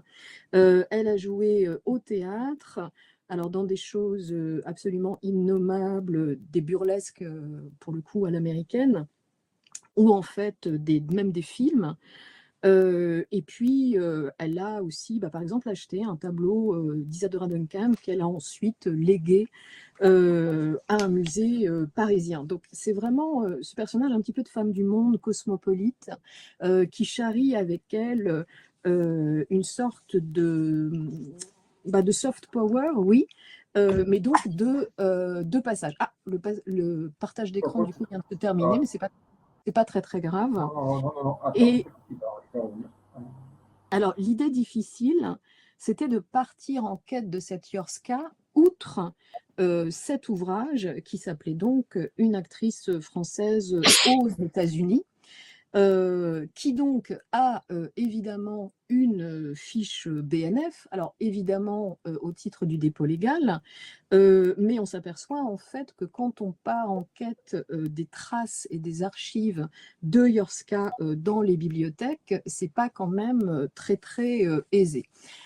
Elle a joué au théâtre, alors dans des choses absolument innommables, des burlesques pour le coup à l'américaine, ou en fait même des films. Et puis, elle a aussi, par exemple, acheté un tableau d'Isadora Duncan qu'elle a ensuite légué à un musée parisien. Donc, c'est vraiment ce personnage un petit peu de femme du monde, cosmopolite, qui charrie avec elle une sorte de soft power, oui, mais donc de passage. Ah, le partage d'écran, du coup, vient de se terminer, mais c'est pas très, très grave. Non. Attends, Et il va revenir. alors, l'idée difficile, c'était de partir en quête de cette Yorska, outre cet ouvrage qui s'appelait donc « Une actrice française aux États-Unis », qui donc a évidemment une fiche BNF, alors évidemment au titre du dépôt légal, mais on s'aperçoit en fait que quand on part en quête des traces et des archives de Yorska dans les bibliothèques, c'est pas quand même très très aisé.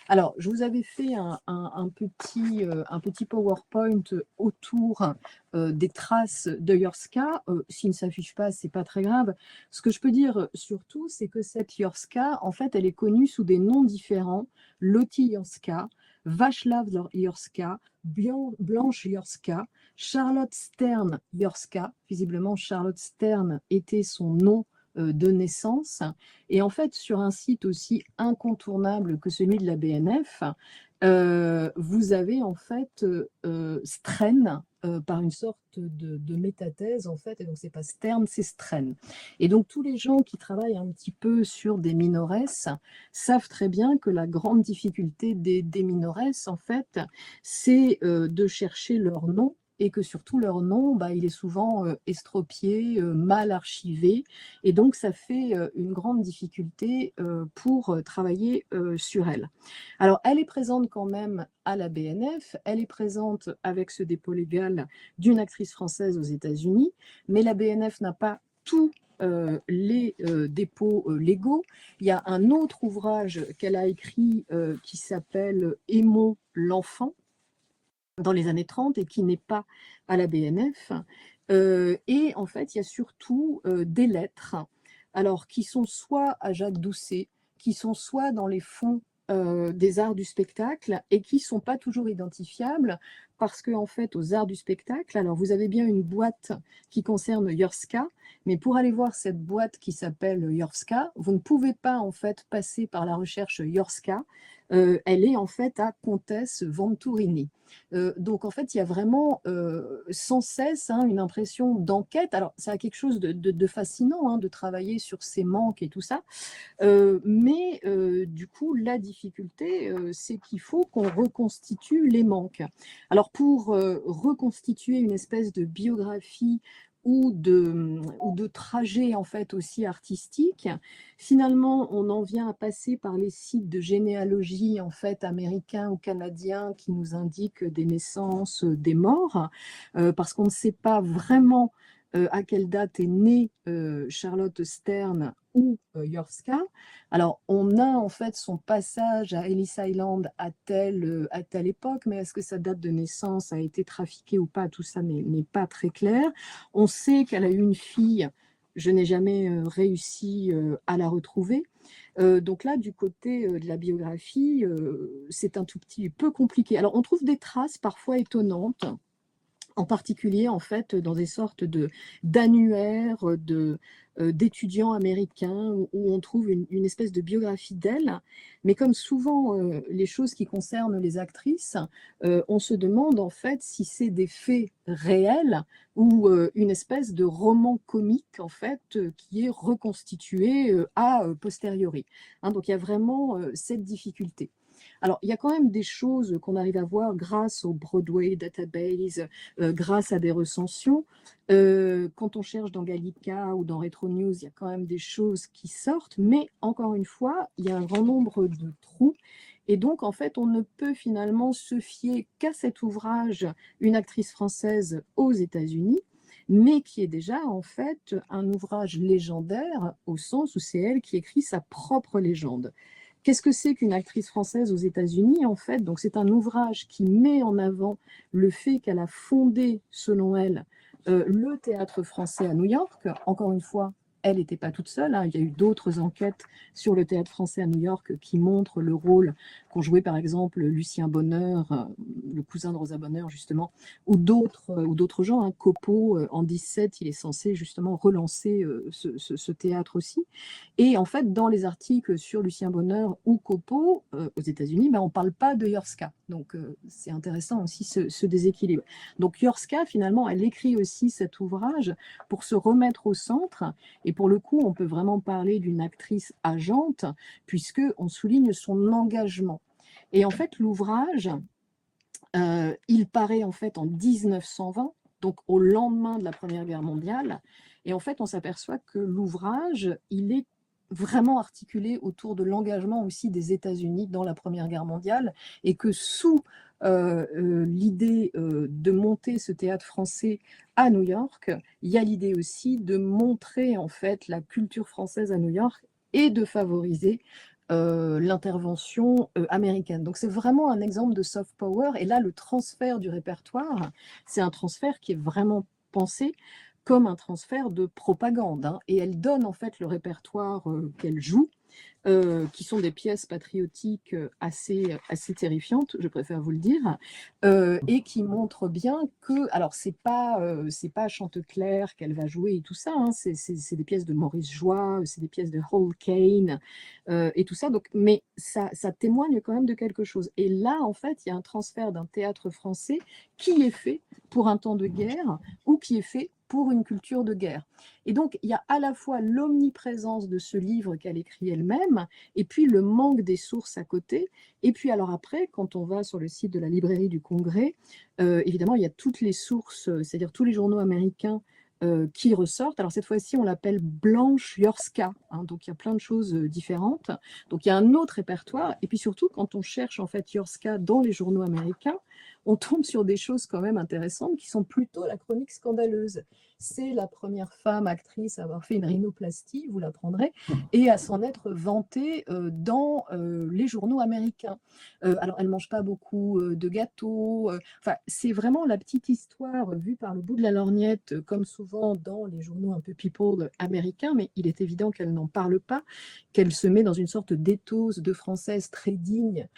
Alors, je vous avais fait un petit PowerPoint autour des traces de Yorska. S'il ne s'affiche pas, c'est pas très grave. Ce que je peux dire surtout, c'est que cette Yorska, en fait, elle est connue sous des noms différents. Lottie Yorska, Václav Yorska, Blanche Yorska, Charlotte Stern Yorska. Visiblement, Charlotte Stern était son nom de naissance. Et en fait, sur un site aussi incontournable que celui de la BNF, vous avez en fait Stren, par une sorte de métathèse en fait, et donc c'est pas Stern, c'est Stren. Et donc tous les gens qui travaillent un petit peu sur des minores savent très bien que la grande difficulté des minores en fait, c'est de chercher leur nom, et que surtout leur nom, il est souvent estropié, mal archivé, et donc ça fait une grande difficulté pour travailler sur elle. Alors, elle est présente quand même à la BNF, elle est présente avec ce dépôt légal d'une actrice française aux États-Unis, mais la BNF n'a pas tous les dépôts légaux. Il y a un autre ouvrage qu'elle a écrit qui s'appelle « Aimons l'enfant », dans les années 30 et qui n'est pas à la BNF. Et en fait, il y a surtout des lettres, alors qui sont soit à Jacques Doucet, qui sont soit dans les fonds des arts du spectacle et qui ne sont pas toujours identifiables parce que en fait, aux arts du spectacle, alors vous avez bien une boîte qui concerne Yorska, mais pour aller voir cette boîte qui s'appelle Yorska, vous ne pouvez pas en fait passer par la recherche Yorska. Elle est en fait à Comtesse Venturini. Donc en fait, il y a vraiment sans cesse une impression d'enquête. Alors ça a quelque chose de fascinant de travailler sur ces manques et tout ça, mais du coup, la difficulté, c'est qu'il faut qu'on reconstitue les manques. Alors pour reconstituer une espèce de biographie ou de trajet en fait aussi artistique, finalement on en vient à passer par les sites de généalogie en fait américains ou canadiens qui nous indiquent des naissances, des morts, parce qu'on ne sait pas vraiment à quelle date est née Charlotte Stern ou Yorska. Alors, on a en fait son passage à Ellis Island à telle époque, mais est-ce que sa date de naissance a été trafiquée ou pas? Tout ça n'est pas très clair. On sait qu'elle a eu une fille, je n'ai jamais réussi à la retrouver. Donc là, du côté de la biographie, c'est un tout petit peu compliqué. Alors, on trouve des traces parfois étonnantes, en particulier en fait dans des sortes d'annuaires d'étudiants américains où on trouve une espèce de biographie d'elle. Mais comme souvent les choses qui concernent les actrices, on se demande en fait si c'est des faits réels ou une espèce de roman comique en fait qui est reconstitué a posteriori. Donc il y a vraiment cette difficulté. Alors, il y a quand même des choses qu'on arrive à voir grâce au Broadway Database, grâce à des recensions. Quand on cherche dans Gallica ou dans Retro News, il y a quand même des choses qui sortent, mais encore une fois, il y a un grand nombre de trous. Et donc, en fait, on ne peut finalement se fier qu'à cet ouvrage, Une actrice française aux États-Unis, mais qui est déjà en fait un ouvrage légendaire au sens où c'est elle qui écrit sa propre légende. Qu'est-ce que c'est qu'une actrice française aux États-Unis en fait? Donc c'est un ouvrage qui met en avant le fait qu'elle a fondé, selon elle, le théâtre français à New York. Encore une fois, elle n'était pas toute seule. Il y a eu d'autres enquêtes sur le théâtre français à New York qui montrent le rôle qu'ont joué par exemple Lucien Bonheur, le cousin de Rosa Bonheur justement, ou d'autres gens. Copo, en 17, il est censé justement relancer ce théâtre aussi. Et en fait, dans les articles sur Lucien Bonheur ou Copo aux États-Unis, on ne parle pas de Yorska. Donc c'est intéressant aussi ce déséquilibre. Donc Yorska, finalement, elle écrit aussi cet ouvrage pour se remettre au centre. Et pour le coup, on peut vraiment parler d'une actrice agente, puisqu'on souligne son engagement. Et en fait, l'ouvrage, il paraît en fait en 1920, donc au lendemain de la Première Guerre mondiale. Et en fait, on s'aperçoit que l'ouvrage, il est vraiment articulé autour de l'engagement aussi des États-Unis dans la Première Guerre mondiale, et que sous l'idée de monter ce théâtre français à New York, il y a l'idée aussi de montrer en fait la culture française à New York et de favoriser l'intervention américaine. Donc c'est vraiment un exemple de soft power, et là le transfert du répertoire, c'est un transfert qui est vraiment pensé comme un transfert de propagande, et elle donne en fait le répertoire qu'elle joue, qui sont des pièces patriotiques assez terrifiantes, je préfère vous le dire, et qui montrent bien que, alors c'est pas Chanteclair qu'elle va jouer et tout ça, c'est des pièces de Maurice Joie, c'est des pièces de Hall Caine et tout ça, donc, mais ça témoigne quand même de quelque chose. Et là, en fait, il y a un transfert d'un théâtre français qui est fait pour un temps de guerre ou qui est fait pour une culture de guerre. Et donc, il y a à la fois l'omniprésence de ce livre qu'elle écrit elle-même, et puis le manque des sources à côté. Et puis alors après, quand on va sur le site de la Librairie du Congrès, évidemment, il y a toutes les sources, c'est-à-dire tous les journaux américains qui ressortent. Alors cette fois-ci, on l'appelle Blanche Yorska, donc il y a plein de choses différentes. Donc il y a un autre répertoire, et puis surtout, quand on cherche en fait Yorska dans les journaux américains, on tombe sur des choses quand même intéressantes qui sont plutôt la chronique scandaleuse. C'est la première femme actrice à avoir fait une rhinoplastie, vous l'apprendrez, et à s'en être vantée dans les journaux américains. Alors, elle ne mange pas beaucoup de gâteaux. Enfin, c'est vraiment la petite histoire vue par le bout de la lorgnette, comme souvent dans les journaux un peu people américains, mais il est évident qu'elle n'en parle pas, qu'elle se met dans une sorte d'éthos de française très digne,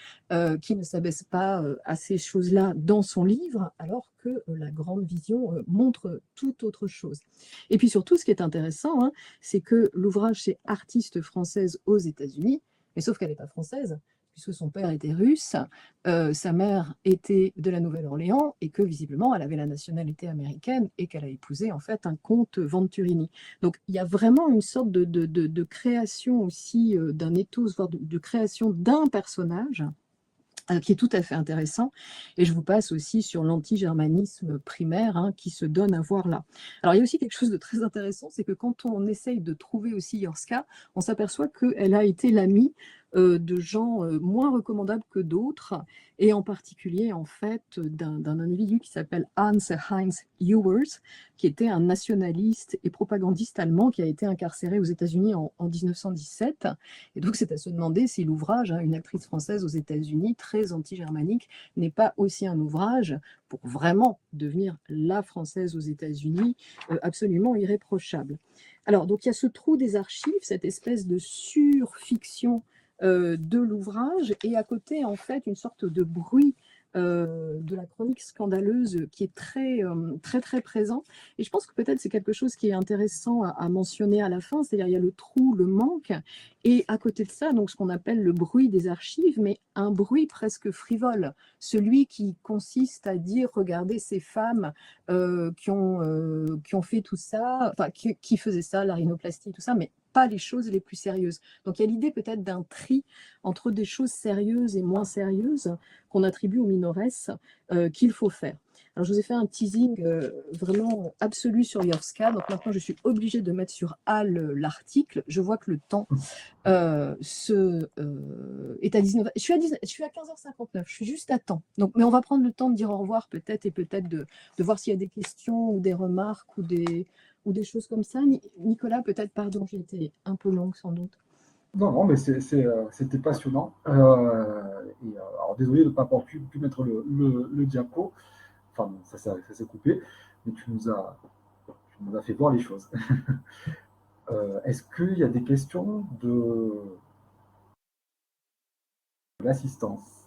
qui ne s'abaisse pas à ces choses-là ça dans son livre, alors que la grande vision montre tout autre chose. Et puis surtout, ce qui est intéressant, hein, c'est que l'ouvrage, c'est Artiste française aux États-Unis, mais sauf qu'elle n'est pas française, puisque son père était russe, sa mère était de la Nouvelle-Orléans, et que visiblement, elle avait la nationalité américaine, et qu'elle a épousé en fait un comte Venturini. Donc il y a vraiment une sorte de création aussi d'un ethos, voire de création d'un personnage, qui est tout à fait intéressant. Et je vous passe aussi sur l'anti-germanisme primaire, hein, qui se donne à voir là. Alors, il y a aussi quelque chose de très intéressant, c'est que quand on essaye de trouver aussi Yorska, on s'aperçoit qu'elle a été l'amie de gens moins recommandables que d'autres, et en particulier, en fait, d'un individu qui s'appelle Hans-Heinz Ewers, qui était un nationaliste et propagandiste allemand qui a été incarcéré aux États-Unis en 1917. Et donc, c'est à se demander si l'ouvrage, hein, Une actrice française aux États-Unis, très anti-germanique, n'est pas aussi un ouvrage pour vraiment devenir la française aux États-Unis, absolument irréprochable. Alors, donc, il y a ce trou des archives, cette espèce de surfiction de l'ouvrage, et à côté, en fait, une sorte de bruit de la chronique scandaleuse qui est très présent. Et je pense que peut-être c'est quelque chose qui est intéressant à mentionner à la fin, c'est-à-dire il y a le trou, le manque, et à côté de ça, donc ce qu'on appelle le bruit des archives, mais un bruit presque frivole, celui qui consiste à dire, regardez ces femmes qui ont fait tout ça, enfin qui faisaient ça, la rhinoplastie, tout ça, mais pas les choses les plus sérieuses. Donc il y a l'idée peut-être d'un tri entre des choses sérieuses et moins sérieuses qu'on attribue aux minoresses qu'il faut faire. Alors je vous ai fait un teasing vraiment absolu sur Yorska, donc maintenant je suis obligée de mettre sur HAL l'article. Je vois que le temps est à 19h. Je suis à 15h59, je suis juste à temps. Donc, mais on va prendre le temps de dire au revoir peut-être, et peut-être de voir s'il y a des questions ou des remarques ou des choses comme ça. Nicolas, peut-être, pardon, j'ai été un peu longue sans doute. Non, mais c'était passionnant. Alors, désolé de ne pas avoir pu mettre le diapo. Enfin, ça s'est coupé, mais tu nous as fait voir les choses. Est-ce qu'il y a des questions de l'assistance?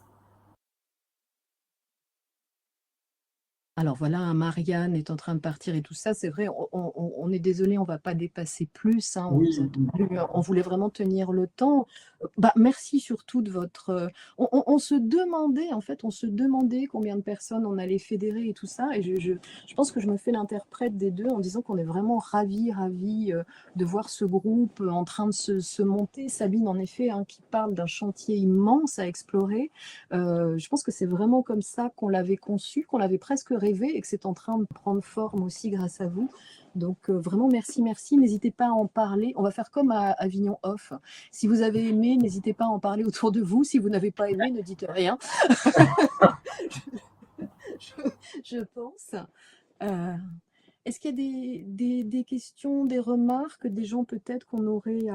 Alors voilà, Marianne est en train de partir et tout ça, c'est vrai, on est désolé, on ne va pas dépasser plus, hein, Oui. on voulait vraiment tenir le temps. Merci surtout de votre... On se demandait combien de personnes on allait fédérer et tout ça, et je pense que je me fais l'interprète des deux en disant qu'on est vraiment ravis de voir ce groupe en train de se monter. Sabine, en effet, hein, qui parle d'un chantier immense à explorer. Je pense que c'est vraiment comme ça qu'on l'avait conçu, qu'on l'avait presque rêvé, et que c'est en train de prendre forme aussi grâce à vous. Donc vraiment merci. N'hésitez pas à en parler. On va faire comme à Avignon Off. Si vous avez aimé, n'hésitez pas à en parler autour de vous. Si vous n'avez pas aimé, ne dites rien. je pense. Est-ce qu'il y a des questions, des remarques, des gens peut-être qu'on aurait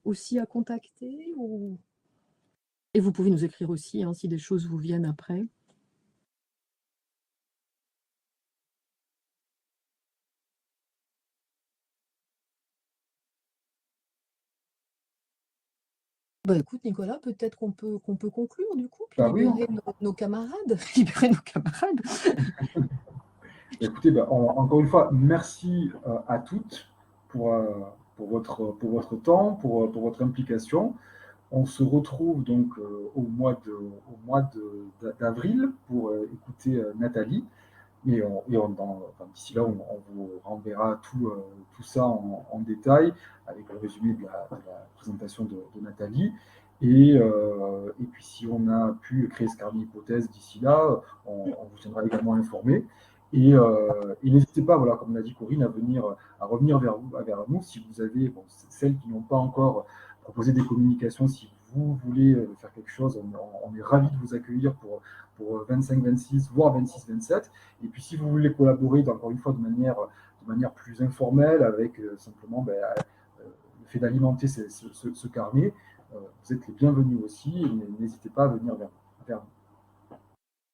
aussi à contacter ou... Et vous pouvez nous écrire aussi, hein, si des choses vous viennent après. Écoute, Nicolas, peut-être qu'on peut conclure du coup, puis libérer nos camarades. Libérer nos camarades. Écoutez, encore une fois, merci à toutes pour votre temps, pour votre implication. On se retrouve donc au mois d'avril pour écouter Nathalie. Et d'ici là, on vous renverra tout ça en détail avec le résumé de la présentation de Nathalie. Et puis, si on a pu créer ce carnet hypothèse d'ici là, on vous tiendra également informé. Et n'hésitez pas, voilà, comme l'a dit Corinne, à revenir vers nous si vous avez, celles qui n'ont pas encore proposé des communications, si vous voulez faire quelque chose, on est ravis de vous accueillir pour 25-26, voire 26-27. Et puis si vous voulez collaborer, encore une fois, de manière plus informelle, avec simplement le fait d'alimenter ce carnet, vous êtes les bienvenus aussi, et n'hésitez pas à venir vers nous.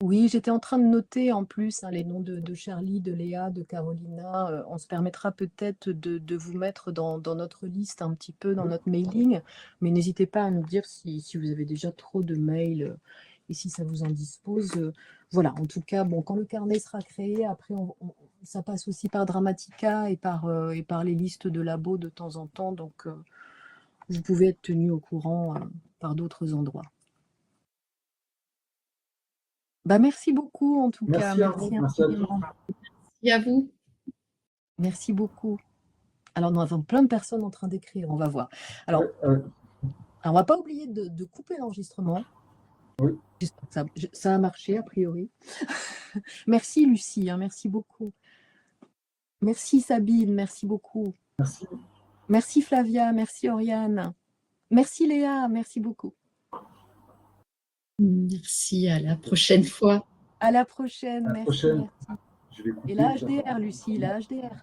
Oui, j'étais en train de noter en plus les noms de Charlie, de Léa, de Carolina. On se permettra peut-être de vous mettre dans notre liste un petit peu, dans notre mailing, mais n'hésitez pas à nous dire si vous avez déjà trop de mails et si ça vous indispose, voilà. En tout cas, bon, quand le carnet sera créé, après, ça passe aussi par Dramatica et par les listes de labos de temps en temps. Donc, vous pouvez être tenu au courant par d'autres endroits. Bah, merci beaucoup, en tout cas. Merci à vous. Merci à tous. Merci à vous. Merci beaucoup. Alors, nous avons plein de personnes en train d'écrire, on va voir. Alors, on ne va pas oublier de couper l'enregistrement. Oui. J'espère que ça a marché, a priori. Merci, Lucie, hein, merci beaucoup. Merci, Sabine, merci beaucoup. Merci. Merci, Flavia, merci, Oriane. Merci, Léa, merci beaucoup. Merci, à la prochaine fois. À la prochaine, À la merci. prochaine. Merci. Je vais couper, Et la HDR, Lucie, la HDR.